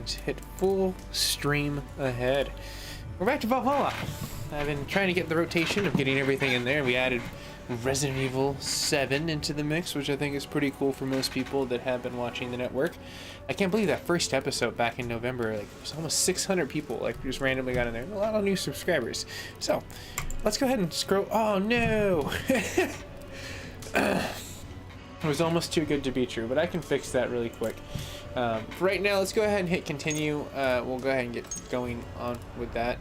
and hit full stream ahead. We're back to Valhalla. I've been trying to get the rotation of getting everything in there. We added Resident Evil 7 into the mix, which I think is pretty cool for most people that have been watching the network. I can't believe that first episode back in November, like, it was almost 600 people, like, just randomly got in there. A lot of new subscribers. So, let's go ahead and scroll. Oh, no! It was almost too good to be true, but I can fix that really quick. Right now, let's go ahead and hit continue. We'll go ahead and get going on with that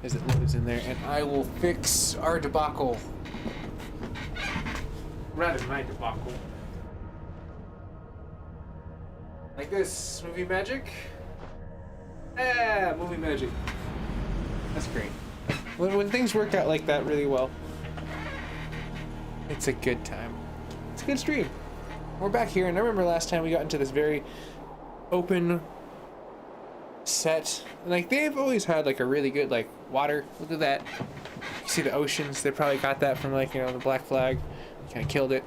as it loads in there, and I will fix our debacle. Rather my debacle. Like this. Movie magic? Ah, movie magic. That's great. When things work out like that really well, it's a good time. It's a good stream. We're back here, and I remember last time we got into this very open set. Like, they've always had like a really good like water. Look at that. You see the oceans. They probably got that from, like, you know, the Black Flag. Kind of killed it.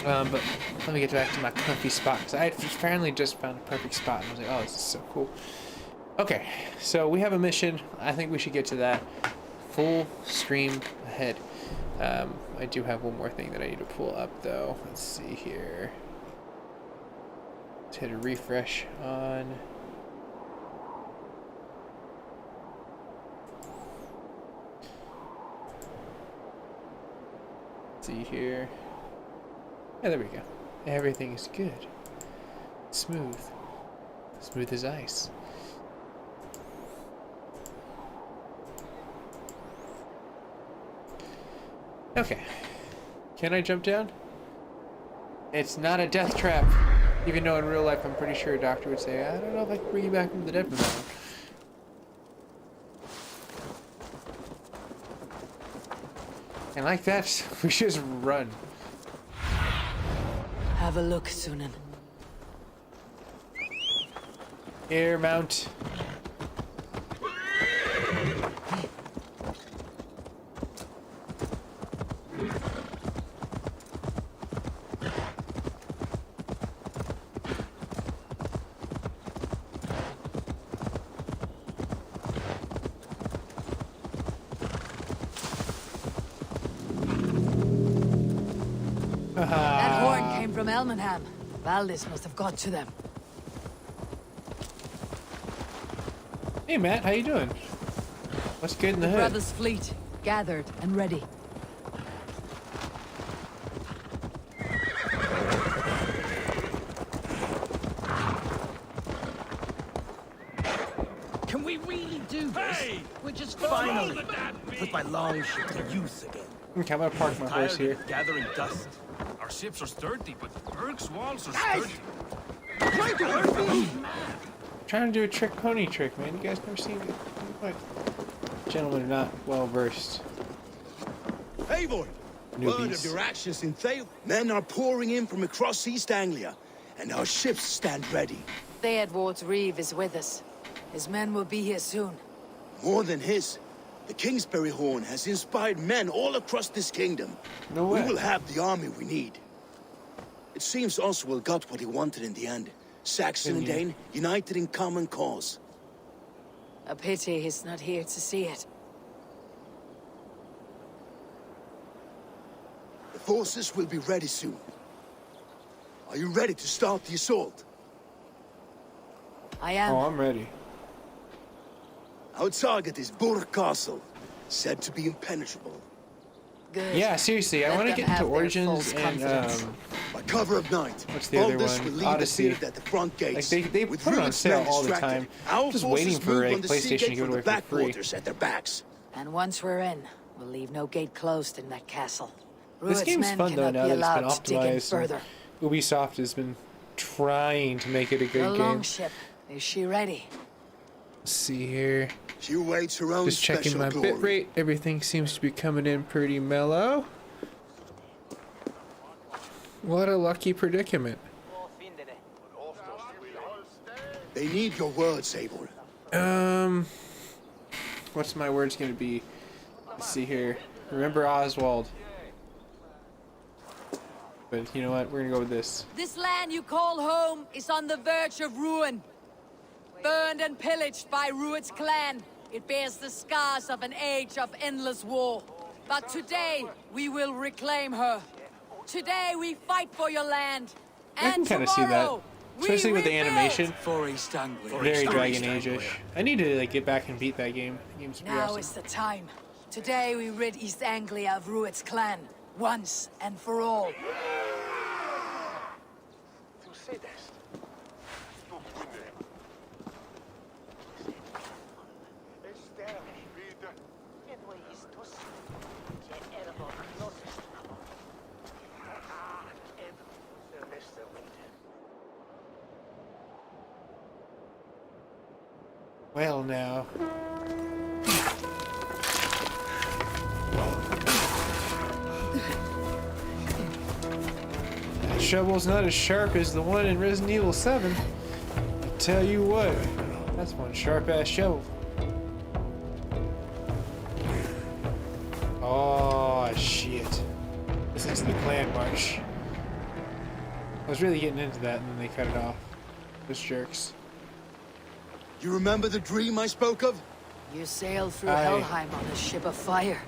But let me get back to my comfy spot, because I finally just found a perfect spot, and I was like, oh, this is so cool. Okay, so we have a mission. I think we should get to that. Full stream ahead. I do have one more thing that I need to pull up, though. Let's see here. Let's hit a refresh on. Let's see here. Yeah, there we go. Everything is good. Smooth. Smooth as ice. Okay. Can I jump down? It's not a death trap. Even though in real life I'm pretty sure a doctor would say, I don't know if I can bring you back from the dead from that one. And like that, we just run. Have a look, Sunan. Air mount. That horn came from Elmenham. Valdis must have got to them. Hey Matt, how you doing? What's good in the hood? Brothers' fleet, gathered and ready. Can we really do this? Hey! We're just finally put my longship to use again. Okay, I'm gonna park my horse here. Gathering dust. Our ships are sturdy, but Berg's walls are sturdy. Trying to do a trick pony trick, man. You guys never seen it? What? Gentlemen are not well versed. Eivor! Word of your actions in Thale. Men are pouring in from across East Anglia, and our ships stand ready. Theodward's Reeve is with us. His men will be here soon. More than his. The Kingsbury Horn has inspired men all across this kingdom. No way. We will have the army we need. It seems Oswald got what he wanted in the end. Saxon and Dane united in common cause. A pity he's not here to see it. The forces will be ready soon. Are you ready to start the assault? I am. Oh, I'm ready. Our target is Burg Castle, said to be impenetrable. Good. Yeah, seriously, I Let want to them get into have their Origins false and confidence. By cover of night, what's the other Baldus one? will lead Odyssey. the field at the front gates. Like they with put it on Ruben's sale men all the distracted. time. Our Just forces waiting for move a on the PlayStation sea to gate go from away the for free. backwaters at their backs. And once we're in, we'll leave no gate closed in that castle. This Rued's game's men fun though cannot now be that allowed it's to been dig in optimized. further. And Ubisoft has been trying to make it a The good game. longship, is she ready? Let's see here. She awaits her own Just checking special my glory. bitrate. Everything seems to be coming in pretty mellow. What a lucky predicament. They need your words, Eivor. What's my words gonna be? Let's see here. Remember Oswald. But you know what? We're gonna go with this. This land you call home is on the verge of ruin. burned and pillaged by Rued's clan. It bears the scars of an age of endless war. But today, we will reclaim her. Today, we fight for your land. I can And kind of see that, tomorrow, especially we with the rebuild. animation. For East Anglia. Very Dragon Age-ish. I need to like get back and beat that game. The game's pretty Now awesome. is the time. Today, we rid East Anglia of Rued's clan. Once and for all. Well, now. That shovel's not as sharp as the one in Resident Evil 7. I tell you what, that's one sharp-ass shovel. Oh, shit. This is the clan march. I was really getting into that, and then they cut it off. Those jerks. You remember the dream I spoke of? You sailed through Aye. Helheim on a ship of fire.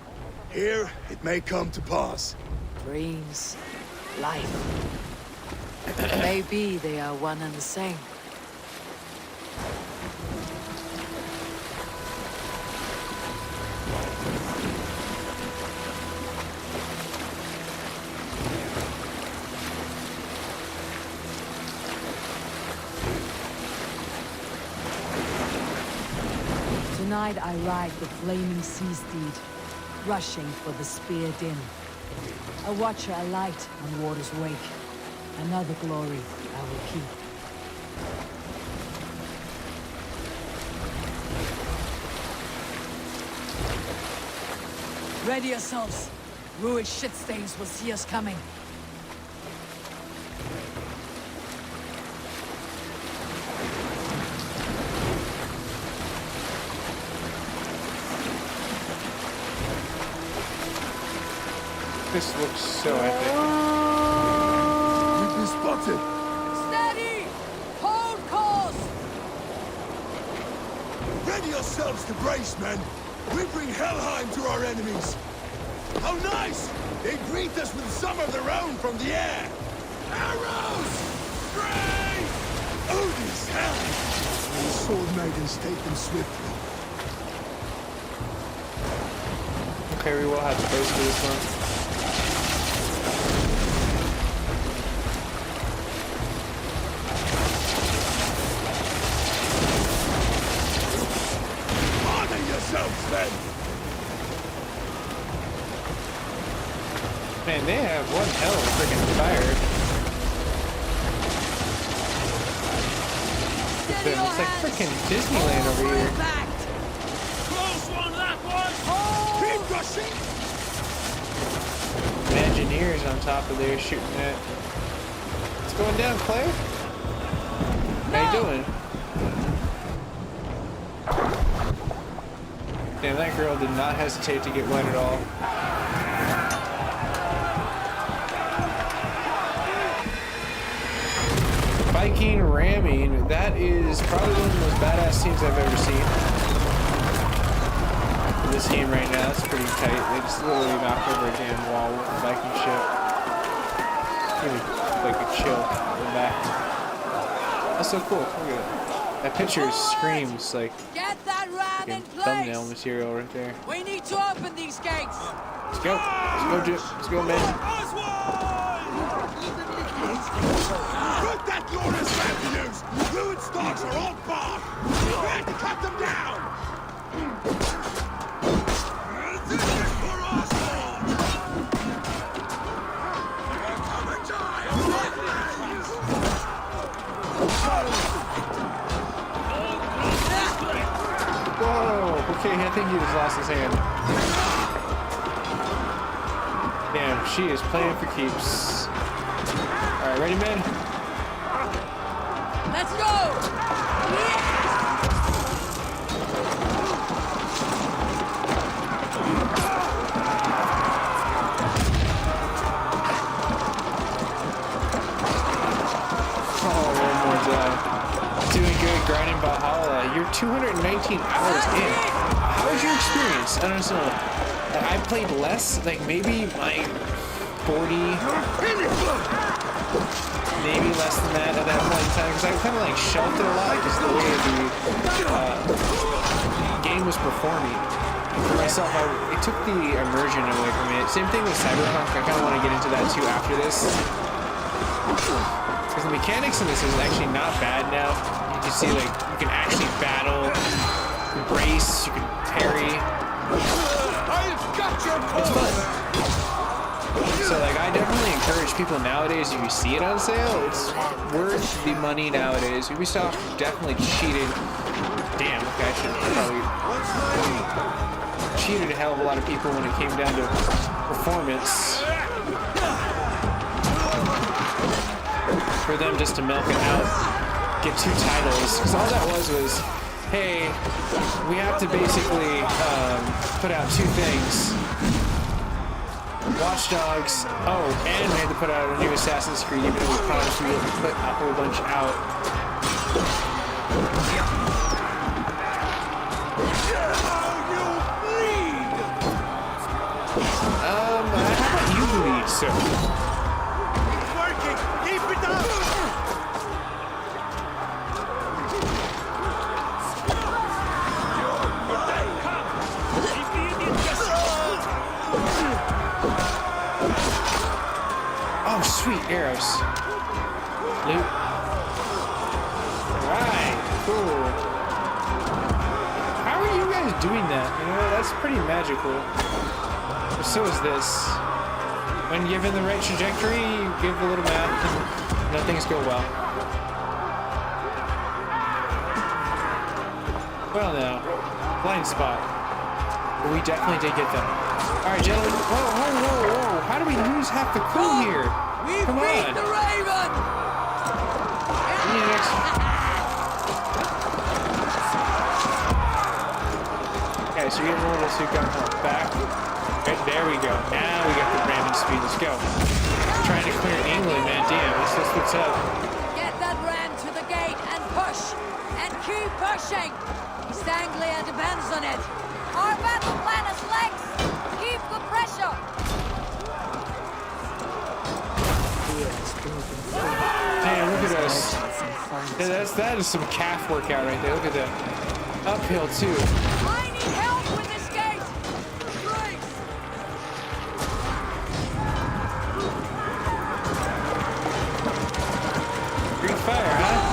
Here, it may come to pass. Dreams, life. Maybe they are one and the same. Tonight I ride the flaming sea steed, rushing for the spear din. A watcher alight on water's wake. Another glory I will keep. Ready yourselves. Ruined shit stains will see us coming. This looks so epic. We've been spotted. Steady! Hold course! Ready yourselves to brace, men. We bring Helheim to our enemies. How nice! They greet us with some of their own from the air. Arrows! Brave! Odin's hell! The sword maidens take them swiftly. Okay, we will have to brace for this one. Men. Man, they have one hell of a freaking fire. It looks like freaking Disneyland over here. Close one, that one! Keep rushing! Imagineers on top of there shooting at. What's going down, Claire? How you doing? Damn, that girl did not hesitate to get wet at all. Viking ramming. That is probably one of the most badass scenes I've ever seen. This game right now, it's pretty tight. They just literally knocked over a damn wall with a Viking ship. Give me like a chill in the back. That's so cool. Look at it. That picture screams like Get that ram in thumbnail place! material right there. We need to open these gates! Let's go. Let's go, Jip. Let's go, man. Put that glorious revenues! Fluid stocks are all barred! We have to cut them down! This is for us! Come and die! Whoa. Okay, I think he just lost his hand. Damn, she is playing for keeps. Alright, ready, man? Let's go! Oh, one more time. Doing good, grinding Valhalla. you're 219 hours in. How was your experience? I don't know. I played less, like maybe my 40, maybe less than that at that point in time, because I kind of like shelved it a lot because the way the game was performing. For myself, it took the immersion away from it. Same thing with Cyberpunk. I kind of want to get into that too after this. Because the mechanics in this is actually not bad now. You can see, like, you can actually battle, you can brace, you can parry. It's fun. So, like, I definitely encourage people nowadays, if you see it on sale, it's worth the money nowadays. Ubisoft definitely cheated. Damn, okay, I should probably cheated a hell of a lot of people when it came down to performance. For them just to milk it out, get 2 titles, because all that was, hey, we have to basically put out 2 things. Watch Dogs, and we had to put out a new Assassin's Creed, even though we promised we would put a whole bunch out. How about you lead, sir? It's working! Keep it up! Oh, sweet arrows. Loot. Alright, cool. How are you guys doing that? You know, that's pretty magical. So is this. When given the right trajectory, you give a little math and things go well. Well now, blind spot. But we definitely did get them. Alright, gentlemen. Whoa. How do we lose half the crew here? Come on. Beat the Raven! We need an extra. Okay, so you're getting a little Sukan back. Right, there we go. Now we got the random speed. Let's go. Trying to clear England, man. Damn, that's what's up. Get that ram to the gate and push! And keep pushing! East Anglia depends on it. Our battle plan is legs! Keep the pressure! Damn, look at us. Yeah, that is some calf workout right there. Look at that. Uphill, too. I need help with this gate! Green fire, huh?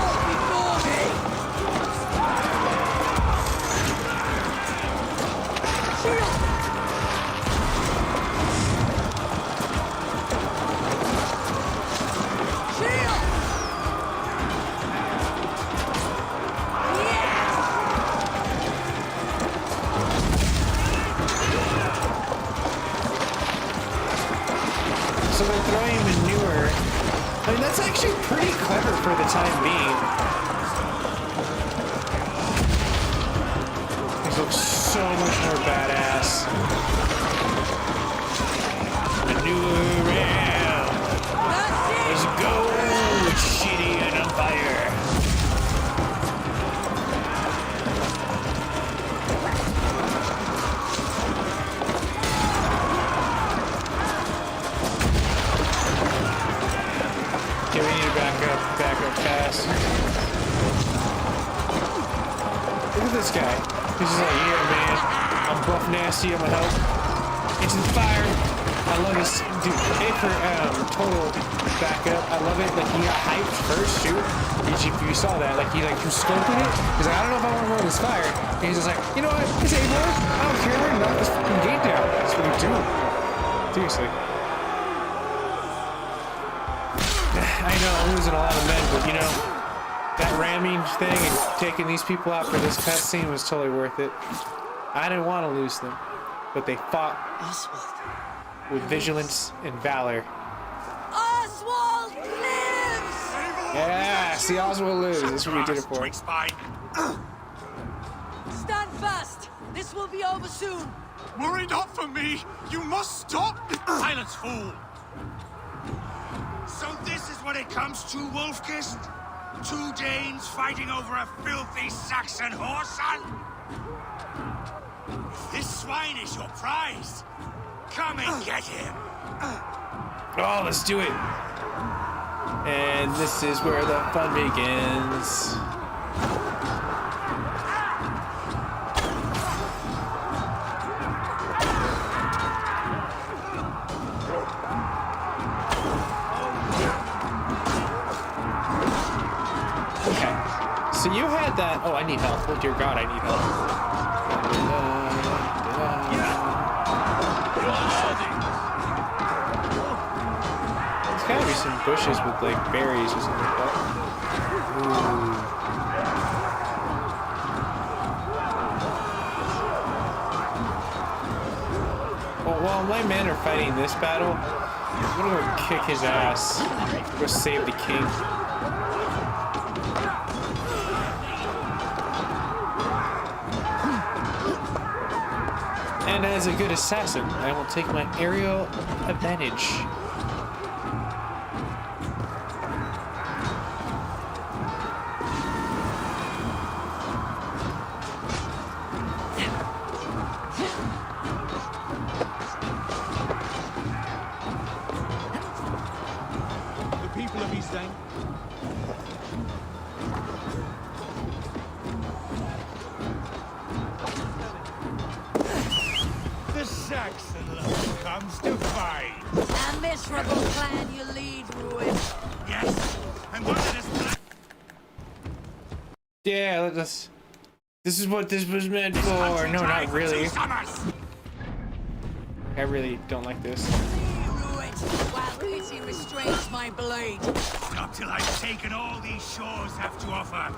So they're throwing manure. I mean, that's actually pretty clever for the time being. These look so much more badass. Manure round. Let's go, shitty and on fire. Okay, we need to back up fast. Look at this guy. He's just like, yeah, man, I'm buff nasty, I'm gonna help. Into the fire. I love this, dude. A for total backup. I love it. Like, he got hyped first, too. If you saw that, like, he was scoping it. He's like, I don't know if I want to go in this fire. And he's just like, you know what? It's A-boy. I don't care. We're gonna knock this fucking gate down. That's what we do. Seriously. I know I'm losing a lot of men, but you know, that ramming thing and taking these people out for this cutscene was totally worth it. I didn't want to lose them, but they fought with vigilance and valor. Oswald lives! Yeah, see, Oswald lives. That's what we did it for. Stand fast! This will be over soon! Worry not for me. You must stop. Silence, fool. So this is what it comes to, Wolfkist? 2 Danes fighting over a filthy Saxon whoreson? If this swine is your prize, come and get him. Oh, let's do it. And this is where the fun begins. Okay. So you had that. Oh, I need help. Oh, dear God, I need help. There's gotta be some bushes with like berries or something like that. Ooh. Well, while my men are fighting this battle, I'm gonna go kick his ass. Go save the king. And as a good assassin, I will take my aerial advantage. The people of East End. The Saxon love comes to fight. A miserable clan you lead, Ruin. Yes, and one that is black. Yeah, let's. This is what this was meant for. No, not really. I really don't like this. Ruin, while pity restrains my blade. Not till I've taken all these shores have to offer.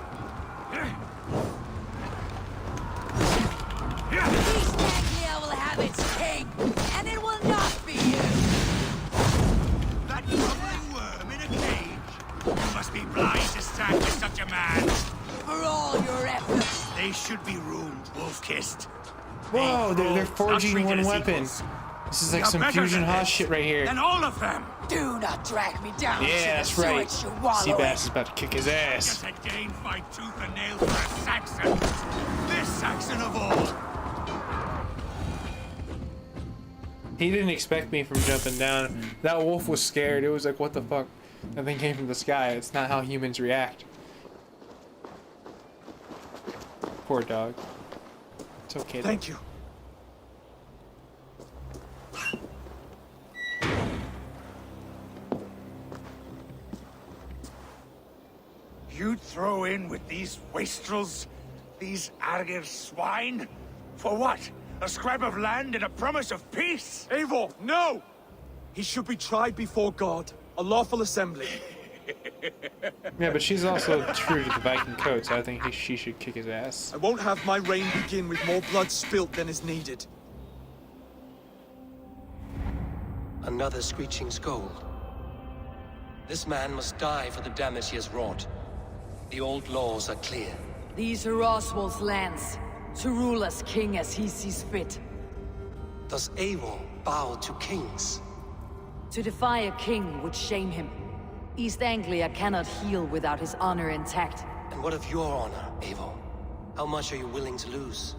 East Anglia will have its king, and it will not be you. That crumbling worm in a cage. You must be blind to stand with such a man. For all your efforts. They should be ruined, wolf-kissed. Whoa, they're forging Not one treated as weapon. equals. This is like You're some better fusion than Haas this. shit right here. And all of them. Do not drag me down to Yeah, the that's right. sewage you wallow in. Seabass is about to kick his ass. Just a Dane fight tooth and nail for a Saxon. This Saxon of all. He didn't expect me from jumping down. That wolf was scared. It was like, what the fuck? That thing came from the sky. It's not how humans react. Poor dog. It's okay. though. Thank you. You'd throw in with these wastrels? These Argir swine? For what? A scrap of land and a promise of peace? Eivor, no! He should be tried before God, a lawful assembly. Yeah, but she's also true to the Viking code, so I think she should kick his ass. I won't have my reign begin with more blood spilt than is needed. Another screeching scold. This man must die for the damage he has wrought. The old laws are clear. These are Oswald's lands, to rule as king as he sees fit. Does Eivor bow to kings? To defy a king would shame him. East Anglia cannot heal without his honor intact. And what of your honor, Eivor? How much are you willing to lose?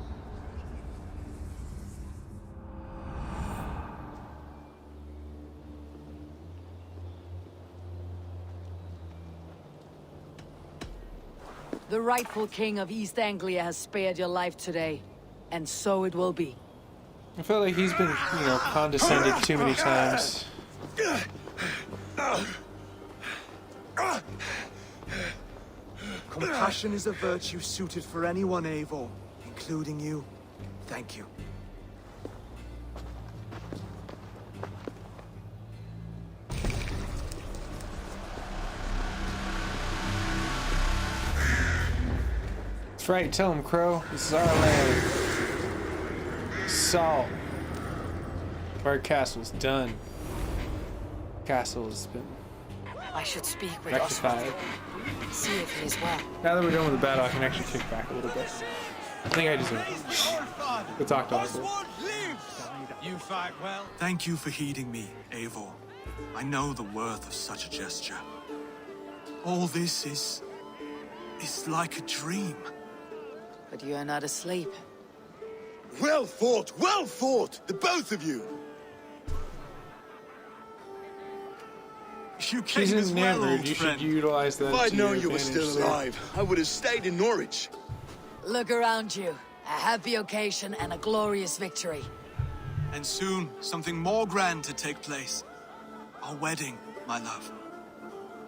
The rightful king of East Anglia has spared your life today, and so it will be. I feel like he's been, condescended too many times. Compassion is a virtue suited for anyone, Eivor, including you. Thank you. That's right, tell him, Crow. This is our land. Salt. Our castle's done. Castle's been I should speak with rectified. Oswald. See if he is well. Now that we're done with the battle, I can actually kick back a little bit. I think I deserve it. Go talk to Oswald. You fight well. Thank you for heeding me, Eivor. I know the worth of such a gesture. All this is It's like a dream. But you are not asleep. Well fought, the both of you. You She's came as well, enamored. old You friend. should utilize that. If I'd to your known you were advantage, still sir. alive, I would have stayed in Norwich. Look around you. A happy occasion and a glorious victory. And soon, something more grand to take place. Our wedding, my love.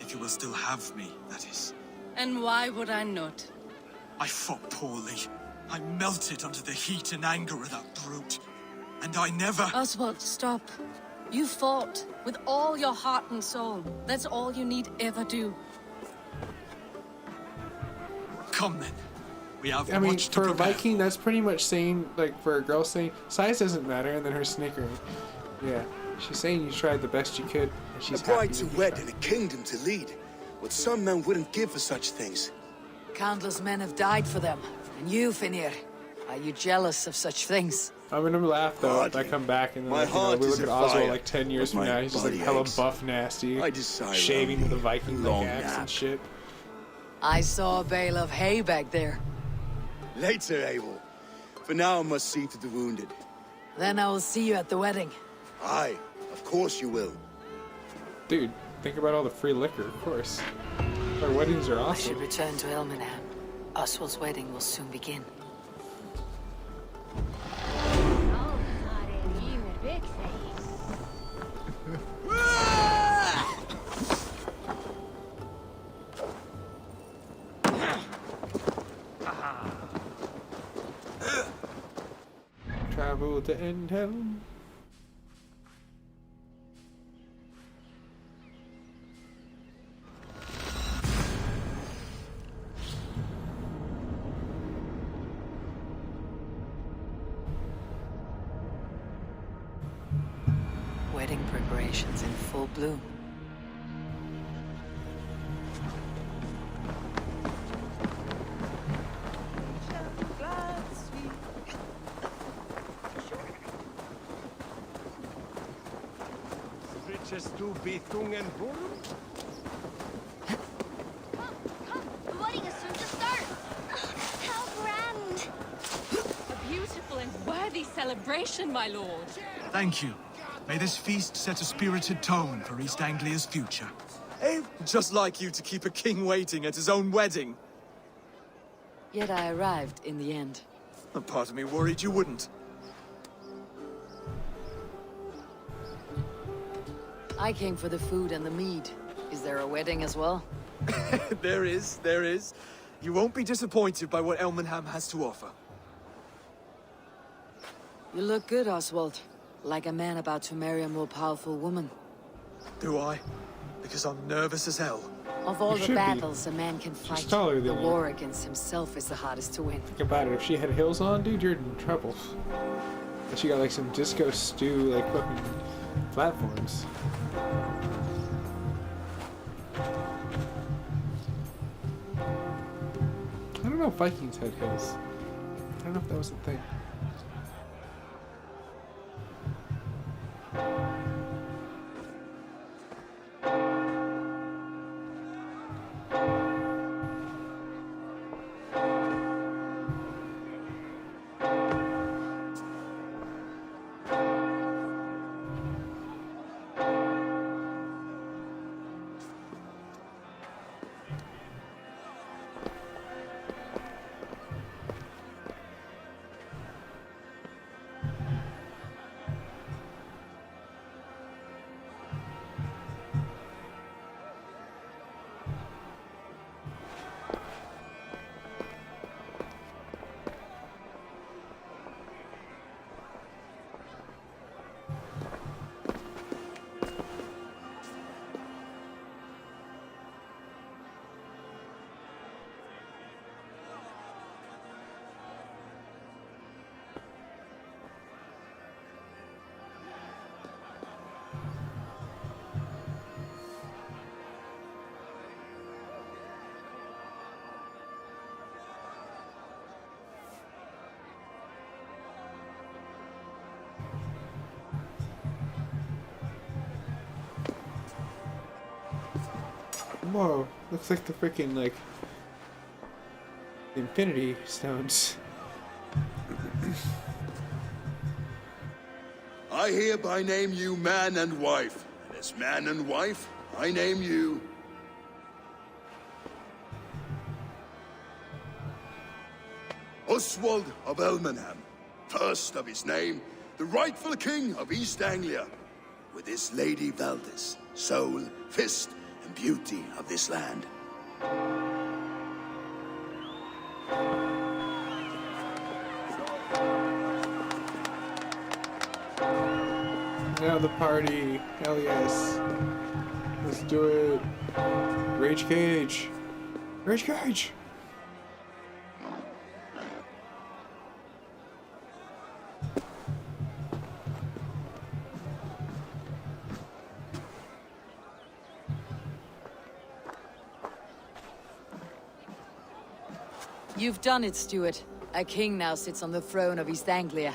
If you will still have me, that is. And why would I not? I fought poorly. I melted under the heat and anger of that brute. And I never... Oswald, stop. You fought with all your heart and soul. That's all you need ever do. Come then. We have I mean, much to for a prepare. Viking, that's pretty much saying, like, for a girl saying, size doesn't matter, and then her snickering. Yeah, she's saying you tried the best you could, and she's A bride happy to with you wed tried. and a kingdom to lead. What some men wouldn't give for such things. Countless men have died for them. And you, Finir, are you jealous of such things? I'm gonna laugh though if I Hardly. come back and then My like, you know, heart we is look at afire, Oswald like 10 years but from my now. He's just like body hella aches. buff, nasty, I desire shaving with a only Viking long like axe nap. and shit. I saw a bale of hay back there. Later, Abel. For now, I must see to the wounded. Then I will see you at the wedding. Aye, of course you will. Dude, think about all the free liquor, of course. Our weddings are I should awesome. return to Elmenham. Oswald's wedding will soon begin. Travel to Endhelm. Wedding preparations in full bloom. The wedding is soon to start. How grand. A beautiful and worthy celebration, my lord. Thank you. May this feast set a spirited tone for East Anglia's future. Just like you to keep a king waiting at his own wedding. Yet I arrived in the end. A part of me worried you wouldn't. I came for the food and the mead. Is there a wedding as well? There is. You won't be disappointed by what Elmenham has to offer. You look good, Oswald. Like a man about to marry a more powerful woman. Do I? Because I'm nervous as hell. Of all You the should be. battles a man can fight, taller the than you. war against himself is the hardest to win. Think about it. If she had heels on, dude, you're in trouble. But she got like some disco stew, like fucking platforms. I don't know if Vikings had hills. I don't know if that was a thing. Whoa, looks like the freaking like The Infinity Stones. I hereby name you man and wife. And as man and wife, I name you... Oswald of Elmenham. First of his name, the rightful king of East Anglia. With this Lady Valdis, soul, fist, and beauty of this land. Now the party. Hell yes. Let's do it. Rage Cage. Rage Cage. You've done it, Stuart. A king now sits on the throne of East Anglia.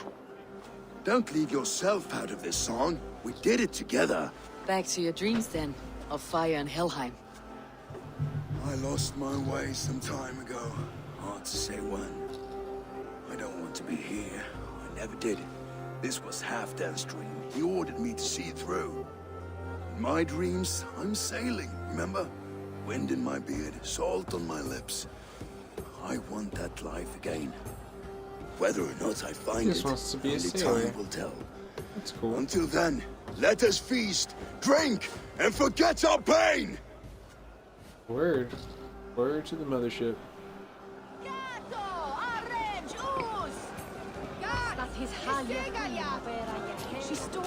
Don't leave yourself out of this song. We did it together. Back to your dreams then, of fire and Helheim. I lost my way some time ago. Hard to say when. I don't want to be here. I never did. This was Halfdan's dream. He ordered me to see it through. In my dreams, I'm sailing, remember? Wind in my beard, salt on my lips. I want that life again. Whether or not I find He just it, wants to be a only sailor. time will tell. That's cool. Until then, let us feast, drink, and forget our pain! Word. Word to the mothership.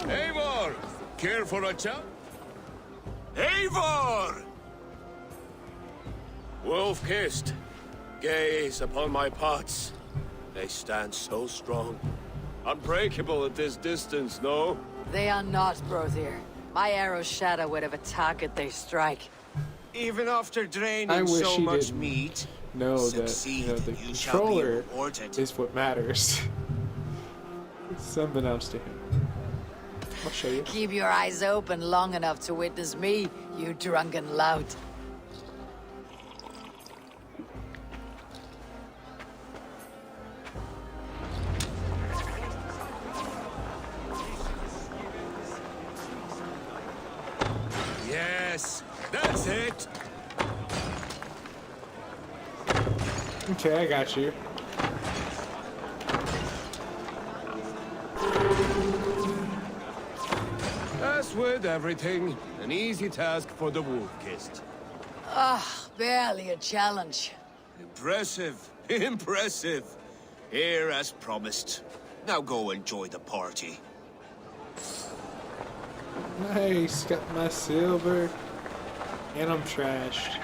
Eivor! Care for a chat? Eivor! Wolf-kissed. Gaze upon my pots. They stand so strong. Unbreakable at this distance, no? They are not, Brother. My arrows shatter whatever target they strike. Even after I draining wish so he much didn't meat, know that succeed, the you shall be controller rewarded. is what matters. It's unbeknownst to him. I'll show you. Keep your eyes open long enough to witness me, you drunken lout. Yes, that's it. Okay, I got you. As with everything, an easy task for the wolf-kissed. Barely a challenge. Impressive, impressive. Here as promised. Now go enjoy the party. Nice, got my silver. And I'm trashed.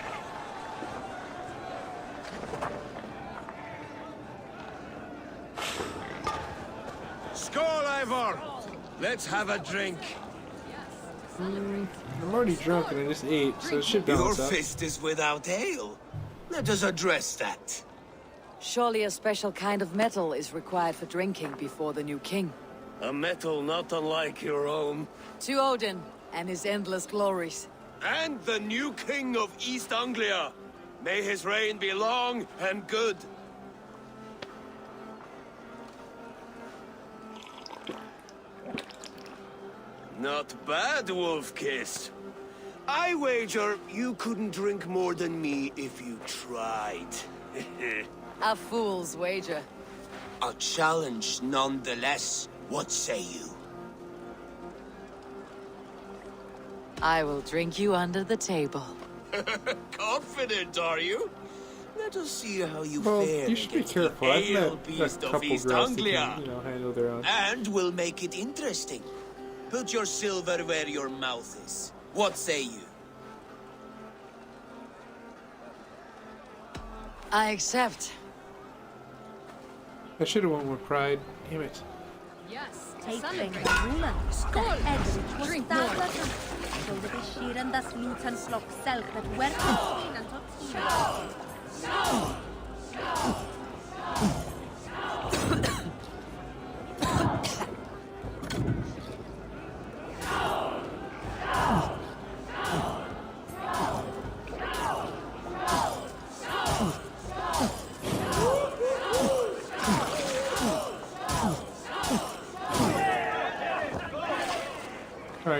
Skål, Eivor! Let's have a drink. I'm already drunk and I just ate, so it should Your balance out. fist is without ale. Let us address that. Surely a special kind of metal is required for drinking before the new king. A metal not unlike your own. To Odin and his endless glories. And the new king of East Anglia. May his reign be long and good. Not bad, Wolf-kissed. I wager you couldn't drink more than me if you tried. A fool's wager. A challenge nonetheless. What say you? I will drink you under the table. Confident, are you? Let us see how you Well, fare you should be against the careful. I've ale met beast a of couple East girls that Anglia. can, handle their own. And we'll make it interesting. Put your silver where your mouth is. What say you? I accept. I should have went with pride. Damn it. Yes. Taking the ruler. Edrich was startled. So the Bashir and the Slutan flock self that were and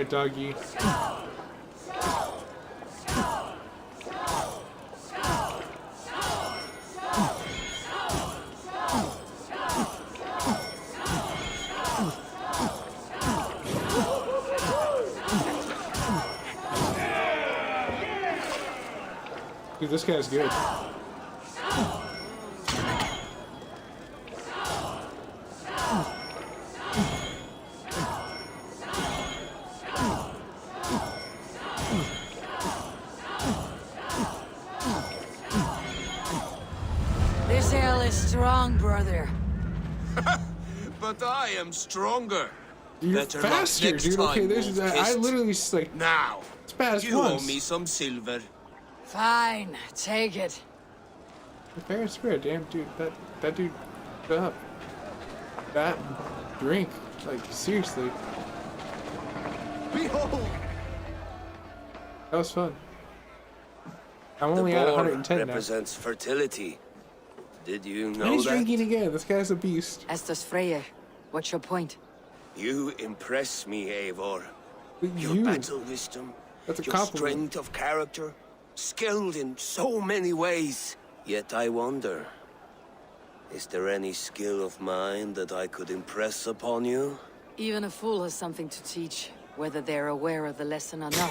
right, doggy. Dude, this guy's good. This ale is strong, brother. But I am stronger. You're Better luck faster, next dude. Okay, time, this is. I Wolf-Kissed. literally like. Now, It's bad you owe once. me some silver. Fine, take it. The fair and square, damn dude. That dude. Shut up. That drink. Like seriously. Behold! That was fun. I'm The only at boar 110 now. represents fertility. Did you And know he's that? drinking again. This guy's a beast. Estes Freyr, what's your point? You impress me, Eivor. Your You. battle wisdom, That's a your compliment. strength of character, skilled in so many ways. Yet I wonder, is there any skill of mine that I could impress upon you? Even a fool has something to teach, whether they're aware of the lesson or not.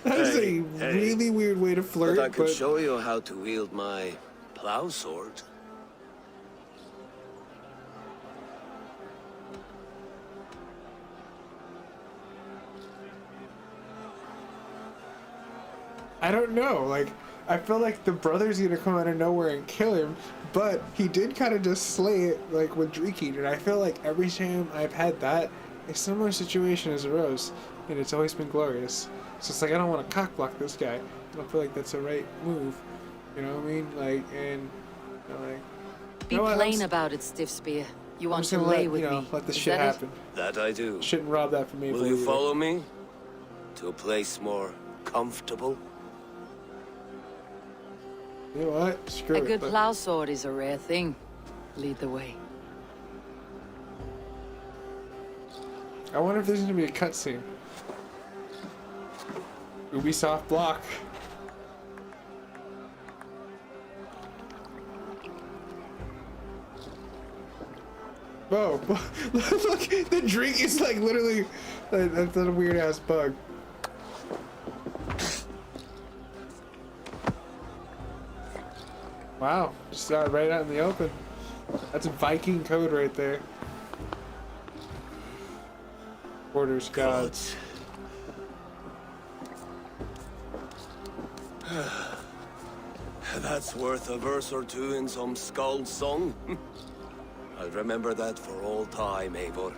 That's Hey, a hey. really weird way to flirt, But I could but show you how to wield my plow sword. I don't know. Like, I feel like the brother's gonna come out of nowhere and kill him, but he did kind of just slay it, like with Dreeky, and I feel like every time I've had that, a similar situation has arose, and it's always been glorious. So it's like I don't want to cock block this guy. I don't feel like that's the right move. You know what I mean? Like, and you know, like. Be you know what, plain about it, Stiff Spear. You I'm want just to gonna lay let, with you know, me. let this Is shit that it? happen. That I do. Shouldn't rob that from me. Will you follow me? To a place more comfortable? You know what? Screw A it. good but- plow sword is a rare thing. Lead the way. I wonder if there's gonna be a cutscene. Ubisoft block. Whoa! Look, the drink is like literally. That's a weird ass bug. Wow! Just right out in the open. That's a Viking code right there. Orders gods. That's worth a verse or two in some skald song. I'll remember that for all time, Eivor.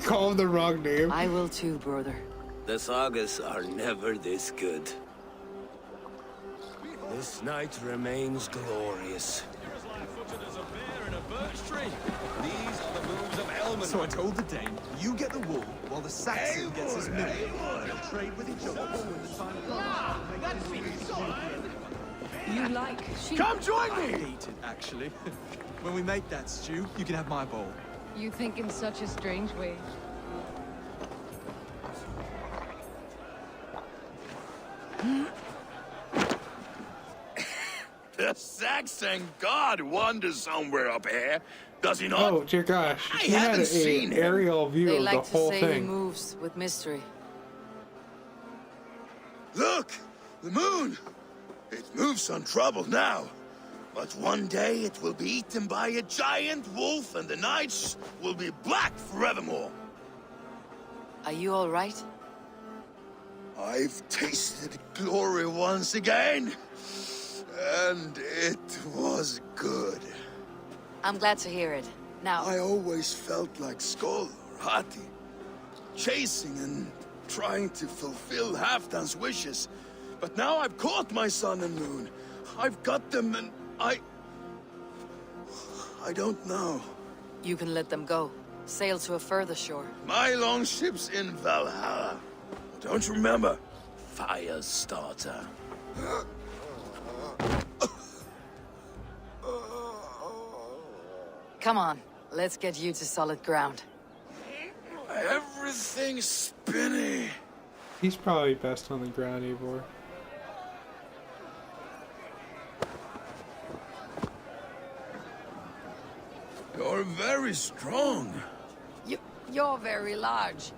Call him the wrong name. I will too, brother. The sagas are never this good. This night remains glorious. So I told the Dane, you get the wool while the Saxon gets his milk. They'll trade with each other when the time comes. You like sheep? Come join I me! hate it, actually. When we make that stew, you can have my bowl. You think in such a strange way. The Saxon god wanders somewhere up here, does he not? Oh dear gosh! I He had haven't seen an him. aerial view They of like the to whole say he thing. moves with mystery. Look! The moon! It moves untroubled now. But one day it will be eaten by a giant wolf and the nights will be black forevermore. Are you all right? I've tasted glory once again. And it was good. I'm glad to hear it. Now, I always felt like Skoll or Hati. Chasing and trying to fulfill Halfdan's wishes. But now I've caught my sun and moon. I've got them and I don't know. you can let them go. Sail to a further shore. My longship's in Valhalla. Don't you remember? Firestarter. Come on, let's get you to solid ground. Everything's spinny. He's probably best on the ground, Eivor. You're very strong. You're very large.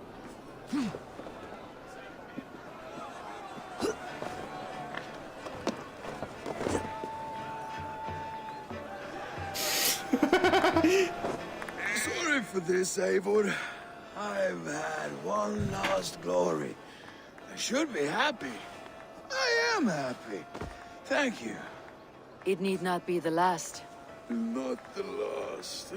Sorry for this, Eivor. I've had one last glory. I should be happy. I am happy. Thank you. It need not be the last. Not the last.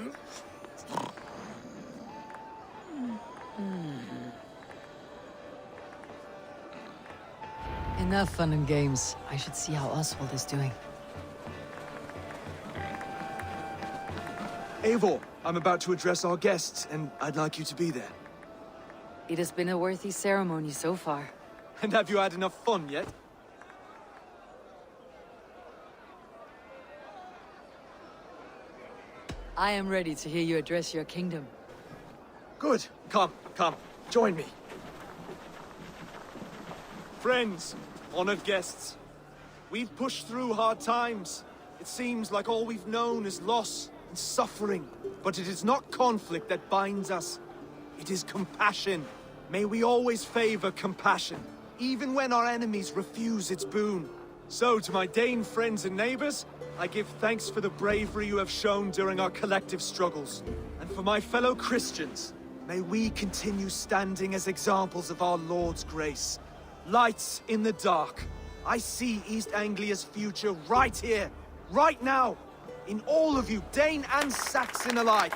Enough fun and games. I should see how Oswald is doing. Eivor, I'm about to address our guests, and I'd like you to be there. It has been a worthy ceremony so far. And have you had enough fun yet? I am ready to hear you address your kingdom. Good. Come, join me. Friends, honored guests, we've pushed through hard times. It seems like all we've known is loss and suffering. But it is not conflict that binds us. It is compassion. May we always favor compassion, even when our enemies refuse its boon. So, to my Dane friends and neighbors, I give thanks for the bravery you have shown during our collective struggles. And for my fellow Christians, may we continue standing as examples of our Lord's grace. Lights in the dark. I see East Anglia's future right here, right now, in all of you, Dane and Saxon alike.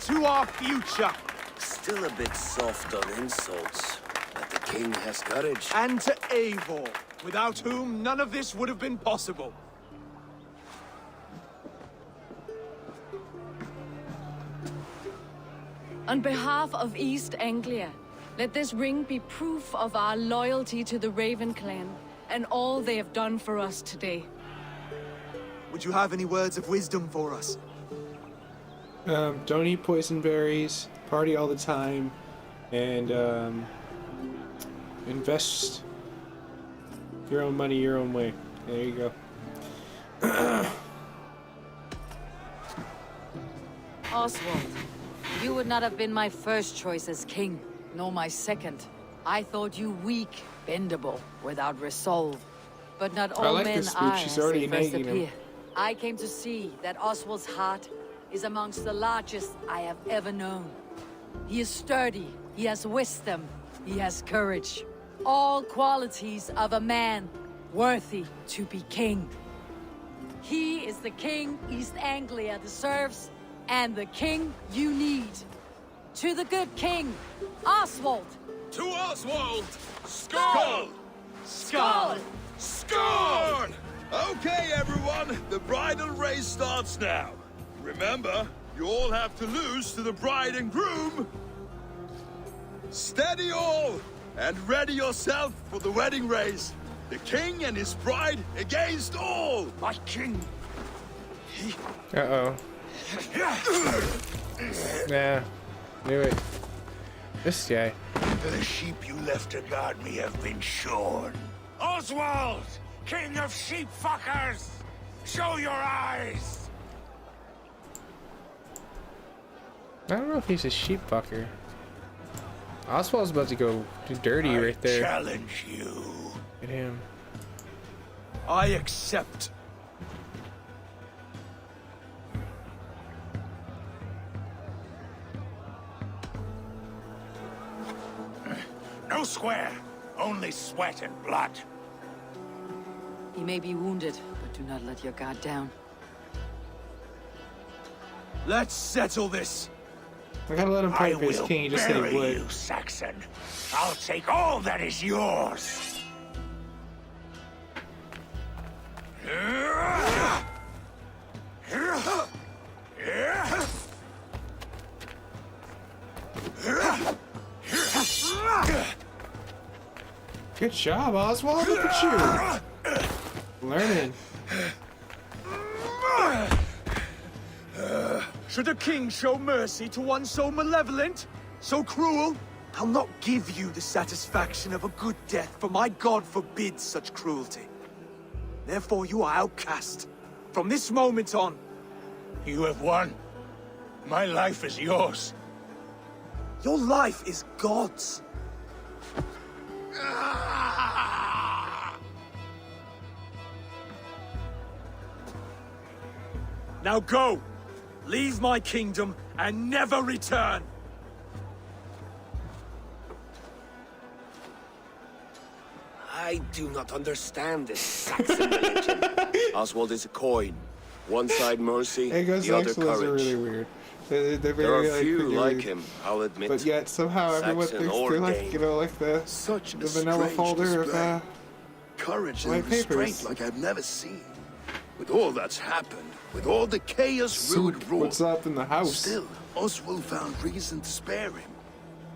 To our future. Still a bit soft on insults, but the king has courage. And to Eivor, without whom none of this would have been possible. On behalf of East Anglia, let this ring be proof of our loyalty to the Raven clan and all they have done for us today. Would you have any words of wisdom for us? Don't eat poison berries, party all the time, and invest your own money your own way. There you go. Oswald, you would not have been my first choice as king, nor my second. I thought you weak, bendable, without resolve. But not all like men this speech. are She's as already they first nagging him. appear. I came to see that Oswald's heart is amongst the largest I have ever known. He is sturdy, he has wisdom, he has courage. All qualities of a man worthy to be king. He is the king East Anglia deserves, and the king you need. To the good king, Oswald! To Oswald! Skull! Skull! Skull! Okay, everyone, the bridal race starts now. Remember, you all have to lose to the bride and groom. Steady all, and ready yourself for the wedding race. The king and his bride against all. My king. Uh-oh. Nah. Knew it. This guy. The sheep you left to guard me have been shorn. Oswald, king of sheep fuckers, show your eyes. I don't know if he's a sheep fucker. Oswald's about to go dirty right there. Challenge you. Look at him. I accept. No square, only sweat and blood. He may be wounded, but do not let your guard down. Let's settle this. I gotta let him fight for his king. He just said he would. You, Saxon. I'll take all that is yours. Good job, Oswald. Look at you. Learning. Should a king show mercy to one so malevolent, so cruel? I'll not give you the satisfaction of a good death, for my god forbids such cruelty. Therefore you are outcast. From this moment on. You have won. My life is yours. Your life is God's. Now go! Leave my kingdom and never return! I do not understand this Saxon religion. Oswald is a coin. One side mercy, the other Anglo-Saxons are courage. really weird. They're There very are few peculiar. like him, I'll admit. But yet somehow everyone Saxon thinks or they're like, Dane. you know, like the Such a vanilla strange folder of display. Courage white and restraint papers. like I've never seen. With all that's happened, with all the chaos Rude Soup, rule, what's up in the house? still, Oswald found reason to spare him.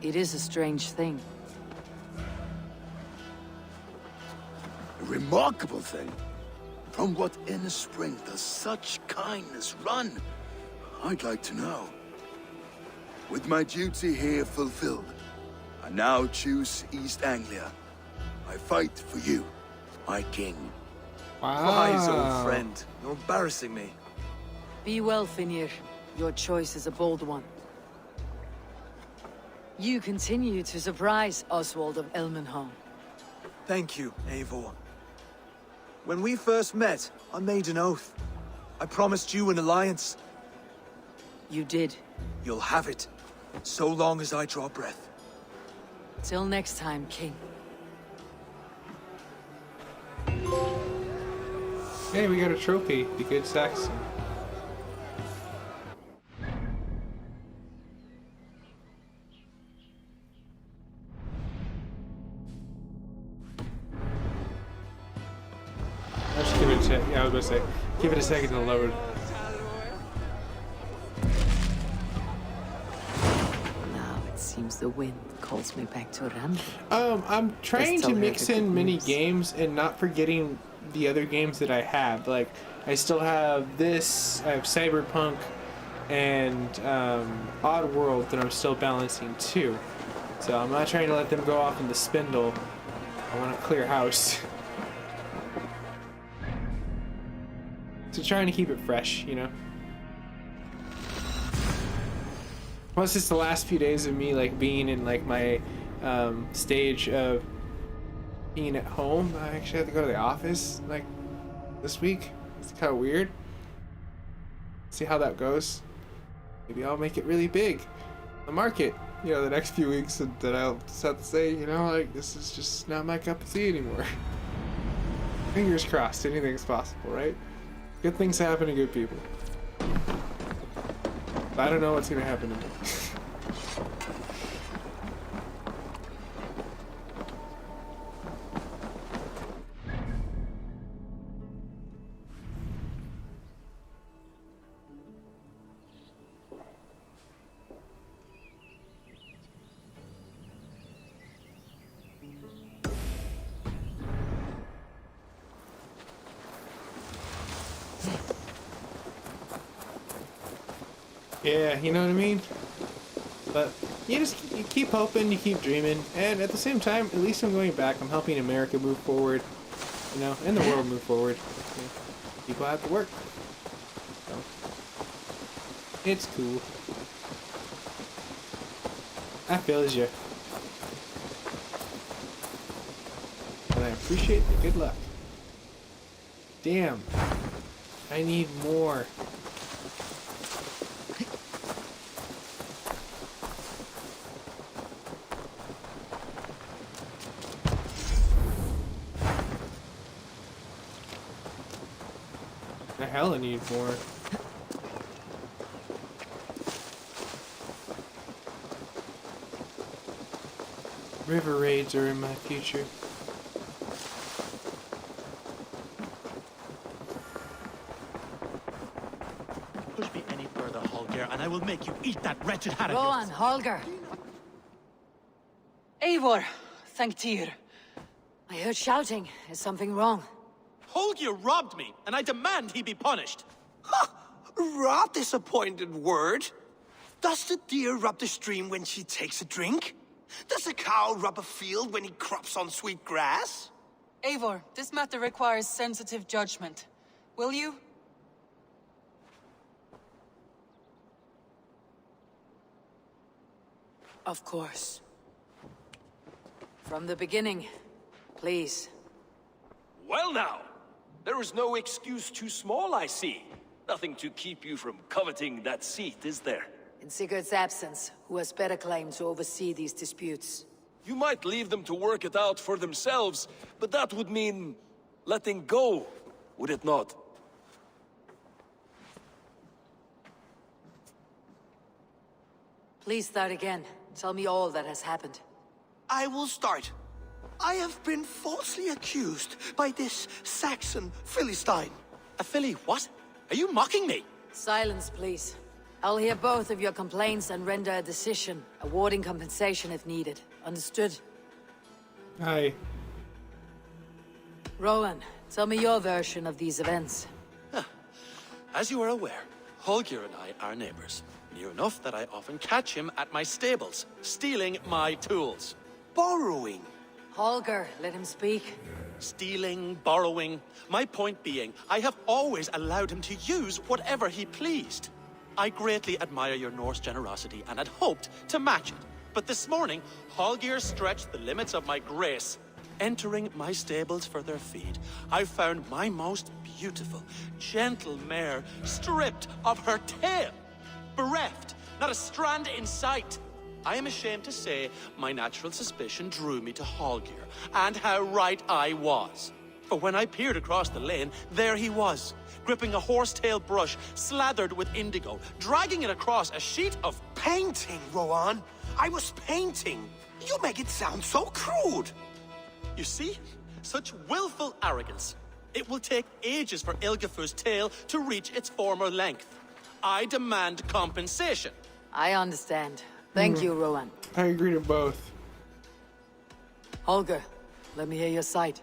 It is a strange thing. A remarkable thing. From what inner spring does such kindness run? I'd like to know. With my duty here fulfilled, I now choose East Anglia. I fight for you, my king. Wise old Wow. friend, you're embarrassing me. Be well, Finir. Your choice is a bold one. You continue to surprise Oswald of Elmenholm. Thank you, Eivor. When we first met, I made an oath. I promised you an alliance. You did. You'll have it, so long as I draw breath. Till next time, King. Hey, we got a trophy. The good Saxon. I should give it a check. Yeah, I was gonna say, give it a second to load. Now it seems the wind calls me back to Randall. I'm trying Let's to tell her mix the in good many news. games and not forgetting the other games that I have. Like, I still have this, I have Cyberpunk and Oddworld that I'm still balancing too. So I'm not trying to let them go off in the spindle. I want to clear house. So trying to keep it fresh, you know? Plus it's the last few days of me like being in like my stage of being at home. I actually have to go to the office like this week. It's kind of weird. See how that goes. Maybe I'll make it really big. The market, you know, the next few weeks, and then I'll just have to say, you know, like, this is just not my cup of tea anymore. Fingers crossed, anything's possible, right? Good things happen to good people. But I don't know what's gonna happen to me. Yeah, you know what I mean? But you keep hoping, you keep dreaming, and at the same time, at least I'm going back. I'm helping America move forward, you know, and the world move forward. You know, people have to work. So, it's cool. I feels you. And I appreciate the good luck. Damn. I need more. The hell I need more. River raids are in my future. Push me any further, Holger, and I will make you eat that wretched hat of Go yours. on, Holger. Eivor, thank Tyr. I heard shouting. Is something wrong? Holger robbed me, and I demand he be punished. Robbed is a pointed word. Does the deer rub the stream when she takes a drink? Does a cow rub a field when he crops on sweet grass? Eivor, this matter requires sensitive judgment. Will you? Of course. From the beginning, please. Well now, there is no excuse too small, I see. Nothing to keep you from coveting that seat, is there? In Sigurd's absence, who has better claim to oversee these disputes? You might leave them to work it out for themselves, but that would mean letting go, would it not? Please start again. Tell me all that has happened. I will start. I have been falsely accused by this Saxon Philistine. A Philly what? Are you mocking me? Silence, please. I'll hear both of your complaints and render a decision, awarding compensation if needed. Understood? Hi. Rowan, tell me your version of these events. As you are aware, Holger and I are neighbors. Near enough that I often catch him at my stables, stealing my tools. Borrowing. Holger, let him speak. Stealing, borrowing. My point being, I have always allowed him to use whatever he pleased. I greatly admire your Norse generosity and had hoped to match it. But this morning, Holger stretched the limits of my grace. Entering my stables for their feed, I found my most beautiful, gentle mare stripped of her tail. Bereft, not a strand in sight. I am ashamed to say my natural suspicion drew me to Holger, and how right I was. For when I peered across the lane, there he was, gripping a horsetail brush slathered with indigo, dragging it across a sheet of painting, Rowan. I was painting. You make it sound so crude. You see? Such willful arrogance. It will take ages for Ilgafur's tail to reach its former length. I demand compensation. I understand. Thank you, Rowan. I agree to both. Holger, let me hear your side.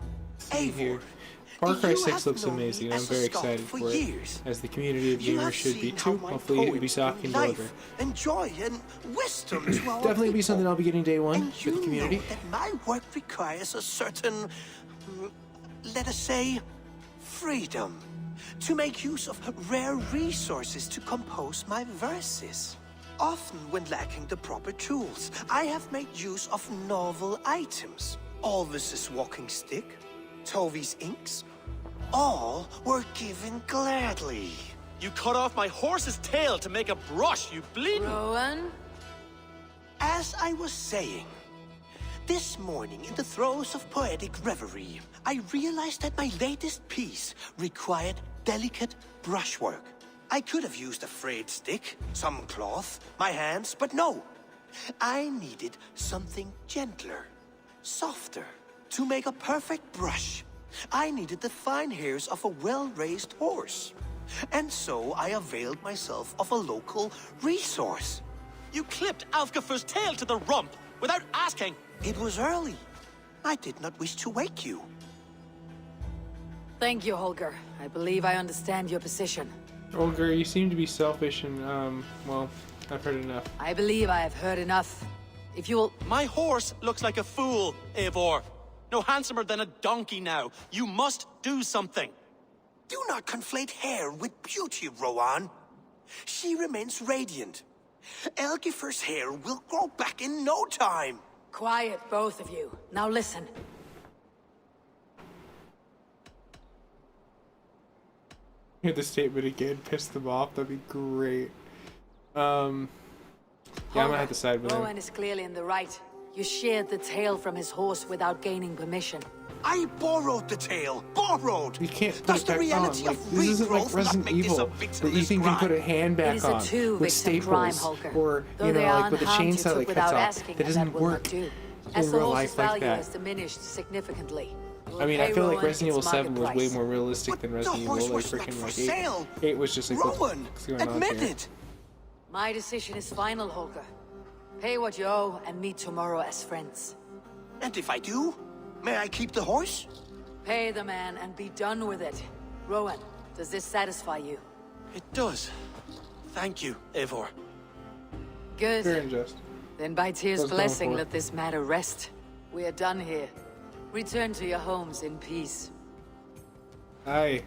Here. Far Cry 6 looks amazing. I'm very excited for it. As the community of gamers should be too. Hopefully Ubisoft can deliver. And joy and wisdom to our Definitely be something I'll be getting day one and for the community. Know that my work requires a certain, let us say, freedom. To make use of rare resources to compose my verses. Often when lacking the proper tools, I have made use of novel items. Alvis's walking stick, Tovy's inks, all were given gladly. You cut off my horse's tail to make a brush, you bleeding... Rowan? As I was saying, this morning in the throes of poetic reverie, I realized that my latest piece required delicate brushwork. I could have used a frayed stick, some cloth, my hands, but no. I needed something gentler, softer. To make a perfect brush, I needed the fine hairs of a well-raised horse. And so I availed myself of a local resource. You clipped Alfgafur's tail to the rump without asking. It was early. I did not wish to wake you. Thank you, Holger. I believe I understand your position. Holger, you seem to be selfish and, well, I've heard enough. I believe I have heard enough. If you'll... My horse looks like a fool, Eivor. No handsomer than a donkey now. You must do something. Do not conflate hair with beauty, Rowan. She remains radiant. Elgifur's hair will grow back in no time. Quiet, both of you. Now listen. Hear the statement again, piss them off, that'd be great. Yeah, I'm gonna have to side with him. Rowan is clearly in the right. You sheared the tail from his horse without gaining permission. I borrowed the tail. Borrowed. You can't put it back on. Like, this isn't like Resident Evil that you can put a hand back on with staples, or you know, like with a chainsaw that cuts off. That doesn't work in real life like that. Has diminished significantly. I mean, I feel like Resident Evil 7 was way more realistic than Resident Evil. Like freaking like 8. 8 was just like what's going on here? My decision is final, Holger. Pay what you owe and meet tomorrow as friends. And if I do, may I keep the horse? Pay the man and be done with it. Rowan, does this satisfy you? It does. Thank you, Eivor. Good. Very unjust. Then by Tyr's That's blessing, going for. let this matter rest. We are done here. Return to your homes in peace. Aye.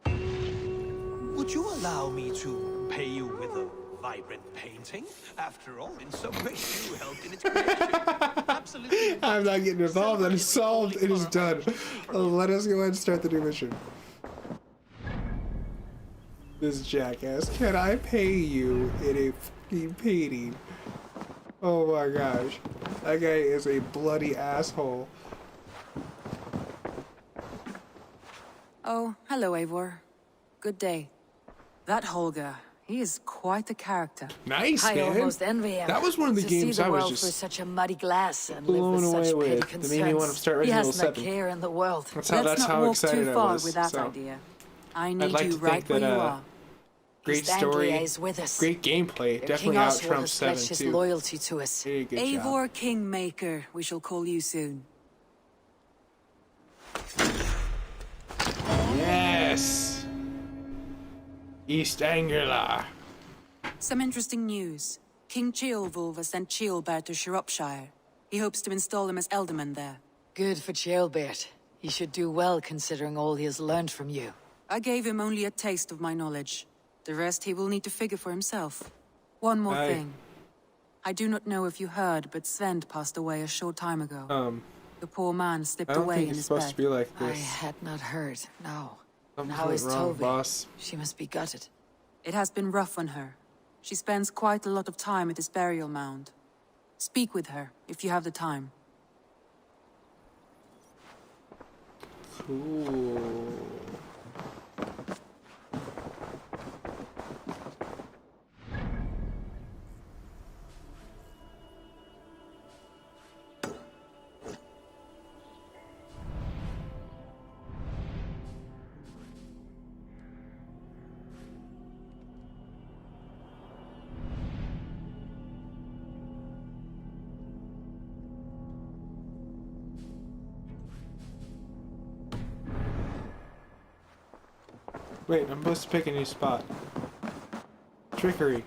Would you allow me to pay you with a vibrant painting? After all, in some ways you helped in its creation. Absolutely. I'm not getting involved. That is solved. It is done. Let us go ahead and start the new mission. This jackass. Can I pay you in a fucking painting? Oh my gosh. That guy is a bloody asshole. Oh, hello, Eivor. Good day. That Holger, he is quite a character. Nice, I man. almost envy him. That was one of the to games see the I was world just through such a muddy glass and blown live with away such petty with. concerns. That made me want to start Resident he Evil has no 7. care in the world. That's Let's not how walk excited too I far was, with that so. idea. I I'd need like you to right think where that you are. great East story, Anglia is with us. great gameplay, Their definitely King out Oswald Trump has 7 pledged his too. loyalty to us. Very good Eivor job. Kingmaker, we shall call you soon. Yes. East Anglia. Some interesting news. King Ceolwulf has sent Ceolbert to Shropshire. He hopes to install him as Elderman there. Good for Ceolbert. He should do well considering all he has learned from you. I gave him only a taste of my knowledge. The rest he will need to figure for himself. One more Aye. thing. I do not know if you heard, but Sven passed away a short time ago. The poor man slipped I don't away think in it's his supposed bed. to be like I this. had not heard, no. Something's How went is wrong, Toby? boss. She must be gutted. It has been rough on her. She spends quite a lot of time at his burial mound. Speak with her, if you have the time. Cool. Wait, I'm supposed to pick a new spot. Trickery.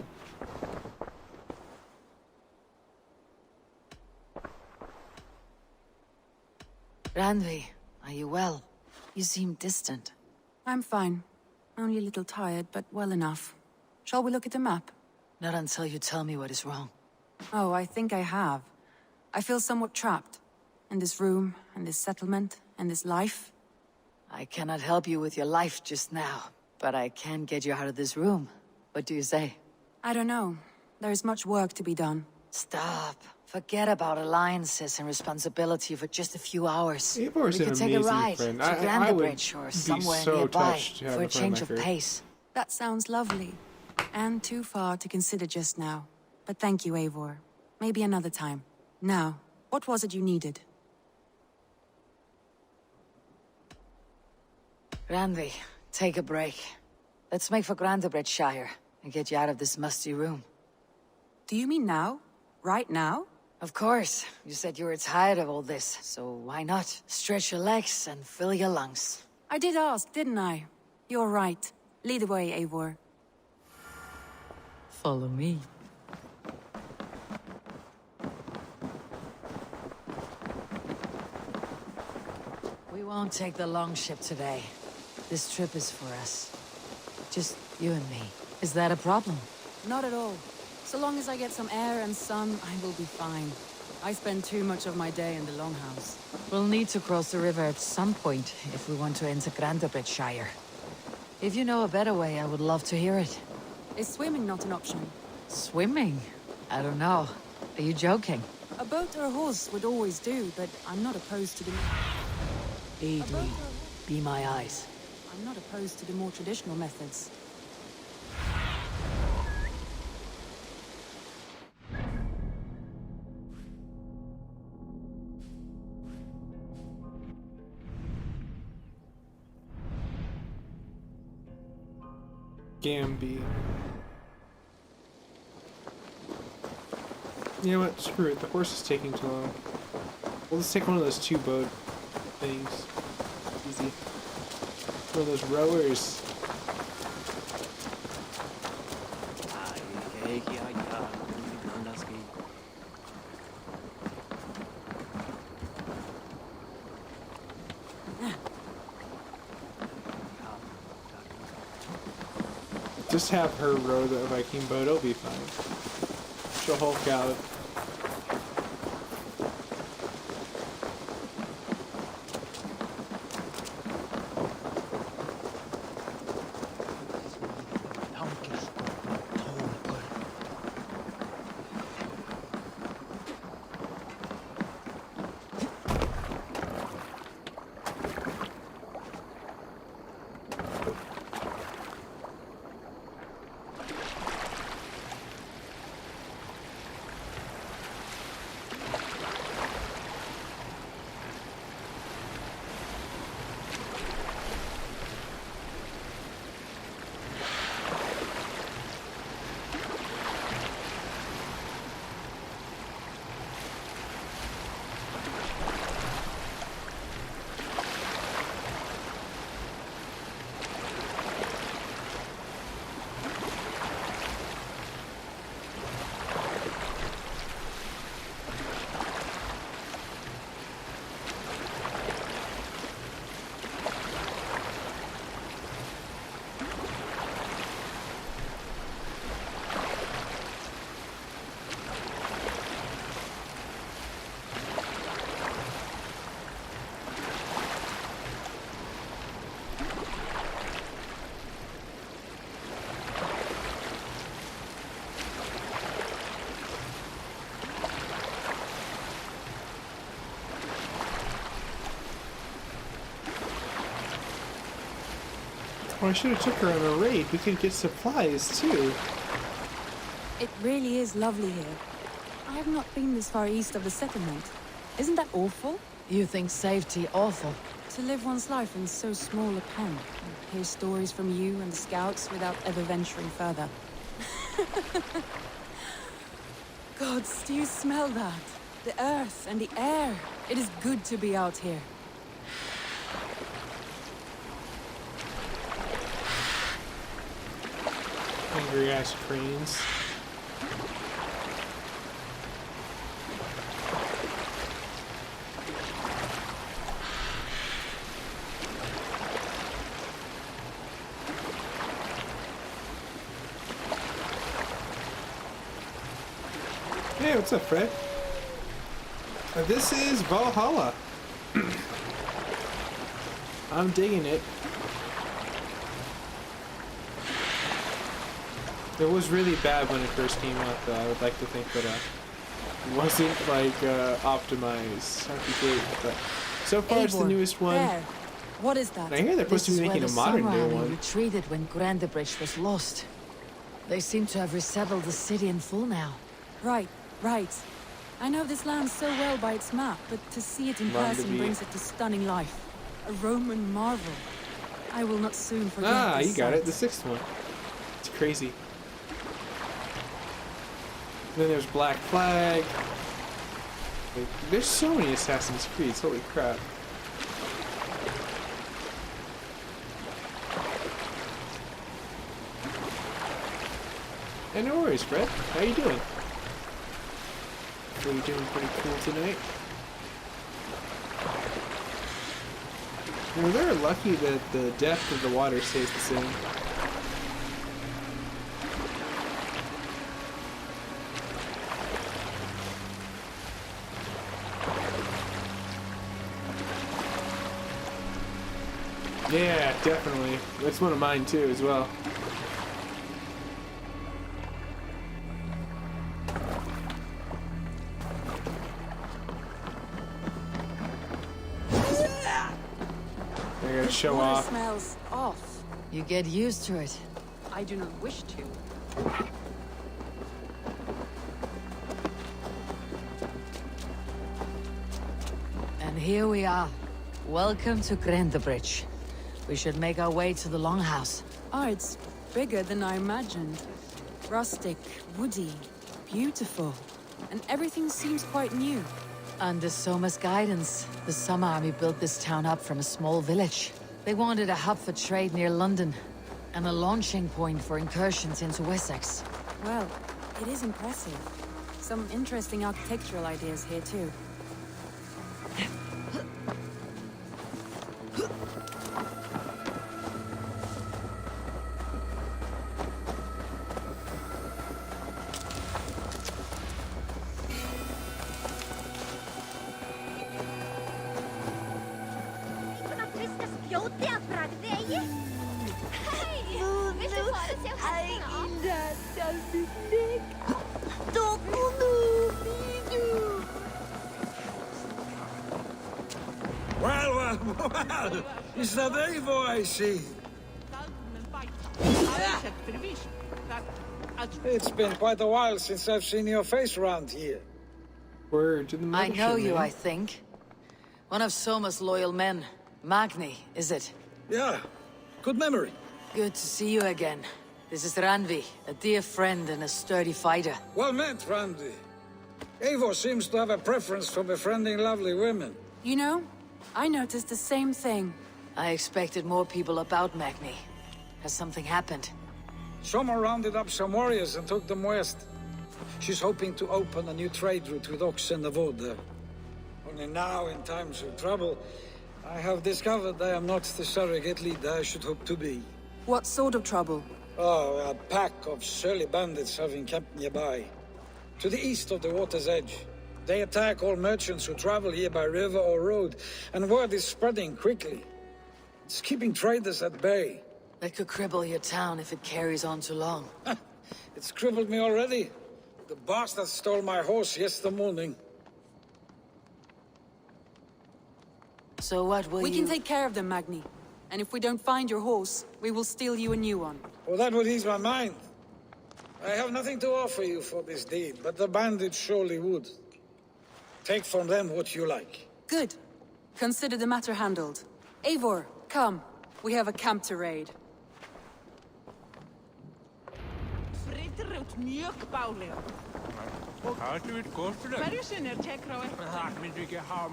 Randvi, are you well? You seem distant. I'm fine. Only a little tired, but well enough. Shall we look at the map? Not until you tell me what is wrong. Oh, I think I have. I feel somewhat trapped. In this room, in this settlement, in this life. I cannot help you with your life just now, but I can get you out of this room. What do you say? I don't know. There is much work to be done. Stop. Forget about alliances and responsibility for just a few hours. Eivor's We an could take a amazing ride friend. to I would Grandabridge or be somewhere so nearby touched to have for a a friend change like of her. pace. That sounds lovely. And too far to consider just now. But thank you, Eivor. Maybe another time. Now, what was it you needed? Randvi, take a break. Let's make for Grandabridgeshire and get you out of this musty room. Do you mean now? Right now? Of course. You said you were tired of all this, so why not? Stretch your legs and fill your lungs. I did ask, didn't I? You're right. Lead the way, Eivor. Follow me. We won't take the long ship today. This trip is for us. Just you and me. Is that a problem? Not at all. So long as I get some air and sun, I will be fine. I spend too much of my day in the Longhouse. We'll need to cross the river at some point if we want to enter Grandabridgeshire. If you know a better way, I would love to hear it. Is swimming not an option? Swimming? I don't know. Are you joking? A boat or a horse would always do, but I'm not opposed to the... Aid me. Be my eyes. I'm not opposed to the more traditional methods. Gambi. You know what? Screw it. The horse is taking too long. We'll just take one of those 2 boat things. Easy. One of those rowers. Just have her row the Viking boat, it'll be fine. She'll Hulk out. Oh, I should have took her on a raid. We could get supplies too. It really is lovely here. I have not been this far east of the settlement. Isn't that awful? You think safety awful? To live one's life in so small a pen, and hear stories from you and the scouts without ever venturing further. Gods, do you smell that? The earth and the air. It is good to be out here. Angry ass cranes. Hey, what's up, Fred? This is Valhalla. I'm digging it. It was really bad when it first came out, though. I would like to think that it wasn't like optimized. That'd be great, but so far it's the newest one. There. What is that? I hear they're supposed to be making a modern day one. Retreated when Grandebridge was lost. They seem to have resettled the city in full now. Right, right. I know this land so well by its map, but to see it in person brings it to stunning life. A Roman marvel. I will not soon forget this Ah, you got sight. it. The 6th one. It's crazy. Then there's Black Flag. Like, there's so many Assassin's Creeds. Holy crap. Hey, no worries, Fred. How you doing? So you're doing pretty cool tonight. You know, they're lucky that the depth of the water stays the same. Yeah, definitely. That's one of mine too, as well. I gotta show Water off. smells off. You get used to it. I do not wish to. And here we are. Welcome to Grandebridge. We should make our way to the Longhouse. Oh, it's bigger than I imagined. Rustic, woody, beautiful. And everything seems quite new. Under Soma's guidance, the Summer Army built this town up from a small village. They wanted a hub for trade near London, and a launching point for incursions into Wessex. Well, it is impressive. Some interesting architectural ideas here too. Well, is that Eivor I see? It's been quite a while since I've seen your face around here. Word to the I know mothership, you, man. I think. One of Soma's loyal men. Magni, is it? Yeah, good memory. Good to see you again. This is Randvi, a dear friend and a sturdy fighter. Well met, Randy. Eivor seems to have a preference for befriending lovely women. You know, I noticed the same thing. I expected more people about Magni. Has something happened? Soma rounded up some warriors and took them west. She's hoping to open a new trade route with Ox and the Wood there. Only now, in times of trouble, I have discovered I am not the surrogate leader I should hope to be. What sort of trouble? Oh, a pack of surly bandits have encamped nearby. To the east of the water's edge. They attack all merchants who travel here by river or road, and word is spreading quickly. It's keeping traders at bay. That could cripple your town if it carries on too long. It's crippled me already. The bastard stole my horse yesterday morning. So what will We can take care of them, Magni. And if we don't find your horse, we will steal you a new one. Well, that would ease my mind. I have nothing to offer you for this deed, but the bandits surely would. Take from them what you like. Good. Consider the matter handled. Eivor, come. We have a camp to raid.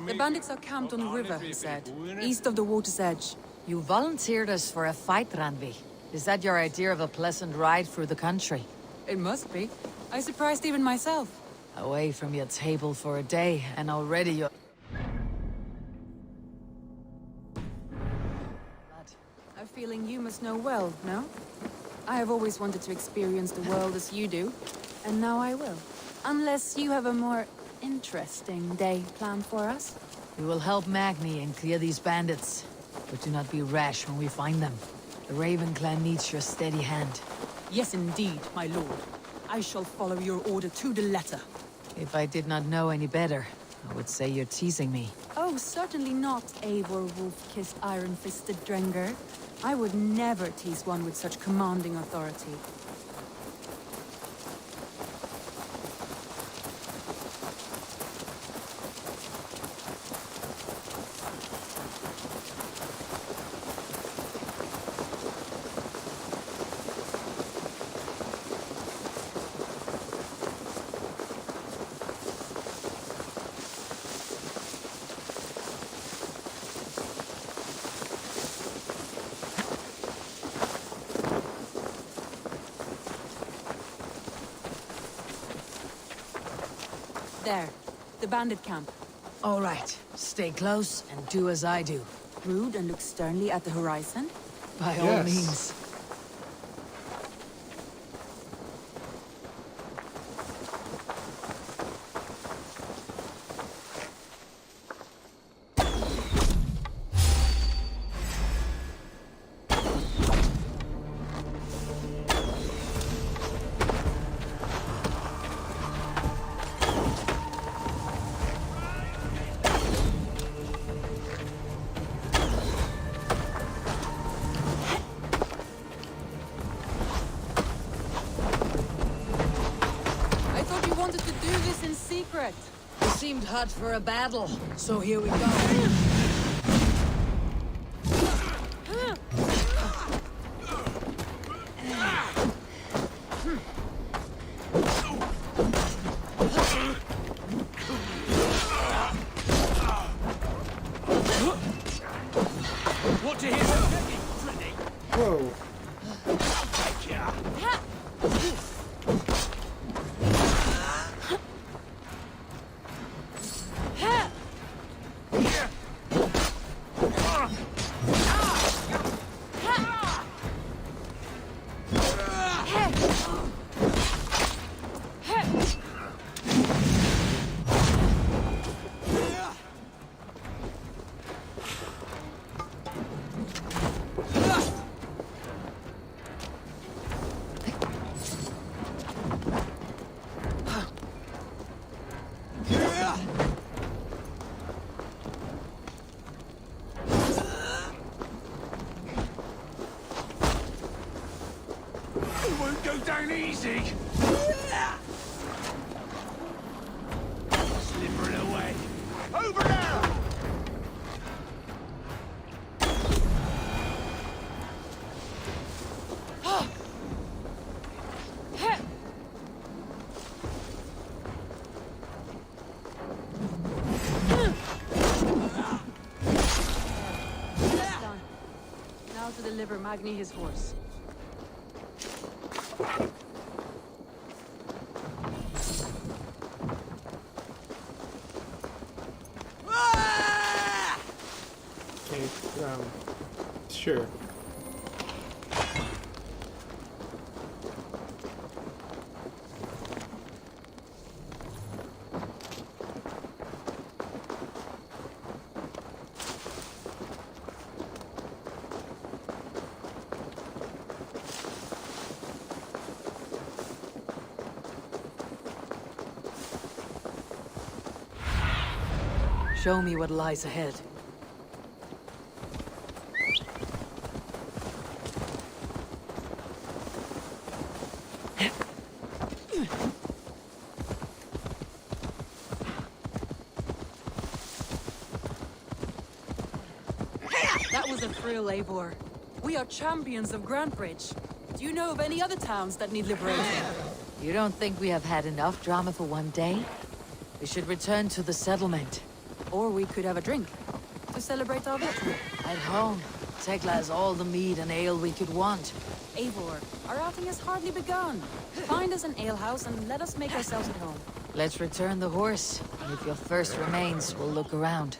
The bandits are camped on the river, he said, east of the water's edge. You volunteered us for a fight, Randvi. Is that your idea of a pleasant ride through the country? It must be. I surprised even myself. Away from your table for a day, and already you're... A feeling you must know well, no? I have always wanted to experience the world as you do, and now I will. Unless you have a more interesting day planned for us. We will help Magni and clear these bandits. But do not be rash when we find them. The Raven clan needs your steady hand. Yes, indeed, my lord. I shall follow your order to the letter. If I did not know any better, I would say you're teasing me. Oh, certainly not, Eivor wolf-kissed iron-fisted Drenger. I would never tease one with such commanding authority. There, the bandit camp. All right, stay close and do as I do. Rude and look sternly at the horizon? By all means. It seemed hot for a battle, so here we go. Whoa. It won't go down easy. Slippering away. Over now! Done. Now to deliver Magni his horse. Okay, sure. Show me what lies ahead. That was a thrill, Eivor. We are champions of Grantbridge. Do you know of any other towns that need liberating? You don't think we have had enough drama for one day? We should return to the settlement. Or we could have a drink to celebrate our victory. At home, Tekla has all the mead and ale we could want. Eivor, our outing has hardly begun. Find us an alehouse and let us make ourselves at home. Let's return the horse, and if your thirst remains, we'll look around.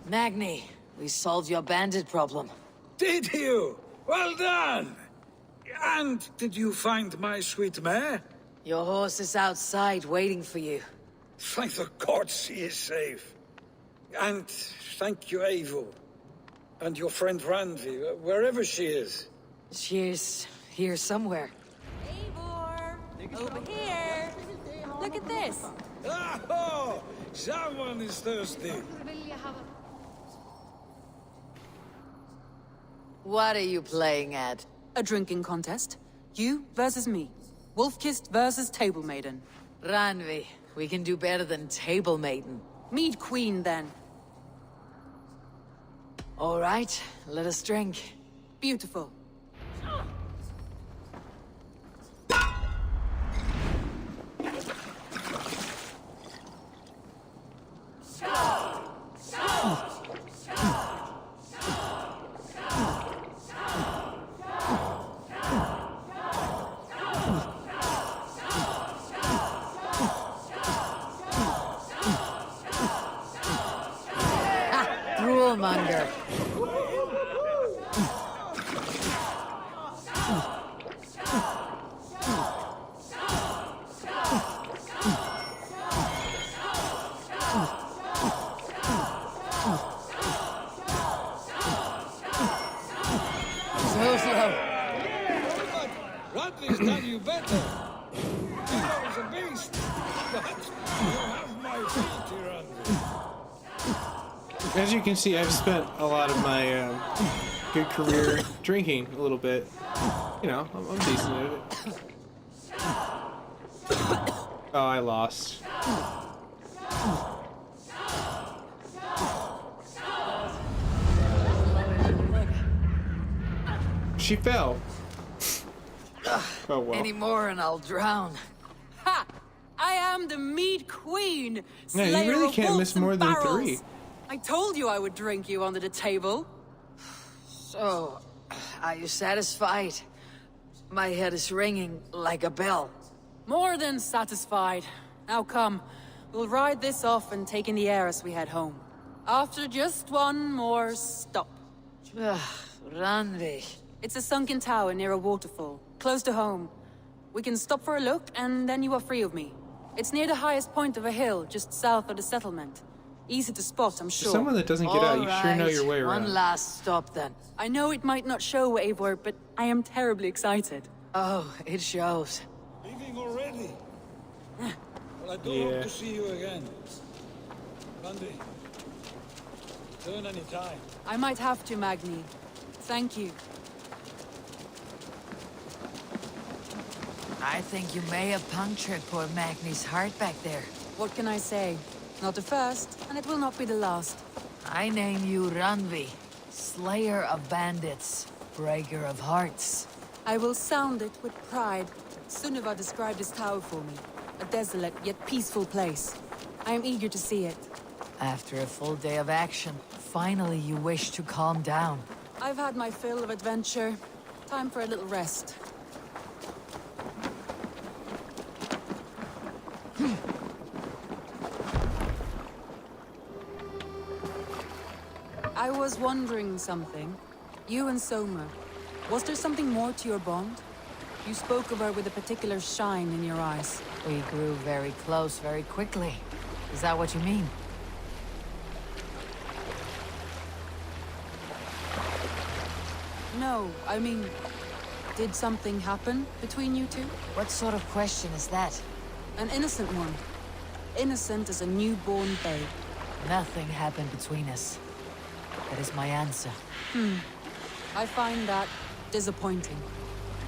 Magni, we solved your bandit problem. Did you? Well done! And did you find my sweet mare? Your horse is outside waiting for you. Thank the gods she is safe. And thank you, Eivor. And your friend Randvi, wherever she is. She's here somewhere. Eivor! Over here! Look at this! Oh, someone is thirsty. What are you playing at? A drinking contest. You versus me. Wolf-kissed versus Table Maiden. Randvi, we can do better than Table Maiden. Mead Queen, then. All right, let us drink. Beautiful. Rule-monger. Randvi's done you better. As you can see, I've spent a lot of my good career drinking a little bit. You know, I'm decent at it. Oh, I lost. She fell. Oh well. Any more and I'll drown. Ha! I am the meat queen. Yeah, you Slayer really of can't miss wolves and more than barrels. 3. I told you I would drink you under the table. So, are you satisfied? My head is ringing like a bell. More than satisfied. Now come, we'll ride this off and take in the air as we head home. After just one more stop. Randvi. It's a sunken tower near a waterfall, close to home. We can stop for a look, and then you are free of me. It's near the highest point of a hill, just south of the settlement. Easy to spot, I'm sure. Someone that doesn't get out, you sure know your way around. One last stop then. I know it might not show, Eivor, but I am terribly excited. Oh, it shows. Leaving already? Well, I do hope to see you again. Randy, turn any time. I might have to, Magni. Thank you. I think you may have punctured poor Magni's heart back there. What can I say? Not the first, and it will not be the last. I name you Randvi, Slayer of Bandits, Breaker of Hearts. I will sound it with pride. Sunniva described this tower for me. A desolate yet peaceful place. I am eager to see it. After a full day of action, finally you wish to calm down. I've had my fill of adventure. Time for a little rest. I was wondering something. You and Soma, was there something more to your bond? You spoke of her with a particular shine in your eyes. We grew very close very quickly. Is that what you mean? No, I mean, did something happen between you two? What sort of question is that? An innocent one. Innocent as a newborn babe. Nothing happened between us. That is my answer. I find that disappointing.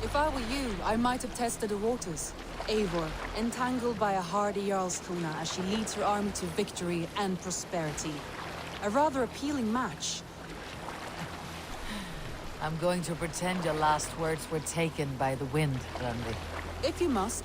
If I were you, I might have tested the waters. Eivor, entangled by a hardy Jarlskona as she leads her army to victory and prosperity. A rather appealing match. I'm going to pretend your last words were taken by the wind, Randi. If you must.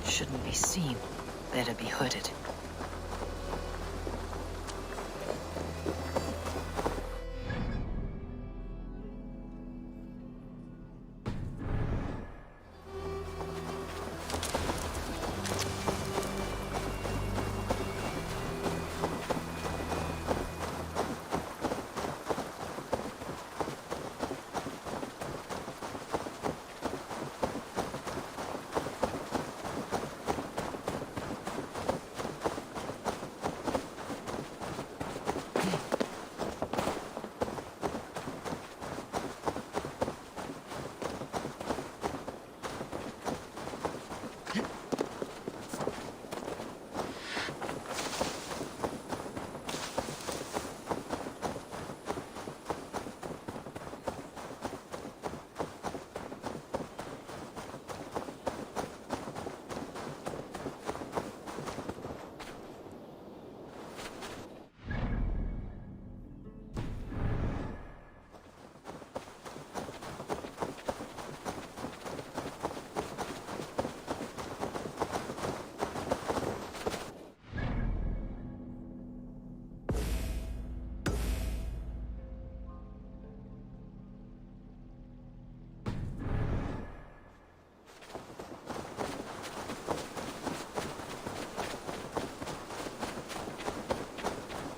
Shouldn't be seen. Better be hooded.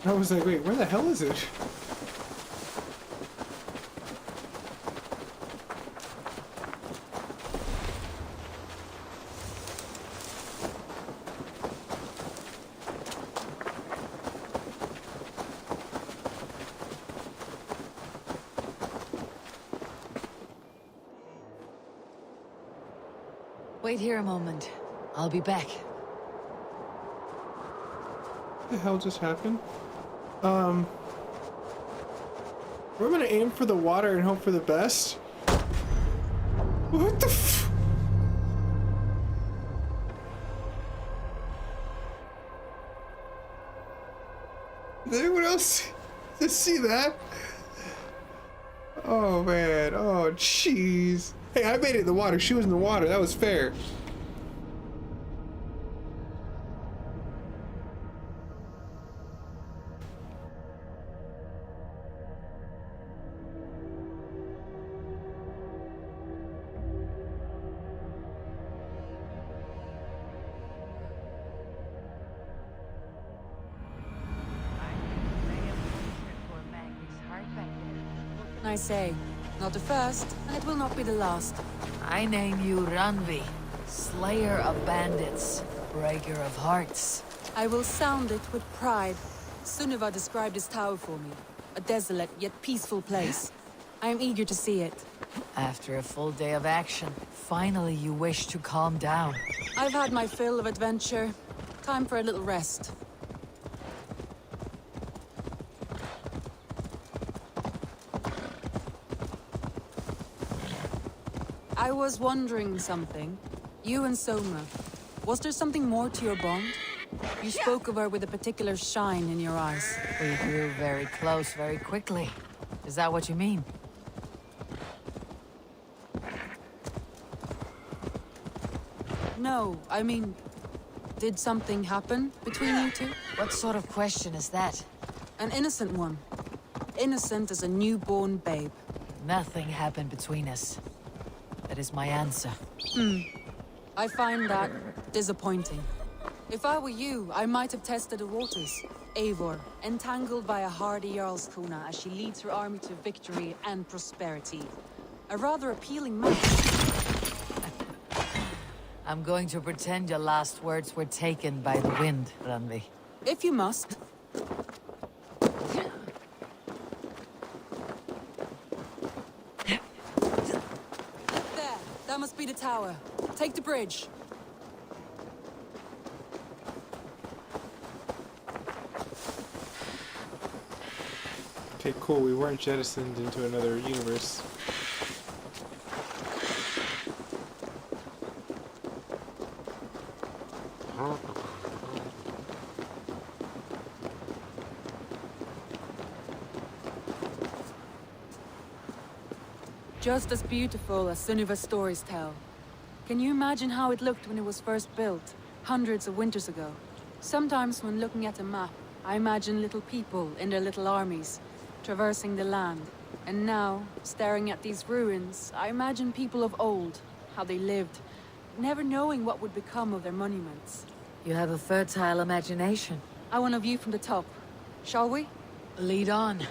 I was like, wait, where the hell is it? Wait here a moment. I'll be back. What the hell just happened? We're gonna aim for the water and hope for the best. What the f- Did anyone else just see that? Oh man, oh jeez. Hey, I made it in the water. She was in the water. That was fair. I say, not the first, and it will not be the last. I name you Ranvi, Slayer of Bandits, Breaker of Hearts. I will sound it with pride. Sunniva described this tower for me. A desolate yet peaceful place. I am eager to see it. After a full day of action, finally you wish to calm down. I've had my fill of adventure. Time for a little rest. I was wondering something. You and Soma, was there something more to your bond? You spoke of her with a particular shine in your eyes. We grew very close very quickly. Is that what you mean? No, I mean, did something happen between you two? What sort of question is that? An innocent one. Innocent as a newborn babe. Nothing happened between us. That is my answer. I find that disappointing. If I were you, I might have tested the waters. Eivor, entangled by a hardy Jarlskona as she leads her army to victory and prosperity. A rather appealing match. I'm going to pretend your last words were taken by the wind, Ranvi. If you must. There, that must be the tower. Take the bridge. Okay, cool. We weren't jettisoned into another universe. Just as beautiful as Sunniva's stories tell. Can you imagine how it looked when it was first built, hundreds of winters ago? Sometimes when looking at a map, I imagine little people in their little armies, traversing the land. And now, staring at these ruins, I imagine people of old, how they lived, never knowing what would become of their monuments. You have a fertile imagination. I want a view from the top. Shall we? Lead on.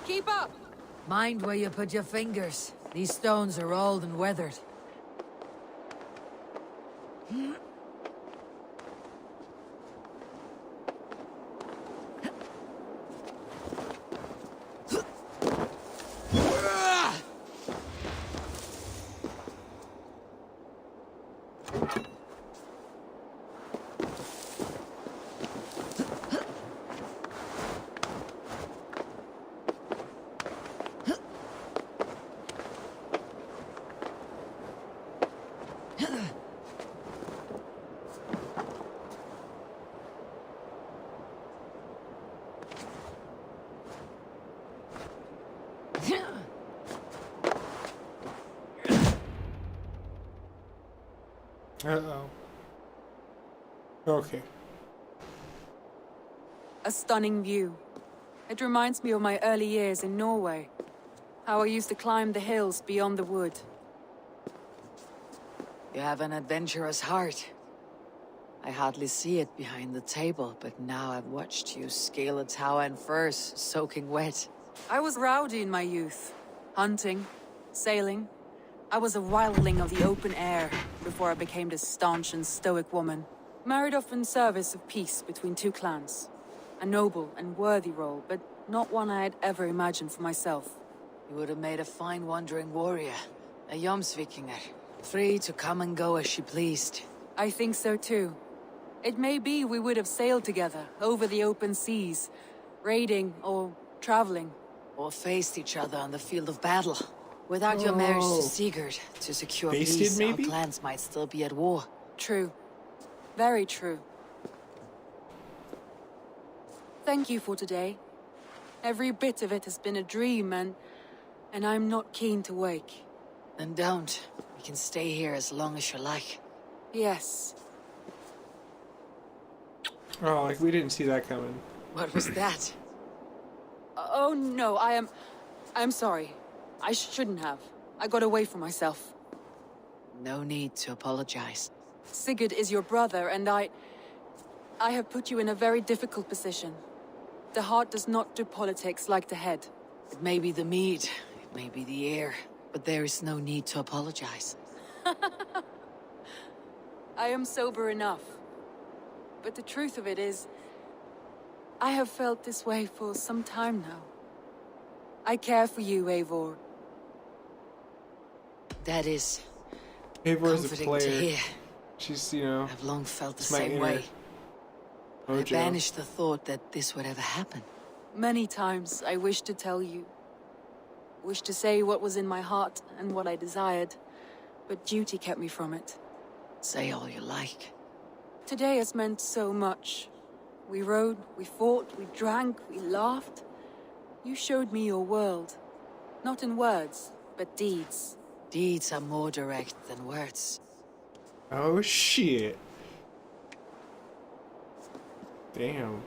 Keep up! Mind where you put your fingers. These stones are old and weathered. Uh-oh. Okay. A stunning view. It reminds me of my early years in Norway. How I used to climb the hills beyond the wood. You have an adventurous heart. I hardly see it behind the table, but now I've watched you scale a tower in furs, soaking wet. I was rowdy in my youth. Hunting, sailing. I was a wildling of the open air before I became this staunch and stoic woman. Married off in service of peace between two clans. A noble and worthy role, but not one I had ever imagined for myself. You would have made a fine wandering warrior, a Jomsvikinger, free to come and go as she pleased. I think so too. It may be we would have sailed together over the open seas, raiding or traveling. Or faced each other on the field of battle. Without your marriage to Sigurd, to secure peace, our clans might still be at war. True. Very true. Thank you for today. Every bit of it has been a dream, and I'm not keen to wake. Then don't. We can stay here as long as you like. Yes. Oh, like we didn't see that coming. What was that? Oh no, I'm sorry. I shouldn't have. I got away from myself. No need to apologize. Sigurd is your brother, and I have put you in a very difficult position. The heart does not do politics like the head. It may be the mead, it may be the air, but there is no need to apologize. I am sober enough. But the truth of it is, I have felt this way for some time now. I care for you, Eivor. That is Eivor is a comforting player. to hear. She's, you know, I've long felt the it's my same inner way. I mojo. banished the thought that this would ever happen. Many times I wished to tell you. Wished to say what was in my heart and what I desired, but duty kept me from it. Say all you like. Today has meant so much. We rode, we fought, we drank, we laughed. You showed me your world. Not in words, but deeds. Deeds are more direct than words. Oh shit. Damn.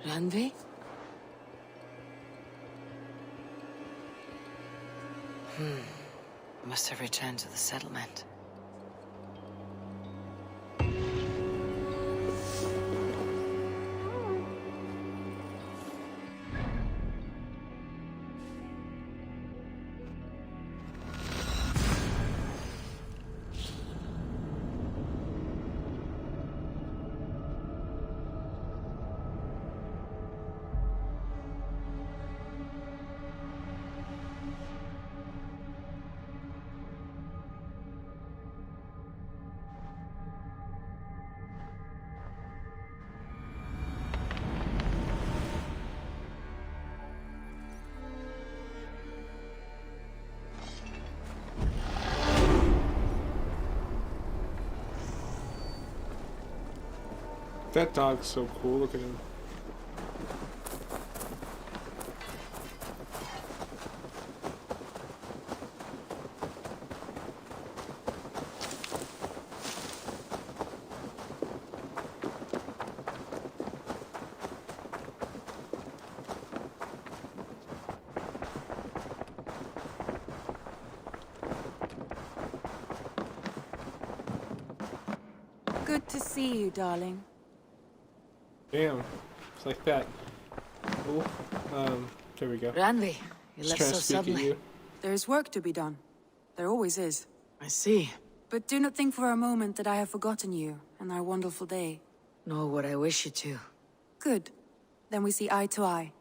Randvi? Must have returned to the settlement. That dog's so cool. Look at him. Good to see you, darling. Damn. It's like that. Oh, there we go. Randvi, you Just left trying so to speak at suddenly. you. There is work to be done. There always is. I see. But do not think for a moment that I have forgotten you and our wonderful day. Nor would I wish you to. Good. Then we see eye to eye.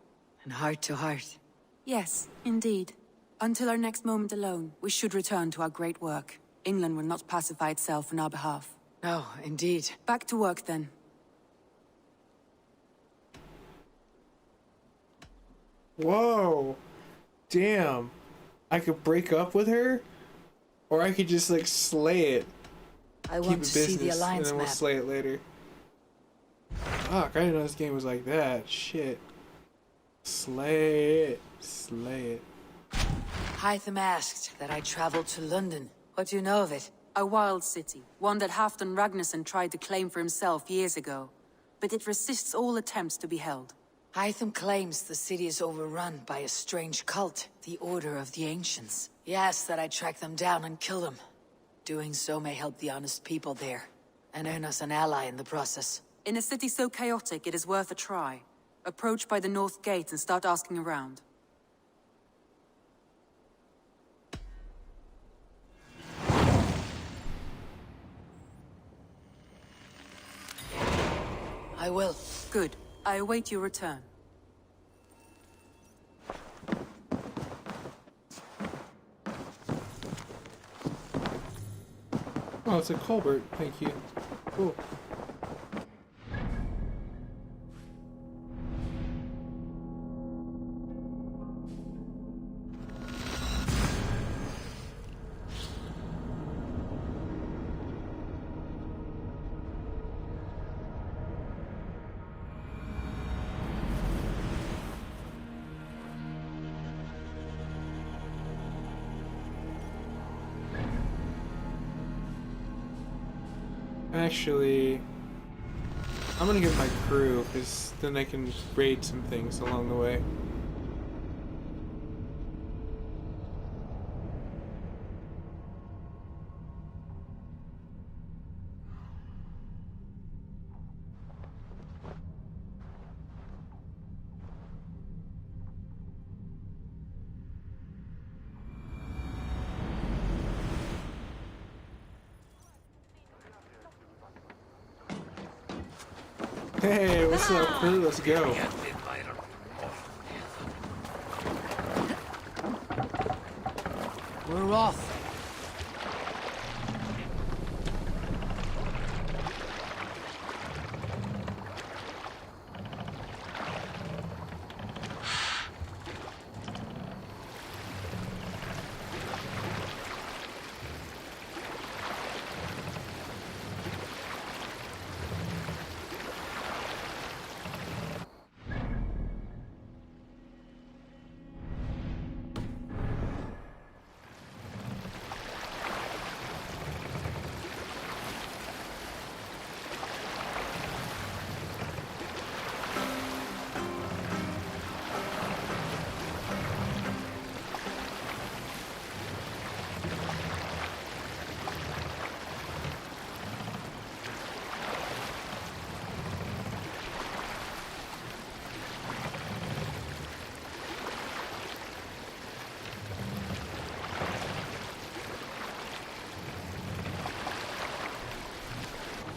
And heart to heart. Yes, indeed. Until our next moment alone, we should return to our great work. England will not pacify itself on our behalf. No, indeed. Back to work then. Whoa. Damn. I could break up with her? Or I could just, like, slay it. I Keep want it to see the business, alliance and then we'll map. slay it later. Fuck, I didn't know this game was like that. Shit. Slay it. Slay it. Hytham asked that I travel to London. What do you know of it? A wild city, one that Halfdan Ragnarsson tried to claim for himself years ago. But it resists all attempts to be held. Hytham claims the city is overrun by a strange cult, the Order of the Ancients. He asks that I track them down and kill them. Doing so may help the honest people there, and earn us an ally in the process. In a city so chaotic, it is worth a try. Approach by the North Gate and start asking around. I will. Good. I await your return. Oh, it's a Colbert. Thank you. Cool. Actually, I'm gonna get my crew, because then I can raid some things along the way. Hey, what's up, crew? Let's go. We're off.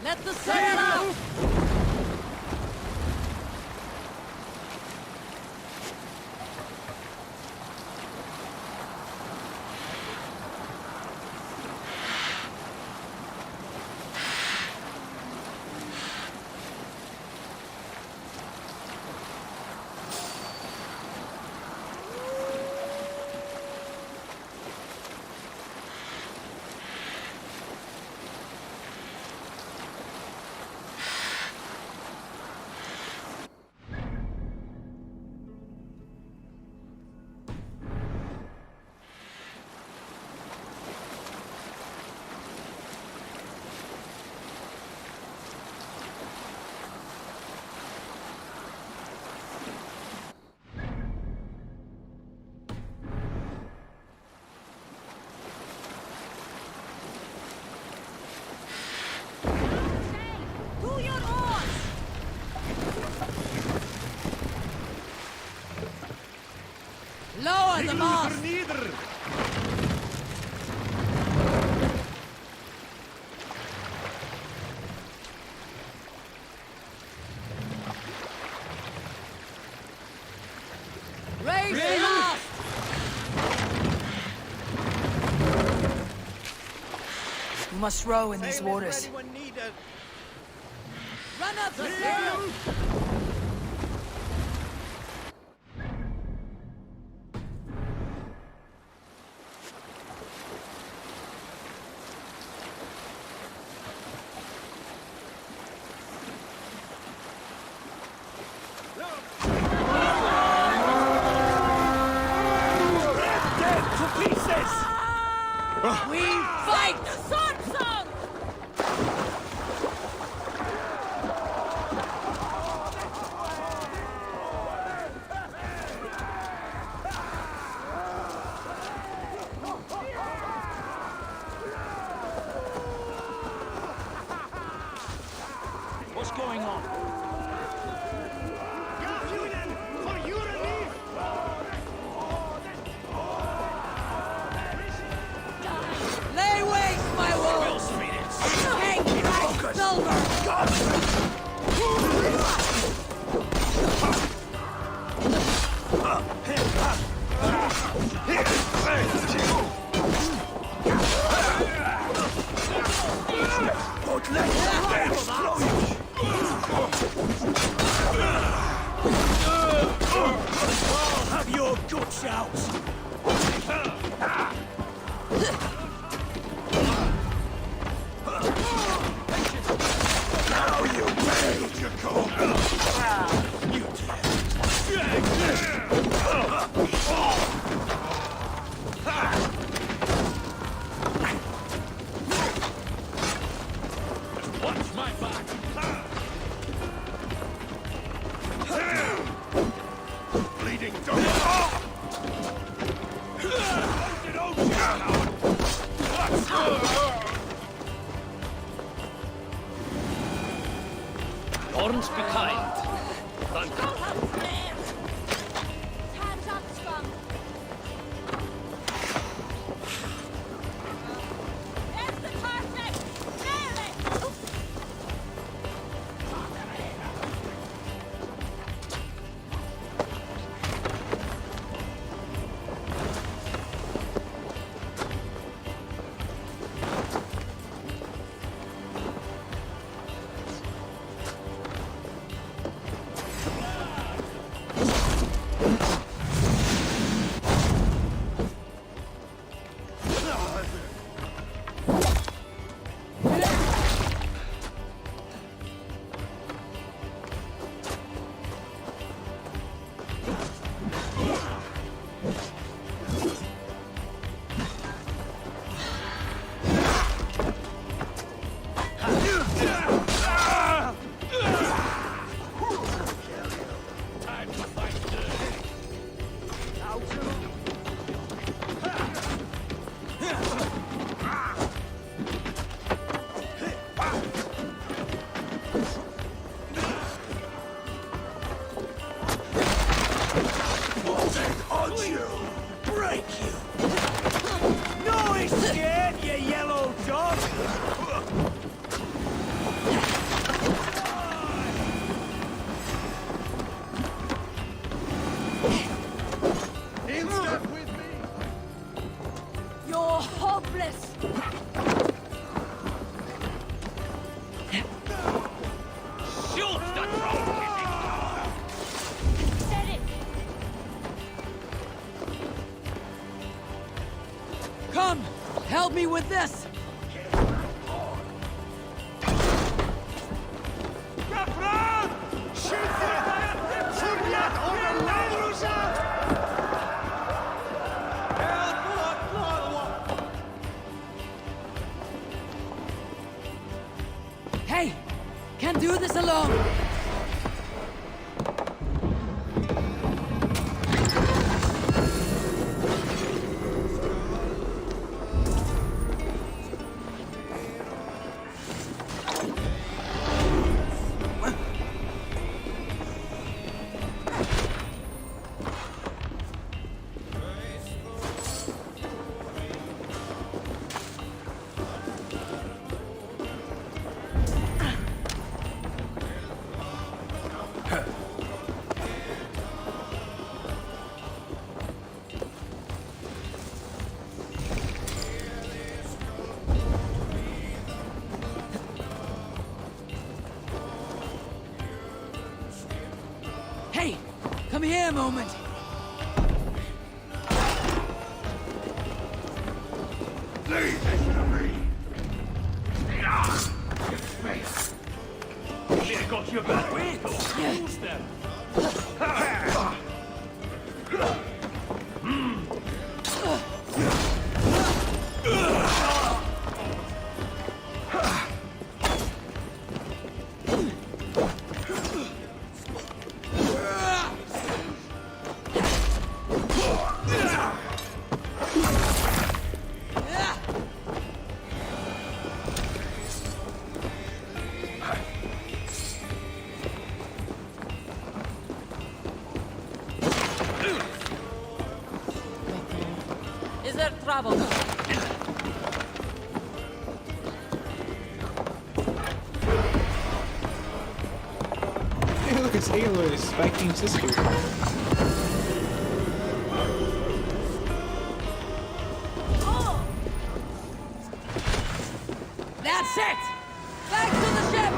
Let the sail out! Lower the mast! Raise the mast! You must row in these waters. Run up the sail! going on? Lay waste, my wolves! Take my silver! I'll have your guts out! Now you pay, you call. Watch my back! Bleeding dog. Lawrence, be kind. Thank you. Hands up, Scrum. There's the target! Nail it! Come! Help me with this! Hey! Can't do this alone! Hey! Come here a moment! Leave it to me! Your face! Nearly got your back. Wait! Who's them? travel. Hey, look, it's Aloy's spiking sister. That's it! Back to the ship!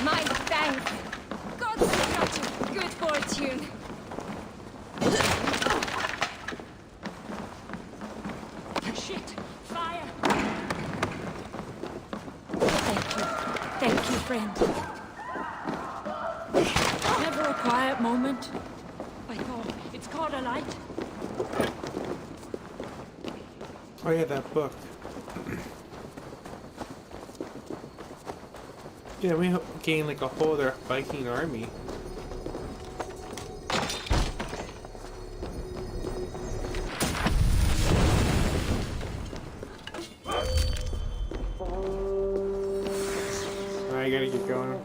My thanks. God's such a good fortune. Shit! Fire! Thank you, friend. Never a quiet moment. By God, it's called a light. Oh yeah, that book. Yeah, we gain like a whole other Viking army. I gotta get going.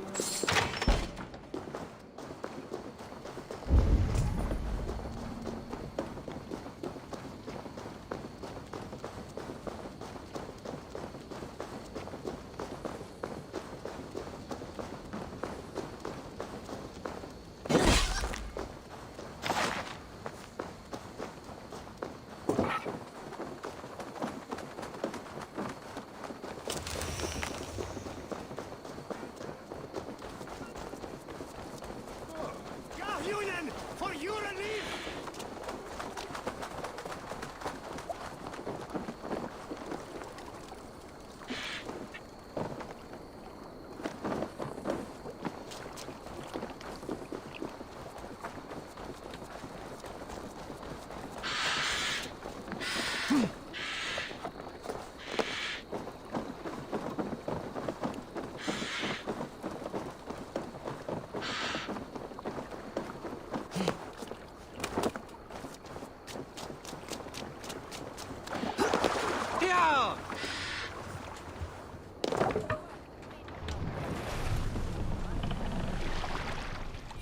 For your relief!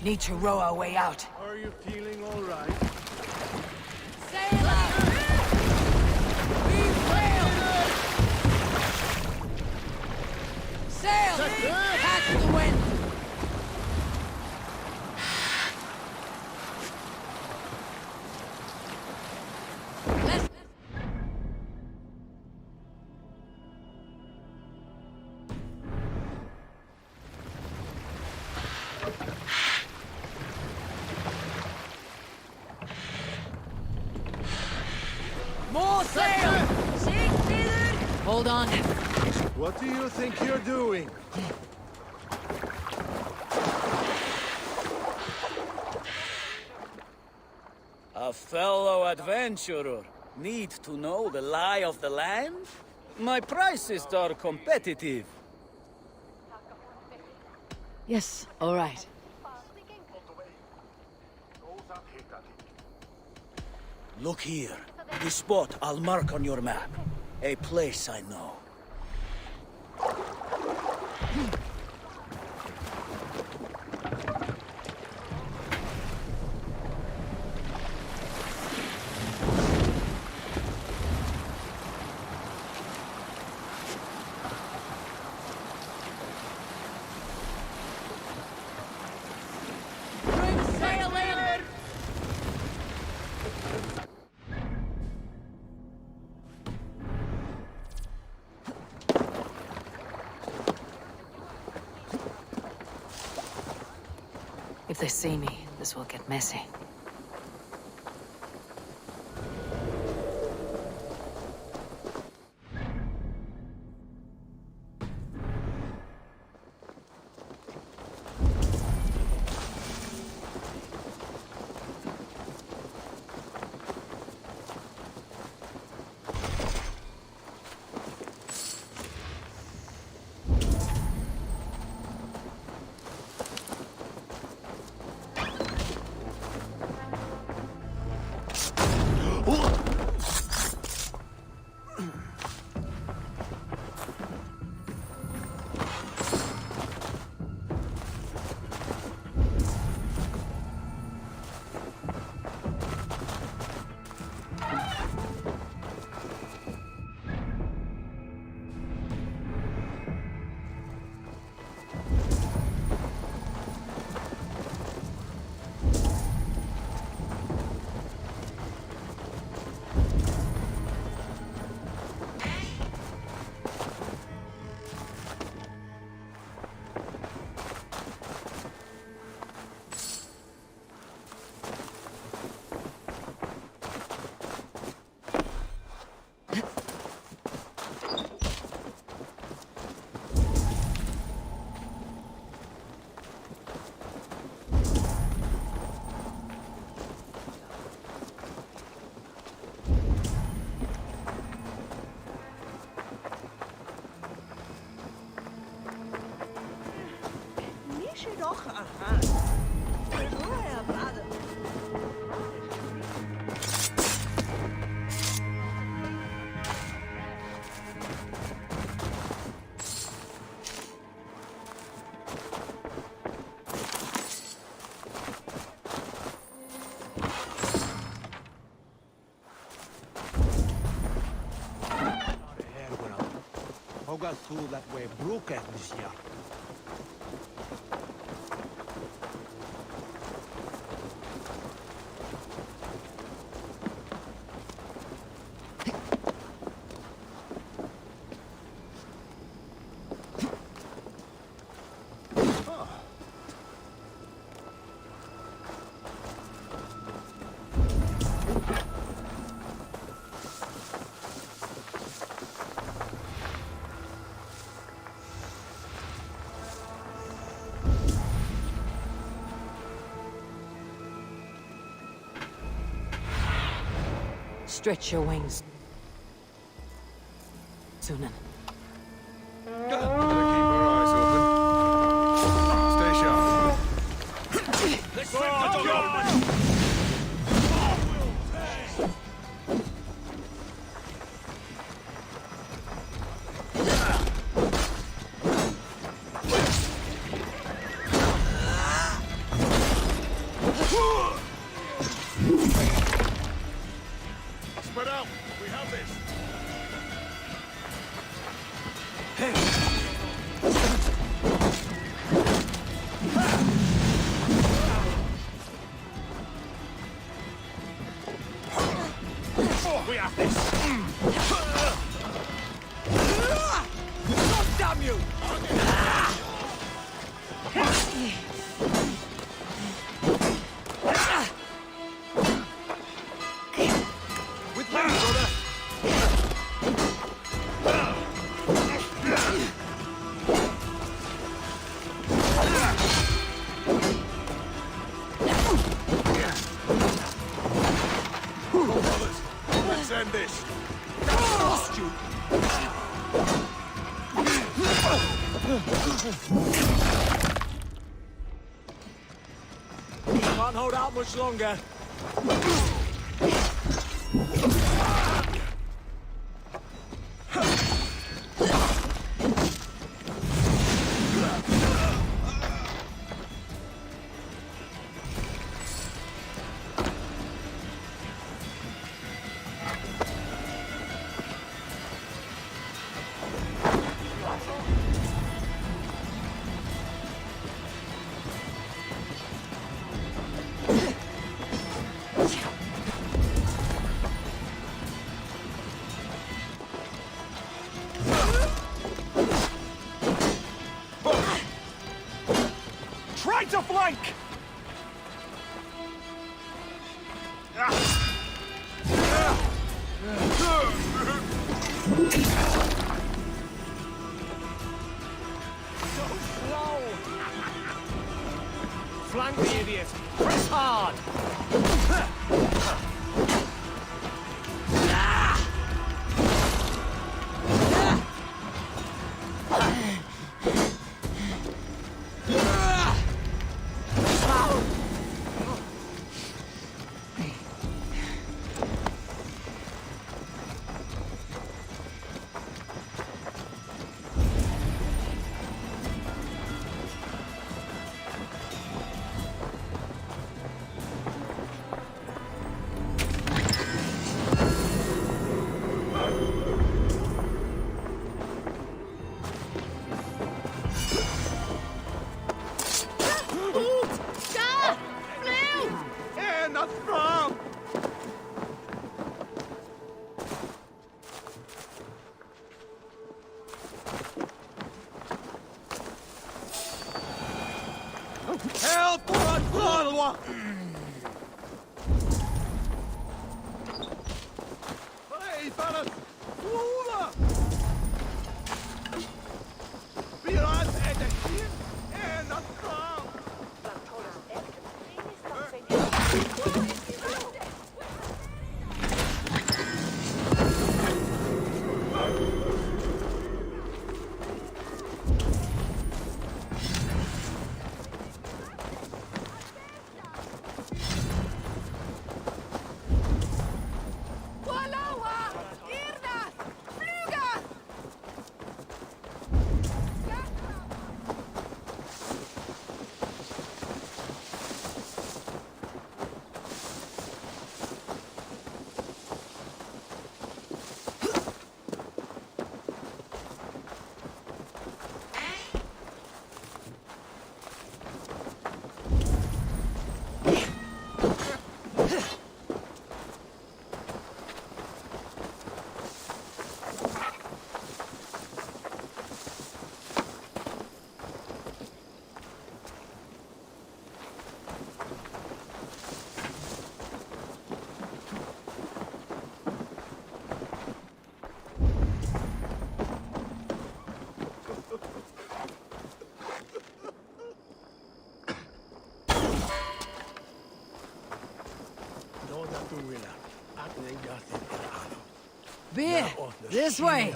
Need to row our way out. Are you feeling all right? Sail up! We sail! Sail! Catch the wind! More sail! Hold on. What do you think you're doing? A fellow adventurer need to know the lie of the land? My prices are competitive. Yes, all right. Look here. This spot I'll mark on your map. A place I know. Bring sail in! If they see me, this will get messy. Hoga through that way, broke at this year. Stretch your wings, Sunan. Better keep our eyes open. Stay sharp. Let's rip the dog open! Spread out. We have this. We have this! God damn you! With me, brother! Let's end this. Lost you! Can't hold out much longer. Try to flank! So slow! Flank the idiot! Press hard! And the throw! Help or I'll Hey, fellas! Ruder! Be right at the ship and the throw! Beer! This way!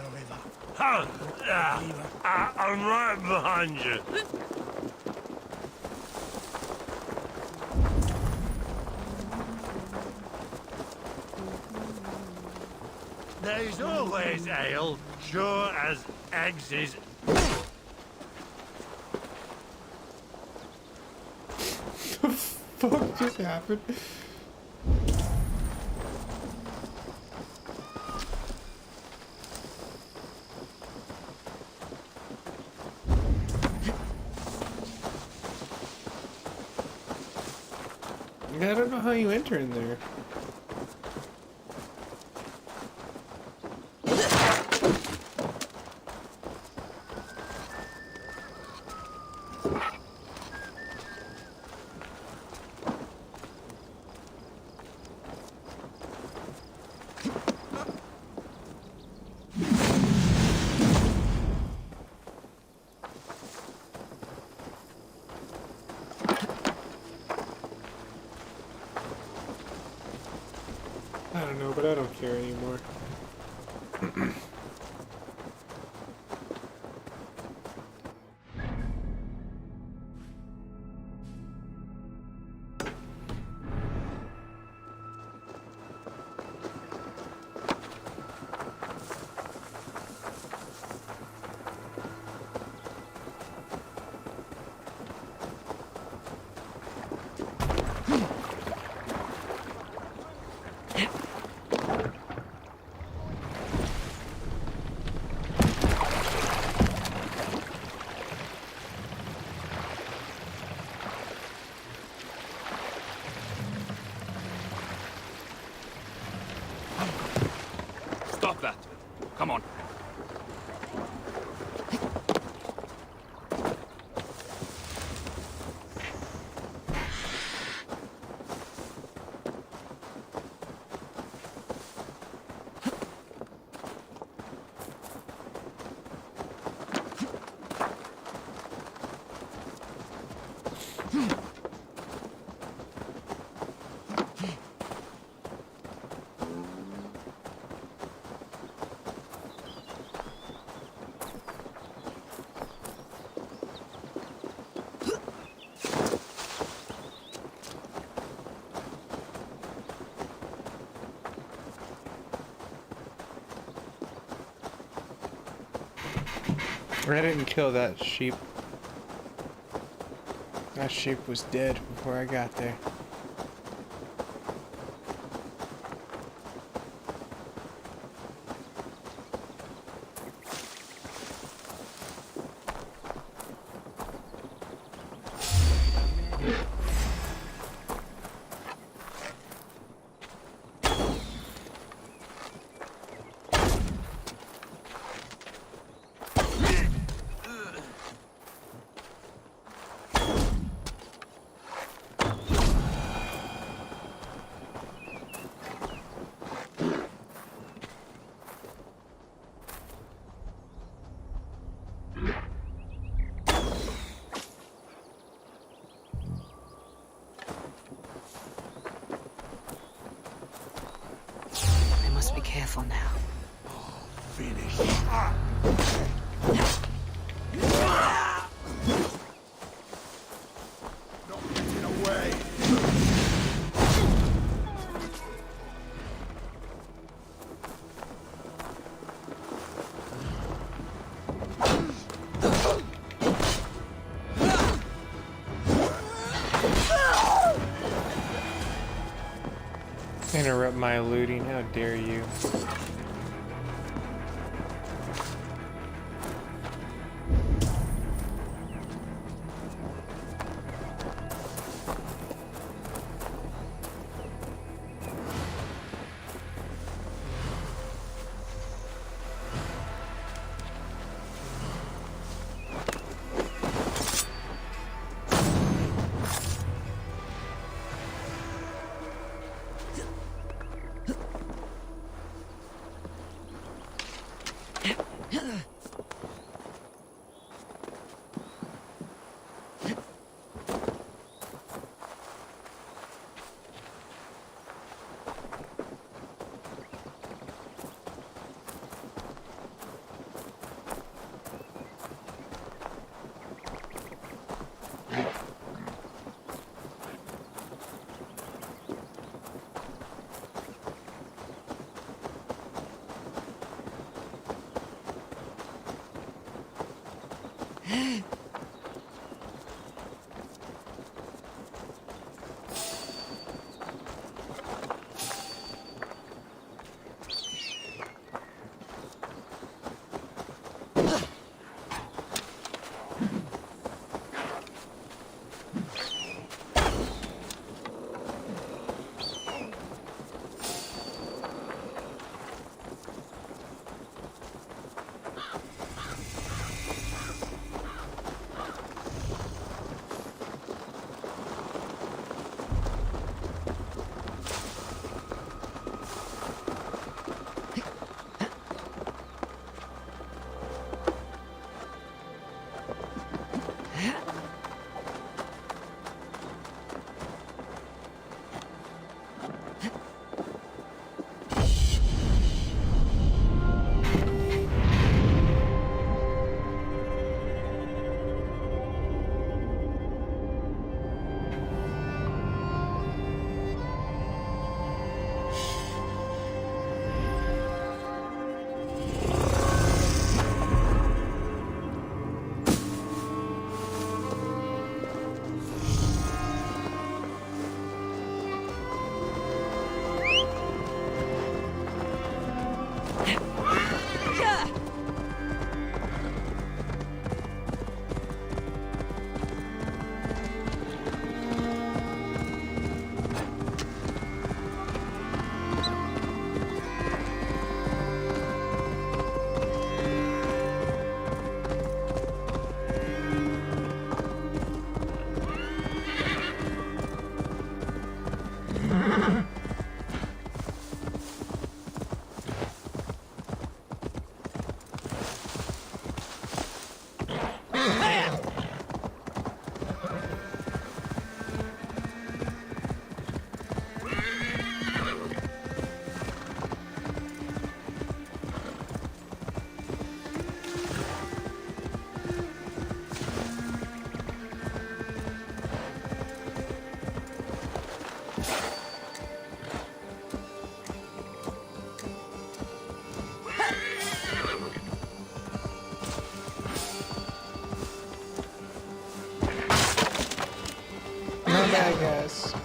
I'm right behind you. There's always ale, sure as eggs is. The fuck just happened? I don't know how you enter in there. I don't know, but I don't care anymore. Stop that. Come on. I didn't kill that sheep. That sheep was dead before I got there. Be careful now. Finish. Not getting away. Interrupt my looting, how dare you. bad guys.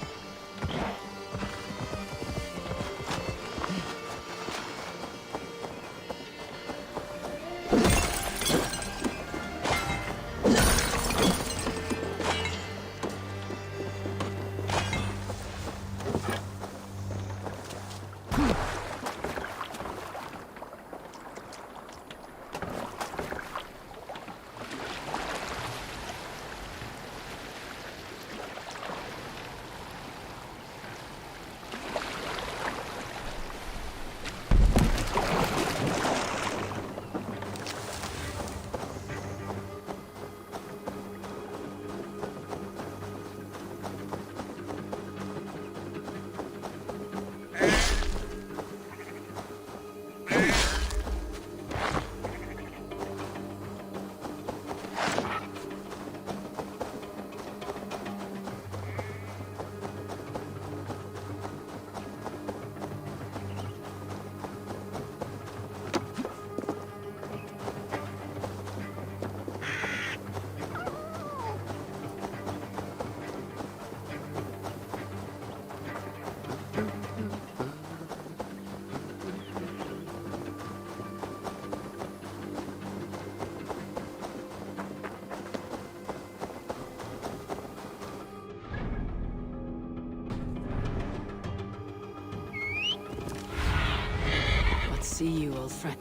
See you, old friend.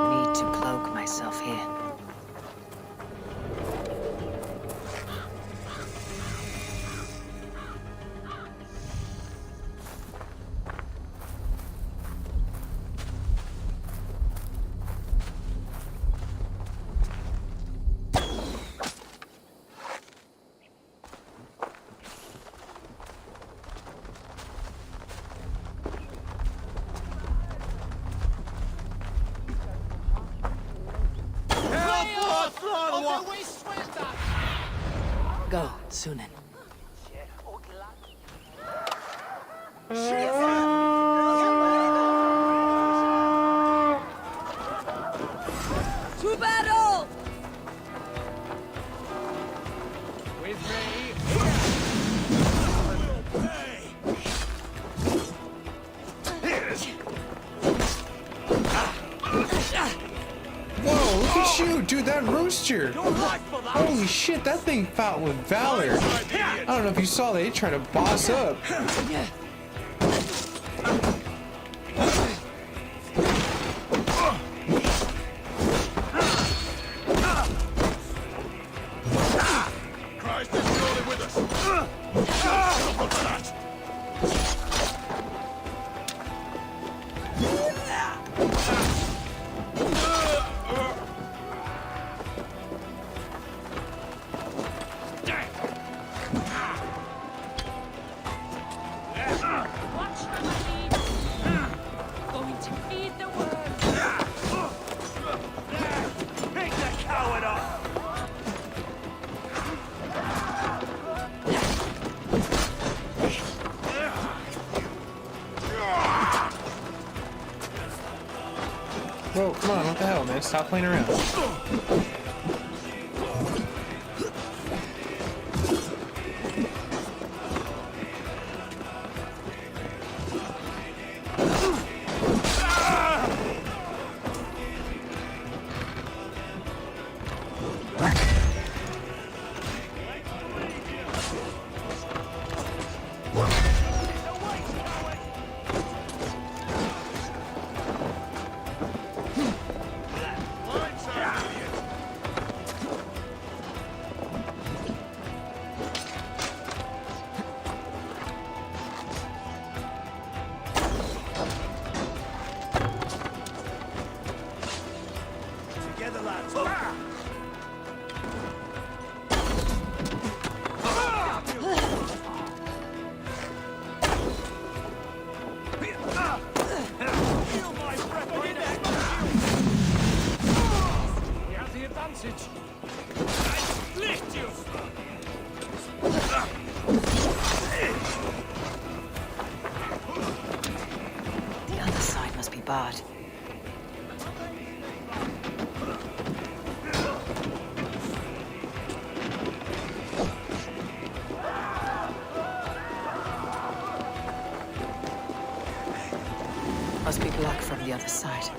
Need to cloak myself here. Go, Sunan. To battle! With me. Whoa, look at you, dude, that rooster. Holy shit, that thing fought with valor. I don't know if you saw that, he tried to boss up. Christ is surely with us. Suffer for that. Going to feed the world. Pick the coward up. Whoa, come on, what the hell, man? Stop playing around. Together, lads. Feel my breath on your neck. He has the advantage. I split you. The other side must be barred. luck from the other side.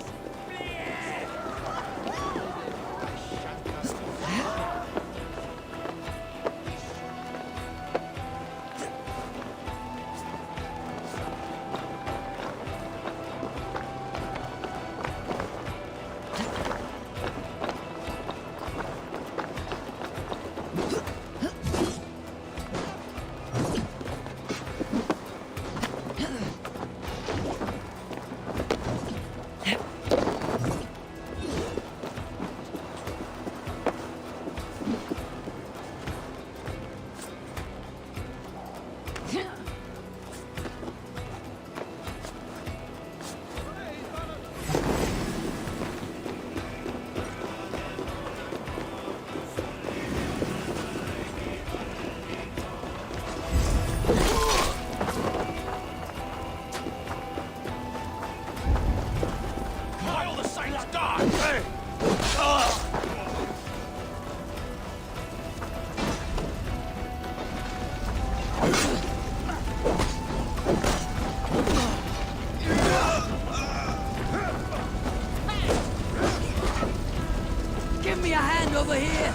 Give me a hand over here!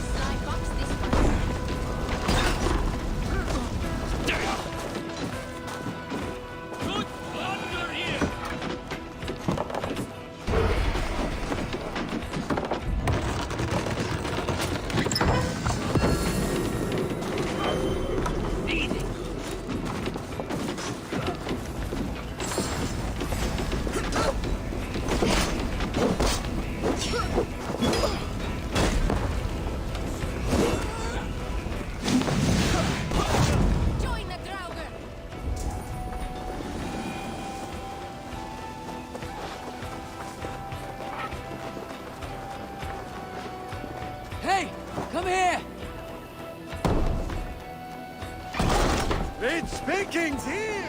Hey! Come here! It's Vikings here!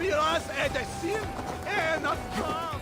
Biraz edesin en azından.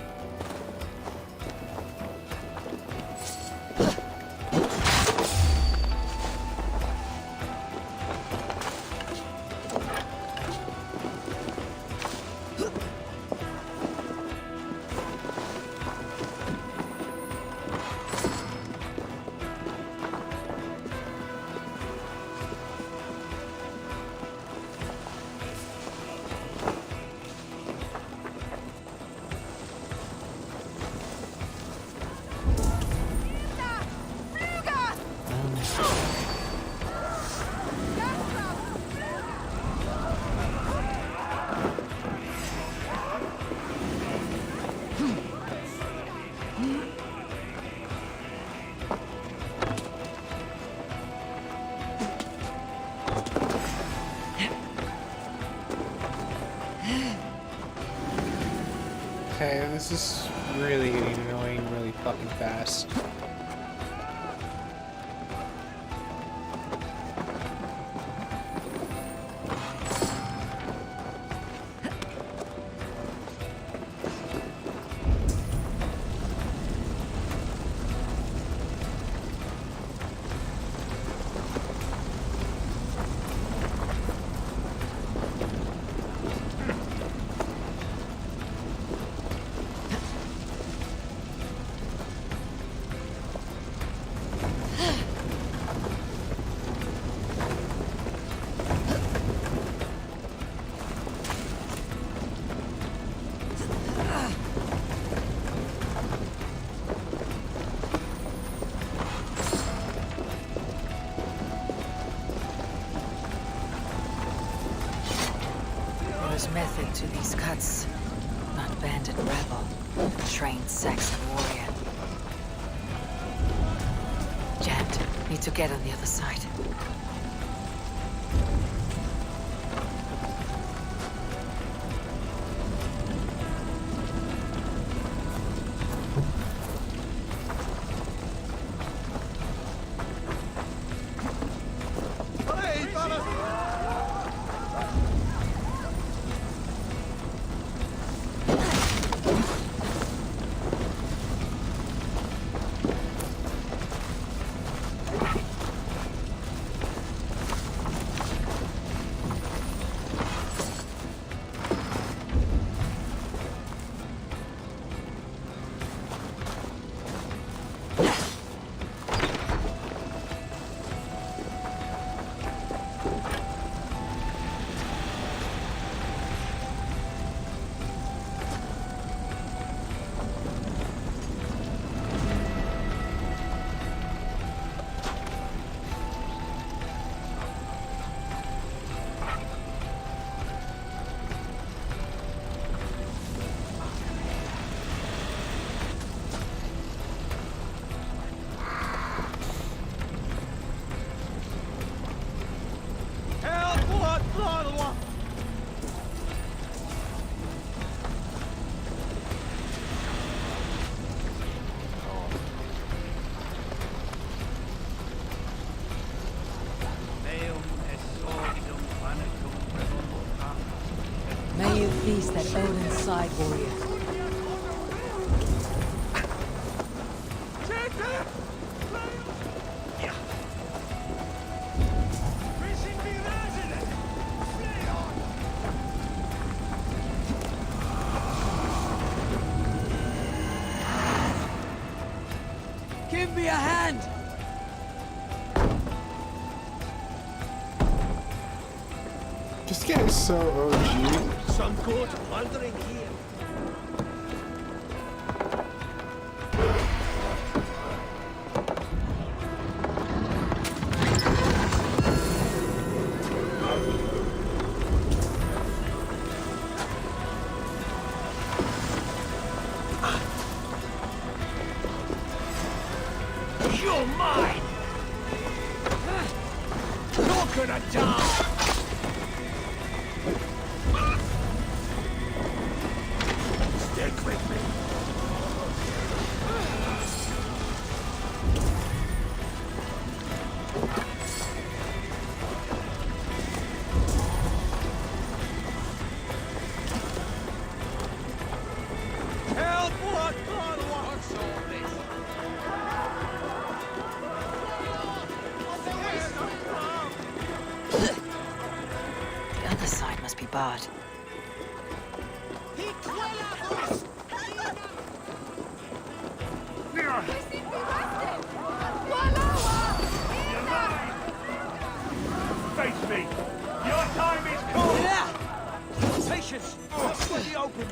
Okay, this is really getting annoying really fucking fast. There's method to these cuts. Not bandit rebel, but trained Saxon warrior. Jet, need to get on the other side. May you feast at Odin's side, warrior. Give me a hand! This guy is so OG. Some good wandering here. You're mine! You're gonna die! Stick with me. Help! What? What's all this? The other side must be barred. Face me! Your time is come! Yeah! Patience! Just let me open!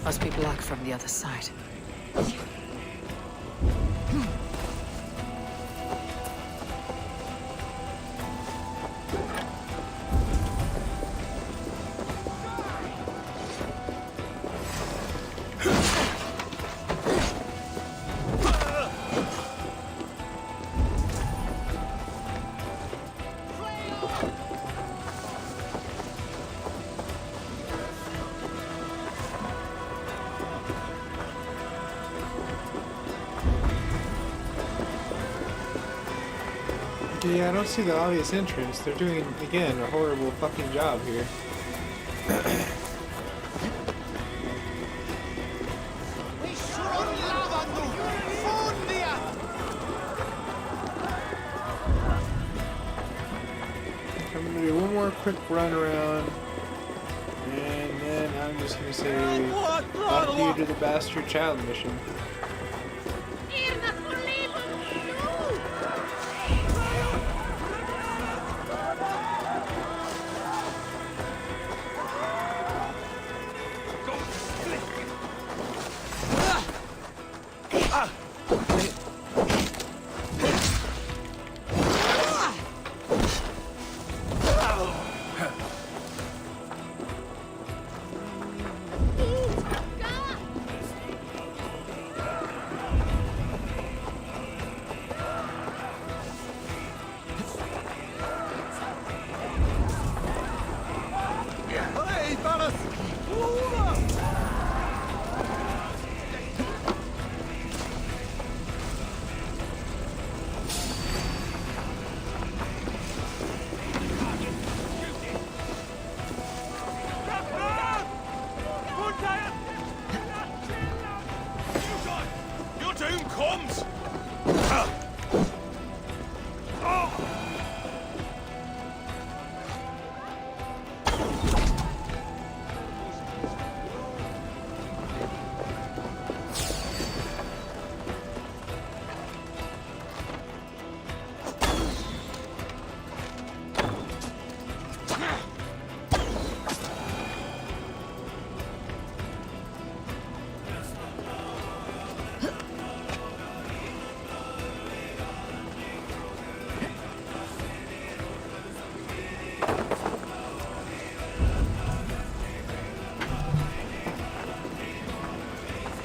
Must be blocked from the other side. Yeah, I don't see the obvious entrance. They're doing, again, a horrible fucking job here. I'm gonna do one more quick run around, and then I'm just gonna say, fuck you to the bastard child mission.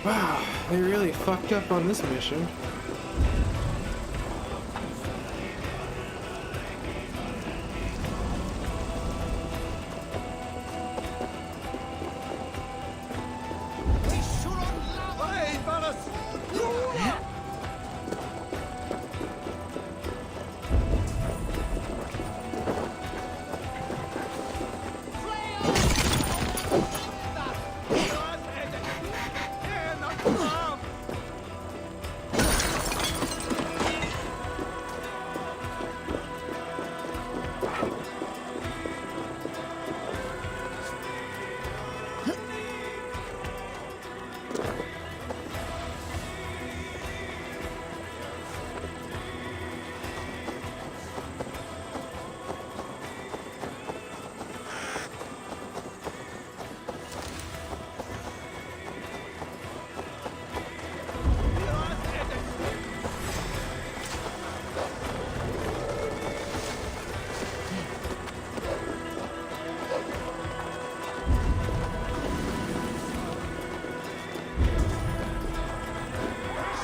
Wow, they really fucked up on this mission.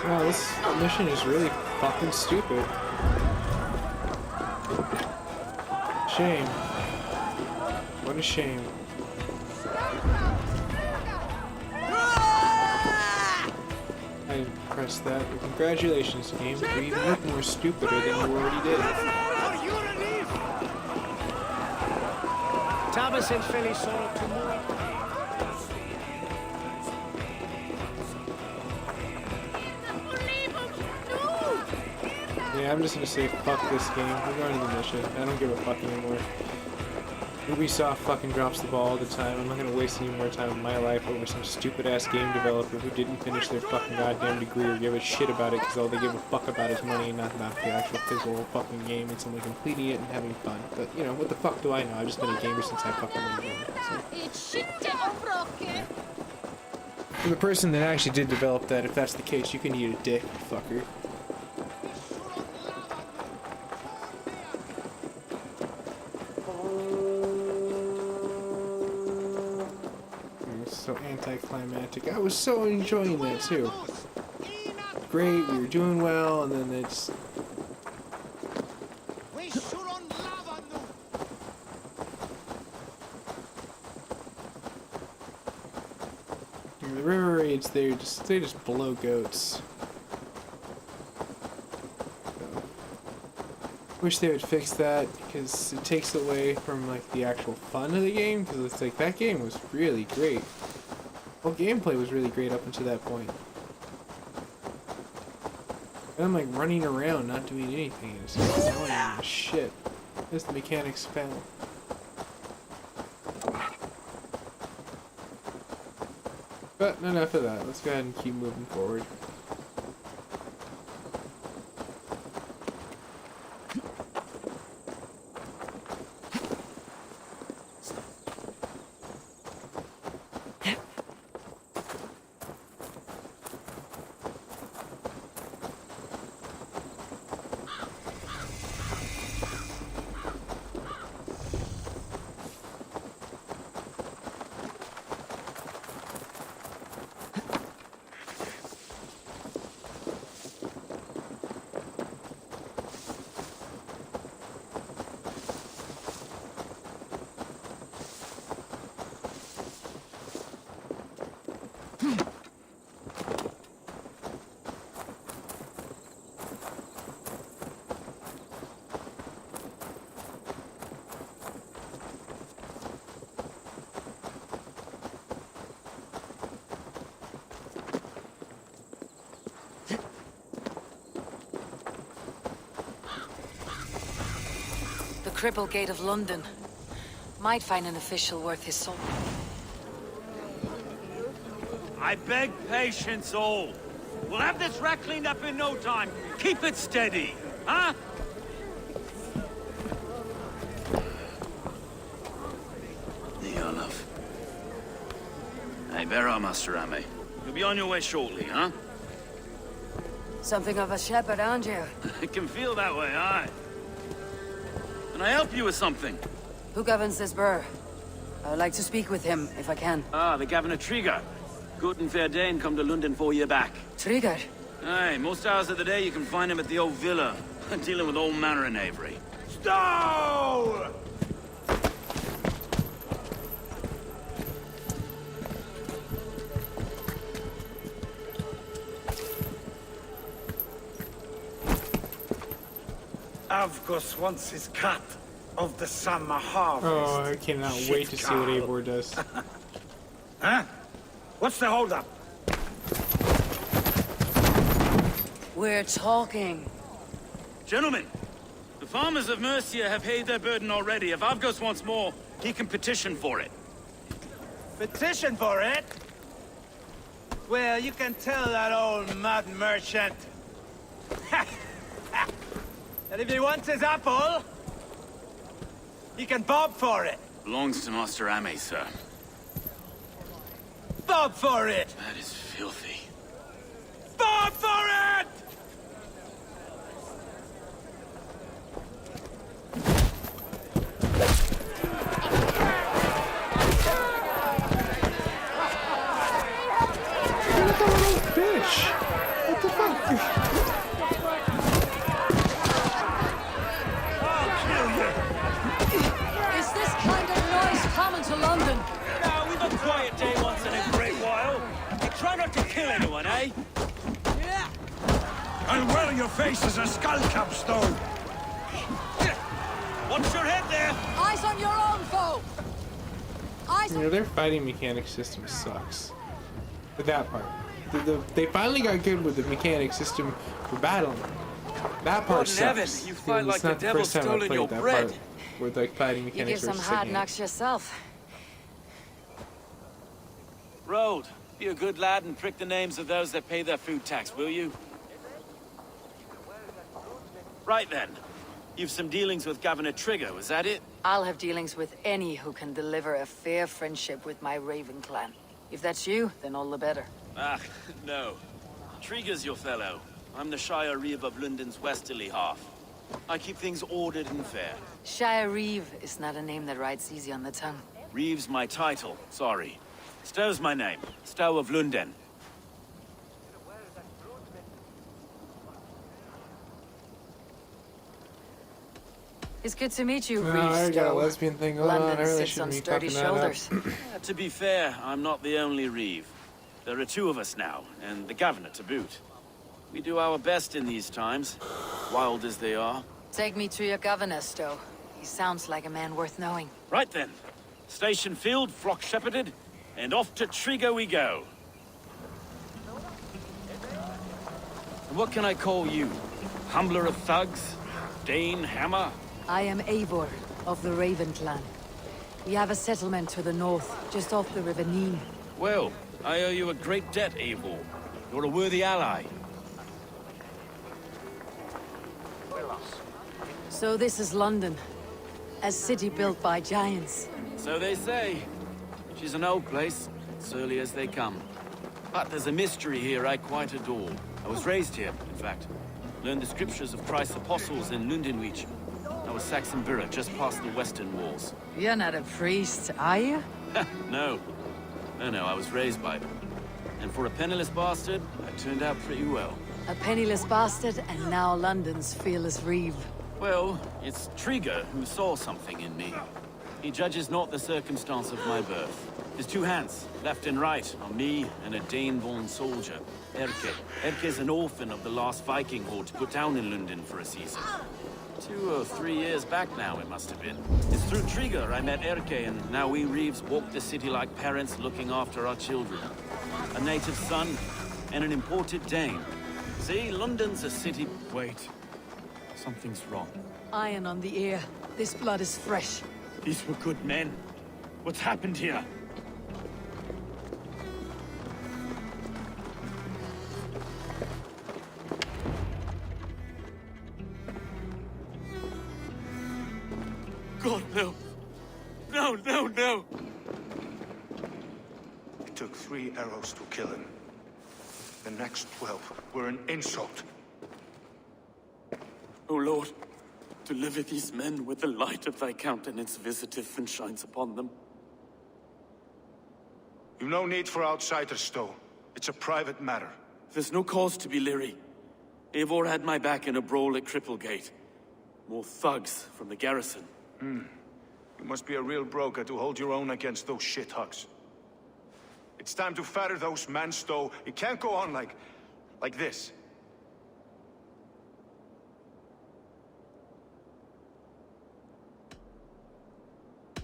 Wow, this mission is really fucking stupid. Shame. What a shame. I pressed that. Congratulations, game. You even look more stupider than you already did. Yeah, I'm just gonna say fuck this game. We're going to the mission. I don't give a fuck anymore. Ubisoft fucking drops the ball all the time. I'm not gonna waste any more time in my life over some stupid ass game developer who didn't finish their fucking goddamn degree or give a shit about it because all they give a fuck about is money and not about the actual physical fucking game and some complete idiot and having fun. But you know, what the fuck do I know? I've just been a gamer since I fucking was born. So. For the person that actually did develop that, if that's the case, you can eat a dick, fucker. so anticlimactic. I was so enjoying that too. Great, we were doing well, and then it's... The river raids, they just blow goats. So, wish they would fix that, because it takes away from like the actual fun of the game, because it's like that game was really great. Well, gameplay was really great up until that point. And I'm like running around, not doing anything. It's just annoying as shit. As the mechanics fail. But enough of that. Let's go ahead and keep moving forward. Cripple Gate of London. Might find an official worth his salt. I beg patience, all. We'll have this wreck cleaned up in no time. Keep it steady, huh? Neolov. Hey, bear up, Master Ame. You'll be on your way shortly, huh? Something of a shepherd, aren't you? It can feel that way, aye. Can I help you with something? Who governs this burr? I would like to speak with him, if I can. Ah, the Governor Trigger. Good and fair Dane come to London 4 year back. Trigger? Aye, most hours of the day you can find him at the old villa, dealing with all manner of knavery. Stow! Avgos wants his cut of the summer harvest. Oh, I cannot wait to see what Eivor does. Huh? What's the holdup? We're talking. Gentlemen, the farmers of Mercia have paid their burden already. If Avgos wants more, he can petition for it. Petition for it? Well, you can tell that old mud merchant that if he wants his apple, he can bob for it. Belongs to Master Ame, sir. Bob for it! That is filthy. Bob for it! Look at that little bitch! What the fuck? Is this kind of noise common to London? No, we've a quiet day once in a great while. You try not to kill anyone, eh? Yeah! And well, your face is a skull capstone. Watch your head there! Eyes on your own foe! Eyes You know, their fighting mechanic system sucks. With that part. They finally got good with the mechanic system for battling. That part sucks. You fight like It's not the the devil's first time I stolen your played that bread. part. Where like fighting You mechanics give were some just hard like, knocks yourself. Road, be a good lad and prick the names of those that pay their food tax, will you? Right then. You've some dealings with Governor Trigger, was that it? I'll have dealings with any who can deliver a fair friendship with my Raven clan. If that's you, then all the better. Ah, no. Trigger's your fellow. I'm the Shire Reeve of London's westerly half. I keep things ordered and fair. Shire Reeve is not a name that rides easy on the tongue. Reeve's my title, sorry. Stow's my name. Stow of Lunden. It's good to meet you, Oh, Reeve I got a Stowe. lesbian thing going on. I London really sits on shouldn't be sturdy fucking that up. shoulders. To be fair, I'm not the only Reeve. There are two of us now, and the governor to boot. We do our best in these times, wild as they are. Take me to your governor, Stowe. He sounds like a man worth knowing. Right then. Station filled, flock shepherded, and off to Trigo we go. And what can I call you? Humbler of thugs? Dane Hammer? I am Eivor, of the Raven clan. We have a settlement to the north, just off the River Neen. Well, I owe you a great debt, Eivor. You're a worthy ally. So this is London, a city built by giants. So they say. She's an old place, surly as they come. But there's a mystery here I quite adore. I was raised here, in fact. Learned the scriptures of Christ's apostles in Lundenwich. I was Saxon Borough, just past the western walls. You're not a priest, are you? No. No, I was raised by them. And for a penniless bastard, I turned out pretty well. A penniless bastard, and now London's fearless Reeve. Well, it's Trigger who saw something in me. He judges not the circumstance of my birth. His two hands, left and right, on me and a Dane-born soldier, Erke. Erke's an orphan of the last Viking horde put down in London for a season. 2 or 3 years back now, it must have been. It's through Trigger I met Erke, and now we Reeves walk the city like parents looking after our children. A native son and an imported Dane. See, London's a city... Wait. Something's wrong. Iron on the ear. This blood is fresh. These were good men. What's happened here? God, no. No. It took 3 arrows to kill him. The next 12 were an insult. O Lord, deliver these men with the light of thy countenance visitive and shines upon them. You've no need for outsiders, Stowe. It's a private matter. There's no cause to be leery. Eivor had my back in a brawl at Cripplegate. More thugs from the garrison. You must be a real broker to hold your own against those shithugs. It's time to fetter those men, Stowe. It can't go on like this.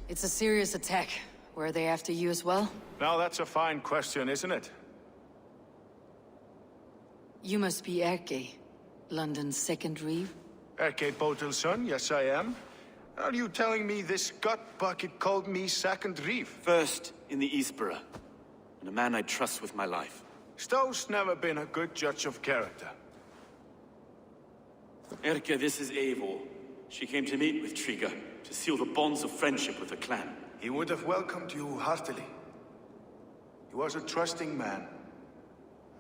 It's a serious attack. Were they after you as well? Now that's a fine question, isn't it? You must be Erke, London's second Reeve. Erke Botel's son, yes I am. Are you telling me this gut bucket called me second Reeve? First in the Eastborough, and a man I trust with my life. Stowe's never been a good judge of character. Erke, this is Eivor. She came to meet with Trigger, to seal the bonds of friendship with the clan. He would have welcomed you heartily. He was a trusting man.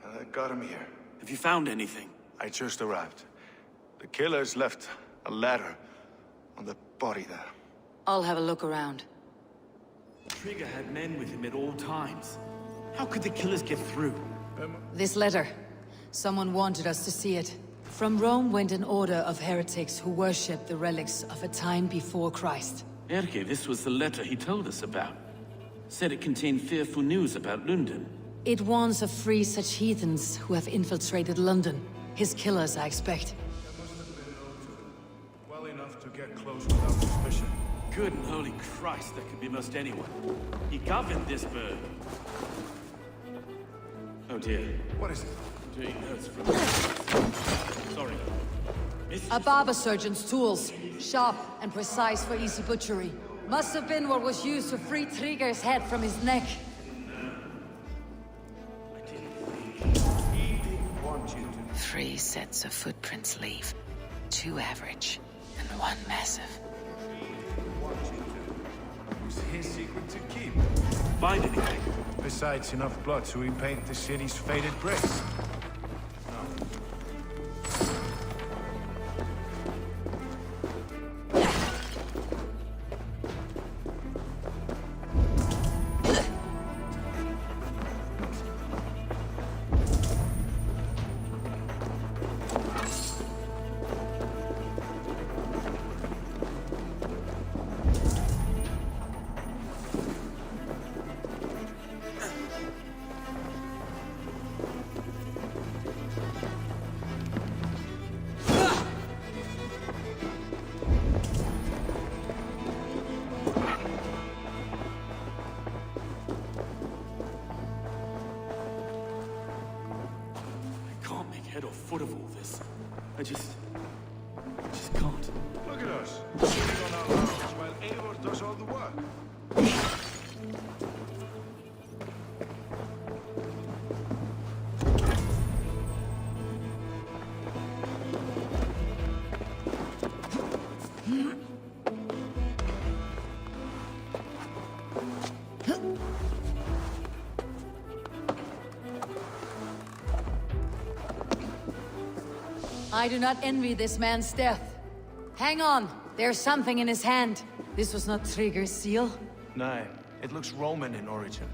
And I got him here. Have you found anything? I just arrived. The killers left a ladder on the body there. I'll have a look around. Trigger had men with him at all times. How could the killers get through? This letter. Someone wanted us to see it. From Rome went an order of heretics who worshipped the relics of a time before Christ. Erke, this was the letter he told us about. Said it contained fearful news about London. It warns of free such heathens who have infiltrated London. His killers, I expect. Well enough to get close without suspicion. Good and holy Christ, that could be most anyone. He governed this bird. Oh dear. What is it? Doing notes from... Sorry. A barber surgeon's tools. Sharp and precise for easy butchery. Must have been what was used to free Trigger's head from his neck. Three sets of footprints leave. 2 average, and 1 massive. What's his secret to keep? Find anything? Besides enough blood to repaint the city's faded bricks. foot of all this. I just can't. Look at us, sitting on our laurels while Eivor does all the work. I do not envy this man's death. Hang on, there's something in his hand. This was not Trigger's seal. No, it looks Roman in origin.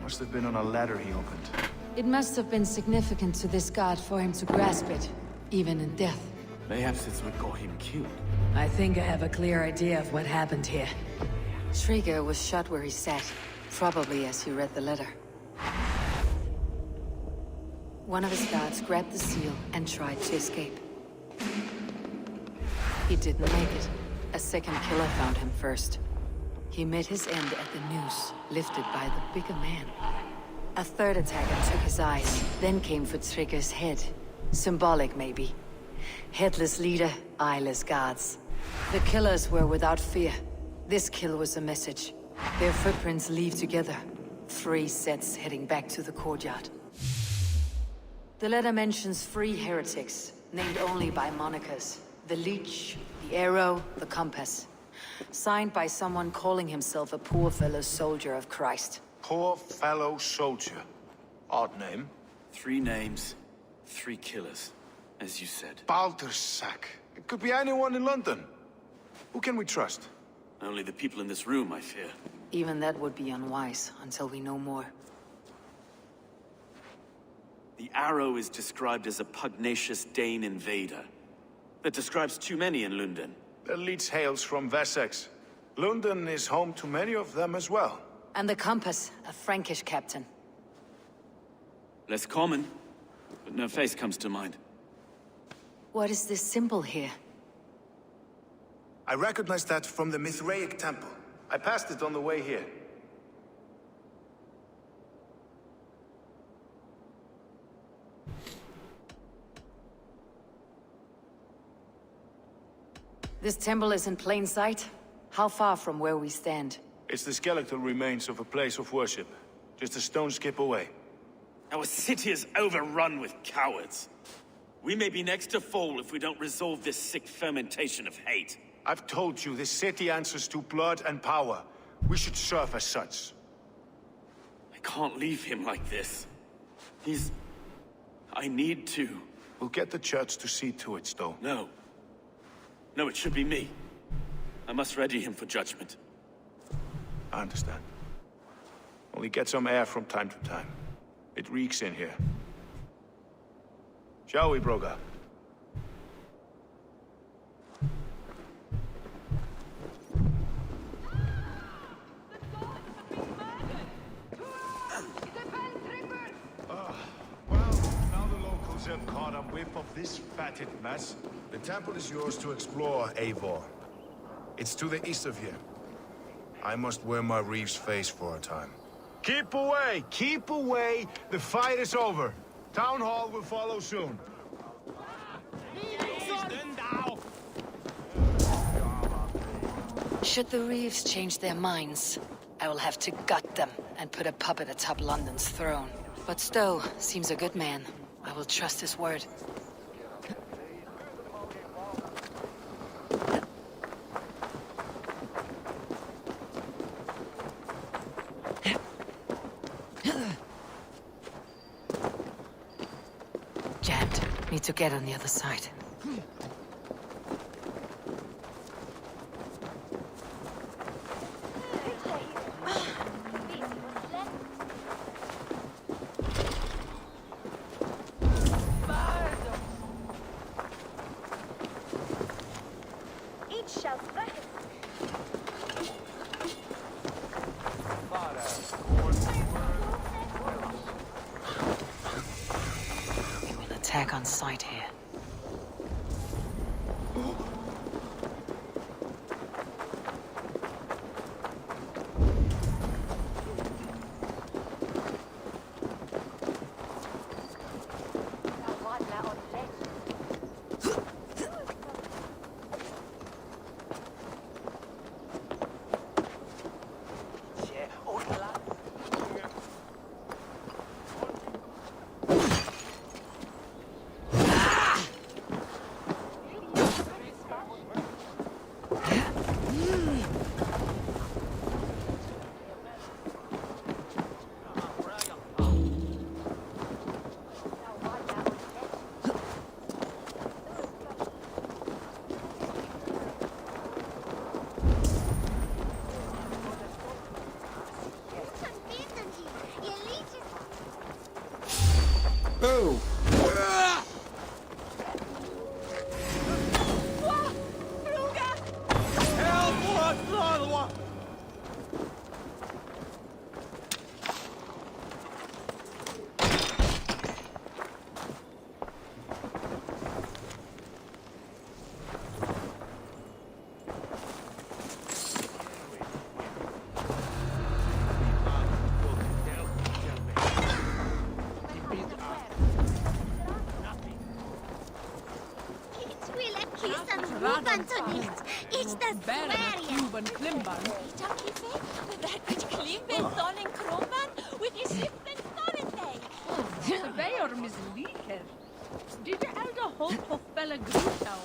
Must have been on a ladder he opened. It must have been significant to this god for him to grasp it, even in death. Mayhaps it's what got him killed. I think I have a clear idea of what happened here. Trigger was shot where he sat, probably as he read the letter. One of his guards grabbed the seal and tried to escape. He didn't make it. A second killer found him first. He met his end at the noose, lifted by the bigger man. A third attacker took his eyes, then came for Trigger's head. Symbolic, maybe. Headless leader, eyeless guards. The killers were without fear. This kill was a message. Their footprints leave together. 3 sets heading back to the courtyard. The letter mentions 3 heretics, named only by monikers. The Leech, the Arrow, the Compass. Signed by someone calling himself a poor fellow soldier of Christ. Poor fellow soldier. Odd name. 3 names, 3 killers, as you said. Baldersack. It could be anyone in London. Who can we trust? Only the people in this room, I fear. Even that would be unwise, until we know more. The Arrow is described as a pugnacious Dane invader. That describes too many in London. The Leech hails from Wessex. London is home to many of them as well. And the Compass, a Frankish captain. Less common, but no face comes to mind. What is this symbol here? I recognize that from the Mithraic temple. I passed it on the way here. This temple is in plain sight? How far from where we stand? It's the skeletal remains of a place of worship. Just a stone's skip away. Our city is overrun with cowards. We may be next to fall if we don't resolve this sick fermentation of hate. I've told you, this city answers to blood and power. We should serve as such. I can't leave him like this. I need to. We'll get the church to see to it, Stowe. No. No, it should be me. I must ready him for judgment. I understand. Only get some air from time to time. It reeks in here. Shall we, Broga? Have caught a whiff of this fatted mess. The temple is yours to explore, Eivor. It's to the east of here. I must wear my Reeve's face for a time. Keep away! Keep away! The fight is over. Town Hall will follow soon. Should the Reeves change their minds, I will have to gut them and put a puppet atop London's throne. But Stowe seems a good man. I will trust his word. Jammed. Need to get on the other side. Attack on sight here. Kanto nicht. It's the Swearian. Cuban Klimban. Dat which Klimben Sonnen Kromban with his shipment Sonnenday. Surveyor misleaker. Did you elder hope of Bella Grutown?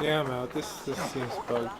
Yeah, I'm out. This seems bugged.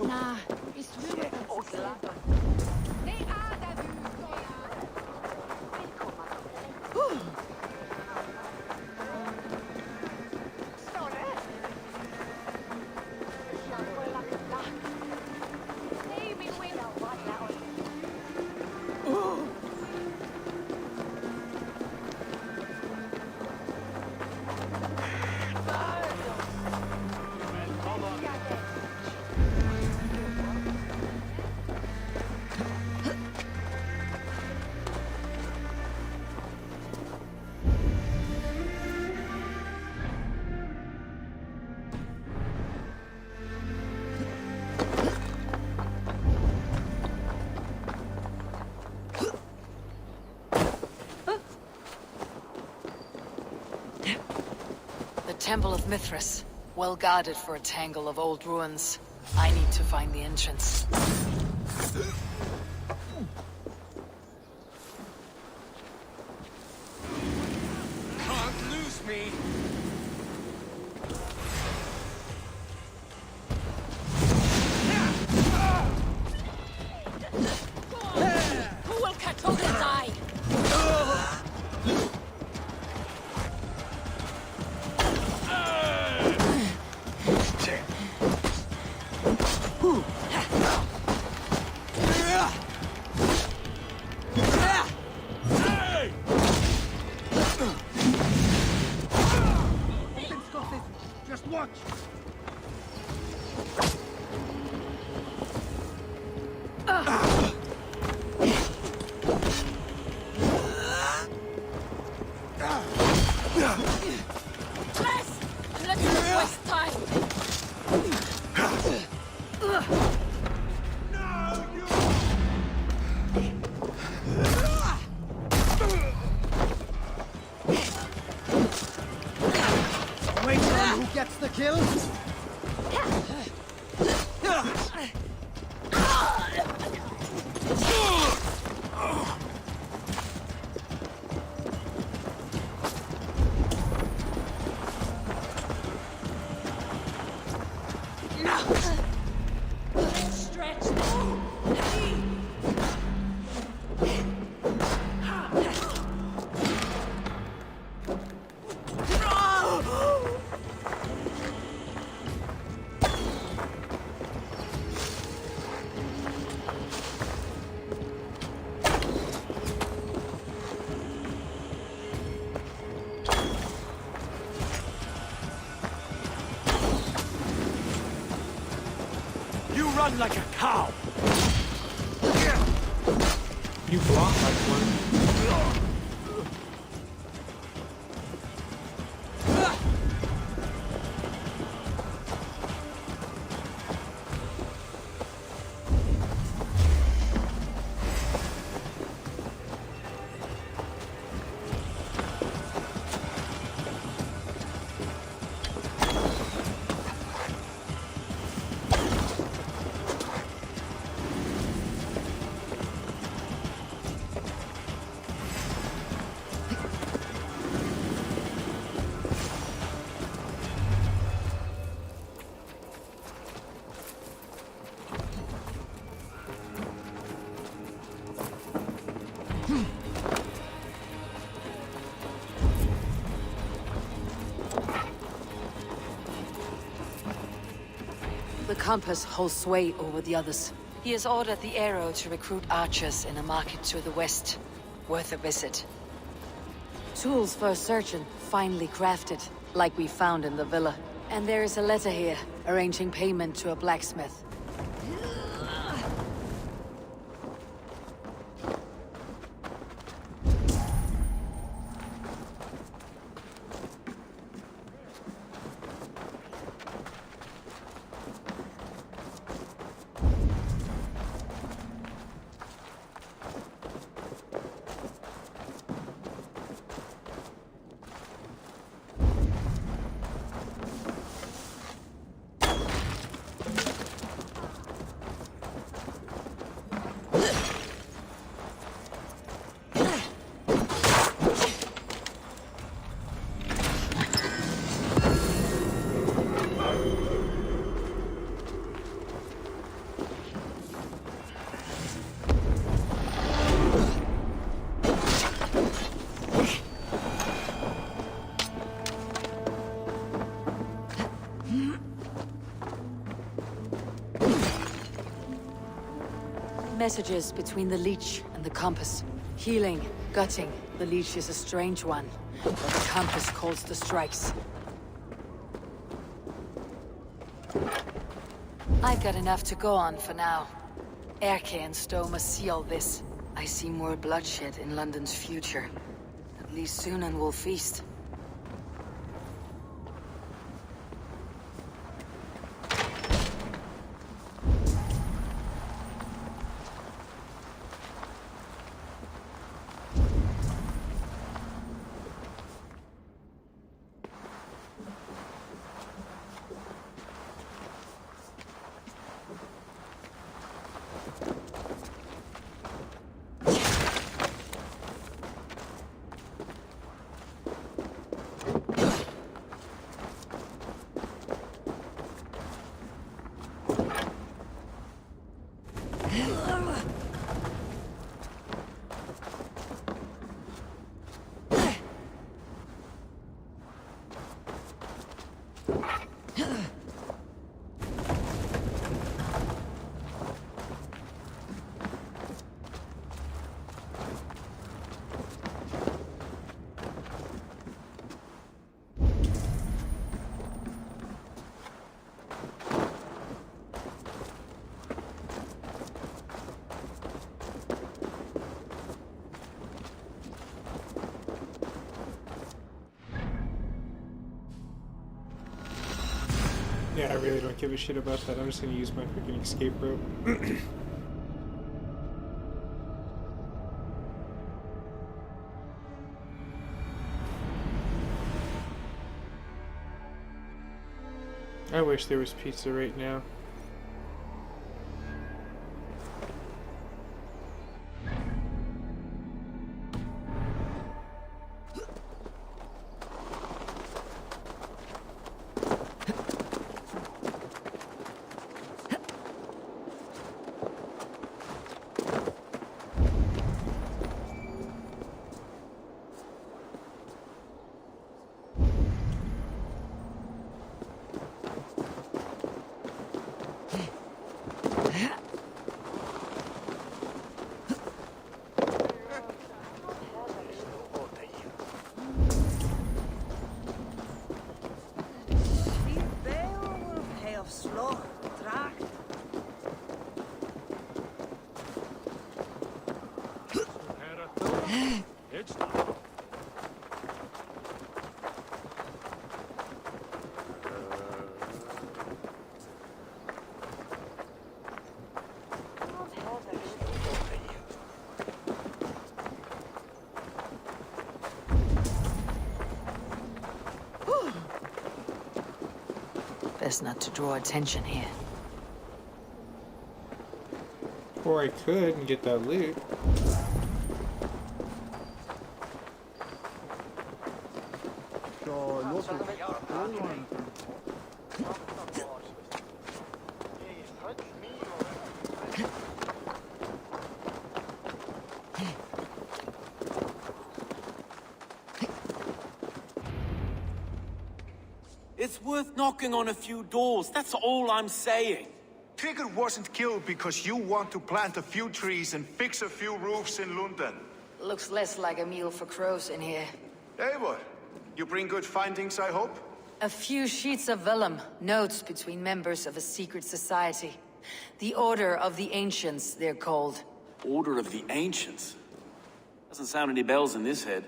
Nah, it's really Temple of Mithras, well guarded for a tangle of old ruins. I need to find the entrance. Can't lose me. Who will Katoga die? Just watch. Let's not waste time. Who gets the kill? You run like a cow! You walk like one. The compass holds sway over the others. He has ordered the arrow to recruit archers in a market to the west. Worth a visit. Tools for a surgeon, finely crafted, like we found in the villa. And there is a letter here, arranging payment to a blacksmith. Messages between the leech and the compass. Healing, gutting. The leech is a strange one, but the compass calls the strikes. I've got enough to go on for now. Erke and Stowe must see all this. I see more bloodshed in London's future. At least Sunan will feast. Yeah, I really don't give a shit about that. I'm just gonna use my freaking escape rope. I wish there was pizza right now. Best not to draw attention here. Or I could and get that loot. It's worth knocking on a few doors, that's all I'm saying. Trigger wasn't killed because you want to plant a few trees and fix a few roofs in London. Looks less like a meal for crows in here. Eivor, you bring good findings, I hope? A few sheets of vellum, notes between members of a secret society. The Order of the Ancients, they're called. Order of the Ancients? Doesn't sound any bells in this head.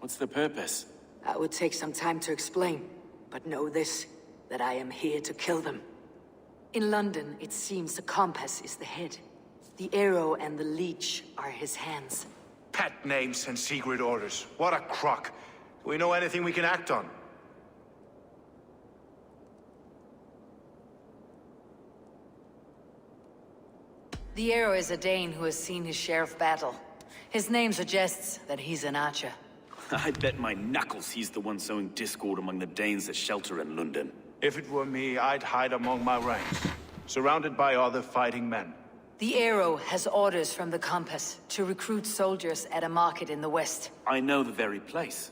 What's the purpose? That would take some time to explain. But know this, that I am here to kill them. In London, it seems the compass is the head. The arrow and the leech are his hands. Pet names and secret orders. What a crock. Do we know anything we can act on? The arrow is a Dane who has seen his share of battle. His name suggests that he's an archer. I bet my knuckles he's the one sowing discord among the Danes that shelter in London. If it were me, I'd hide among my ranks, surrounded by other fighting men. The arrow has orders from the compass to recruit soldiers at a market in the west. I know the very place.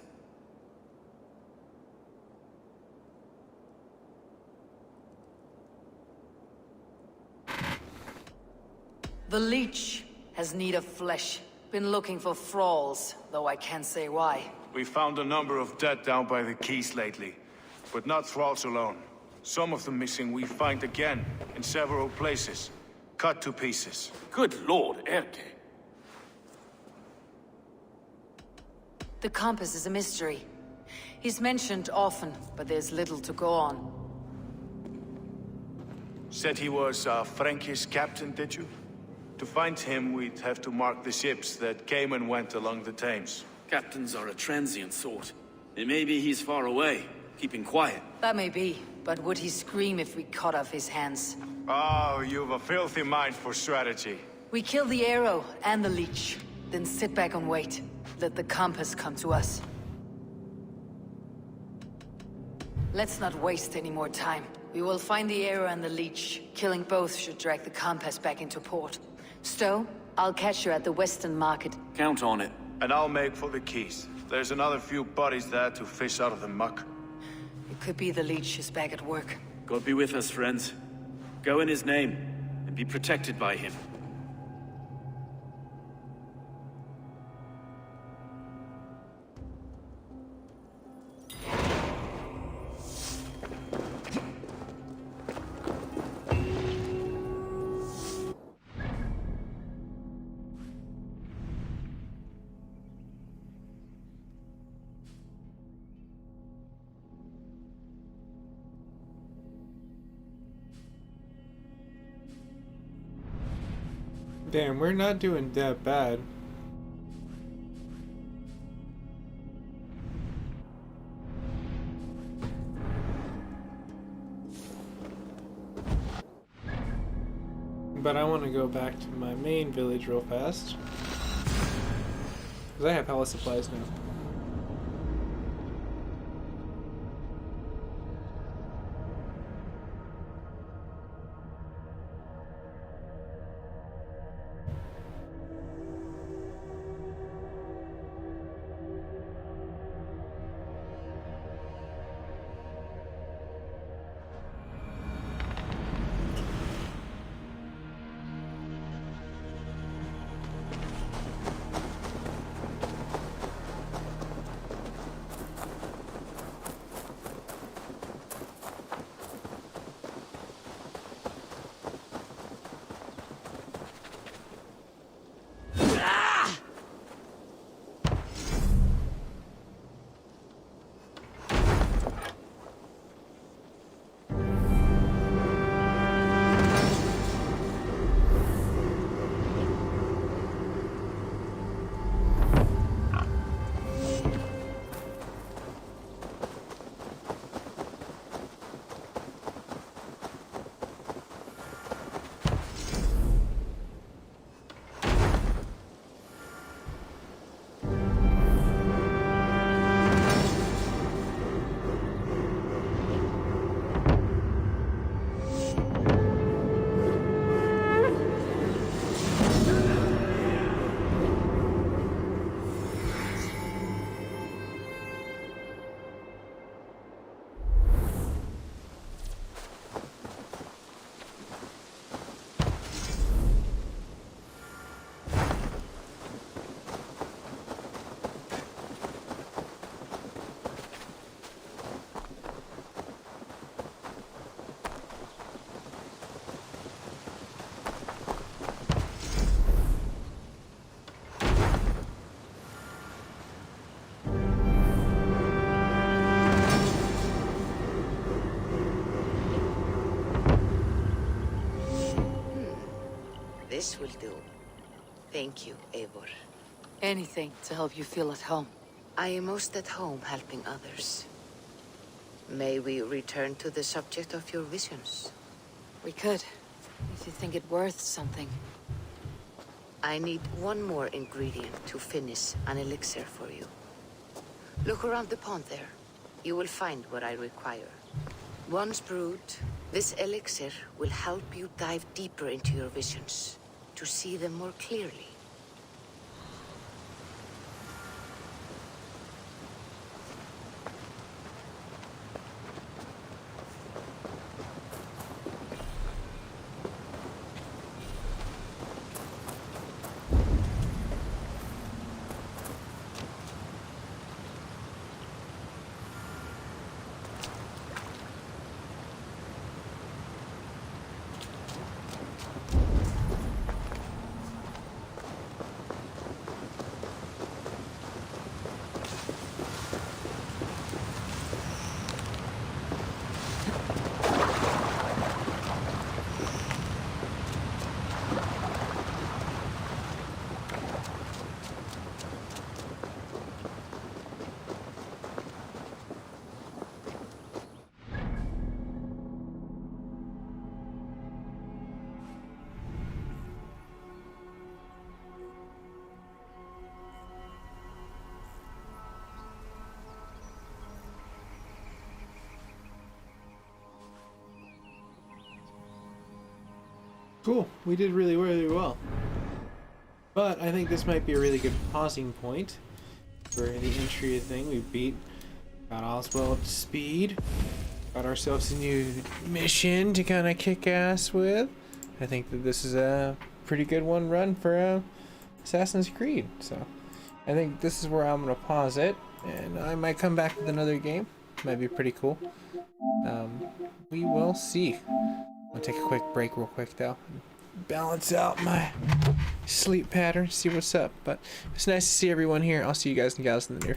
The leech has need of flesh. Been looking for thralls, though I can't say why. We found a number of dead down by the quays lately, but not thralls alone. Some of the missing we find again, in several places, cut to pieces. Good lord, Erke. The compass is a mystery. He's mentioned often, but there's little to go on. Said he was a Frankish captain, did you? To find him, we'd have to mark the ships that came and went along the Thames. Captains are a transient sort. It may be he's far away, keeping quiet. That may be, but would he scream if we cut off his hands? Oh, you've a filthy mind for strategy. We kill the arrow and the leech, then sit back and wait. Let the compass come to us. Let's not waste any more time. We will find the arrow and the leech. Killing both should drag the compass back into port. Stowe, I'll catch you at the Western Market. Count on it. And I'll make for the quays. There's another few bodies there to fish out of the muck. It could be the leech is back at work. God be with us, friends. Go in his name, and be protected by him. Damn, we're not doing that bad. But I want to go back to my main village real fast. Because I have hella supplies now. This will do. Thank you, Eivor. Anything to help you feel at home. I am most at home helping others. May we return to the subject of your visions? We could, if you think it worth something. I need one more ingredient to finish an elixir for you. Look around the pond there. You will find what I require. Once brewed, this elixir will help you dive deeper into your visions, to see them more clearly. Cool. We did really, really well. But I think this might be a really good pausing point for the entry thing. We got Oswald up to speed. Got ourselves a new mission to kind of kick ass with. I think that this is a pretty good one run for Assassin's Creed. So I think this is where I'm going to pause it. And I might come back with another game. Might be pretty cool. We will see. I'll take a quick break real quick though. Balance out my sleep pattern, see what's up. But it's nice to see everyone here. I'll see you guys and gals in the near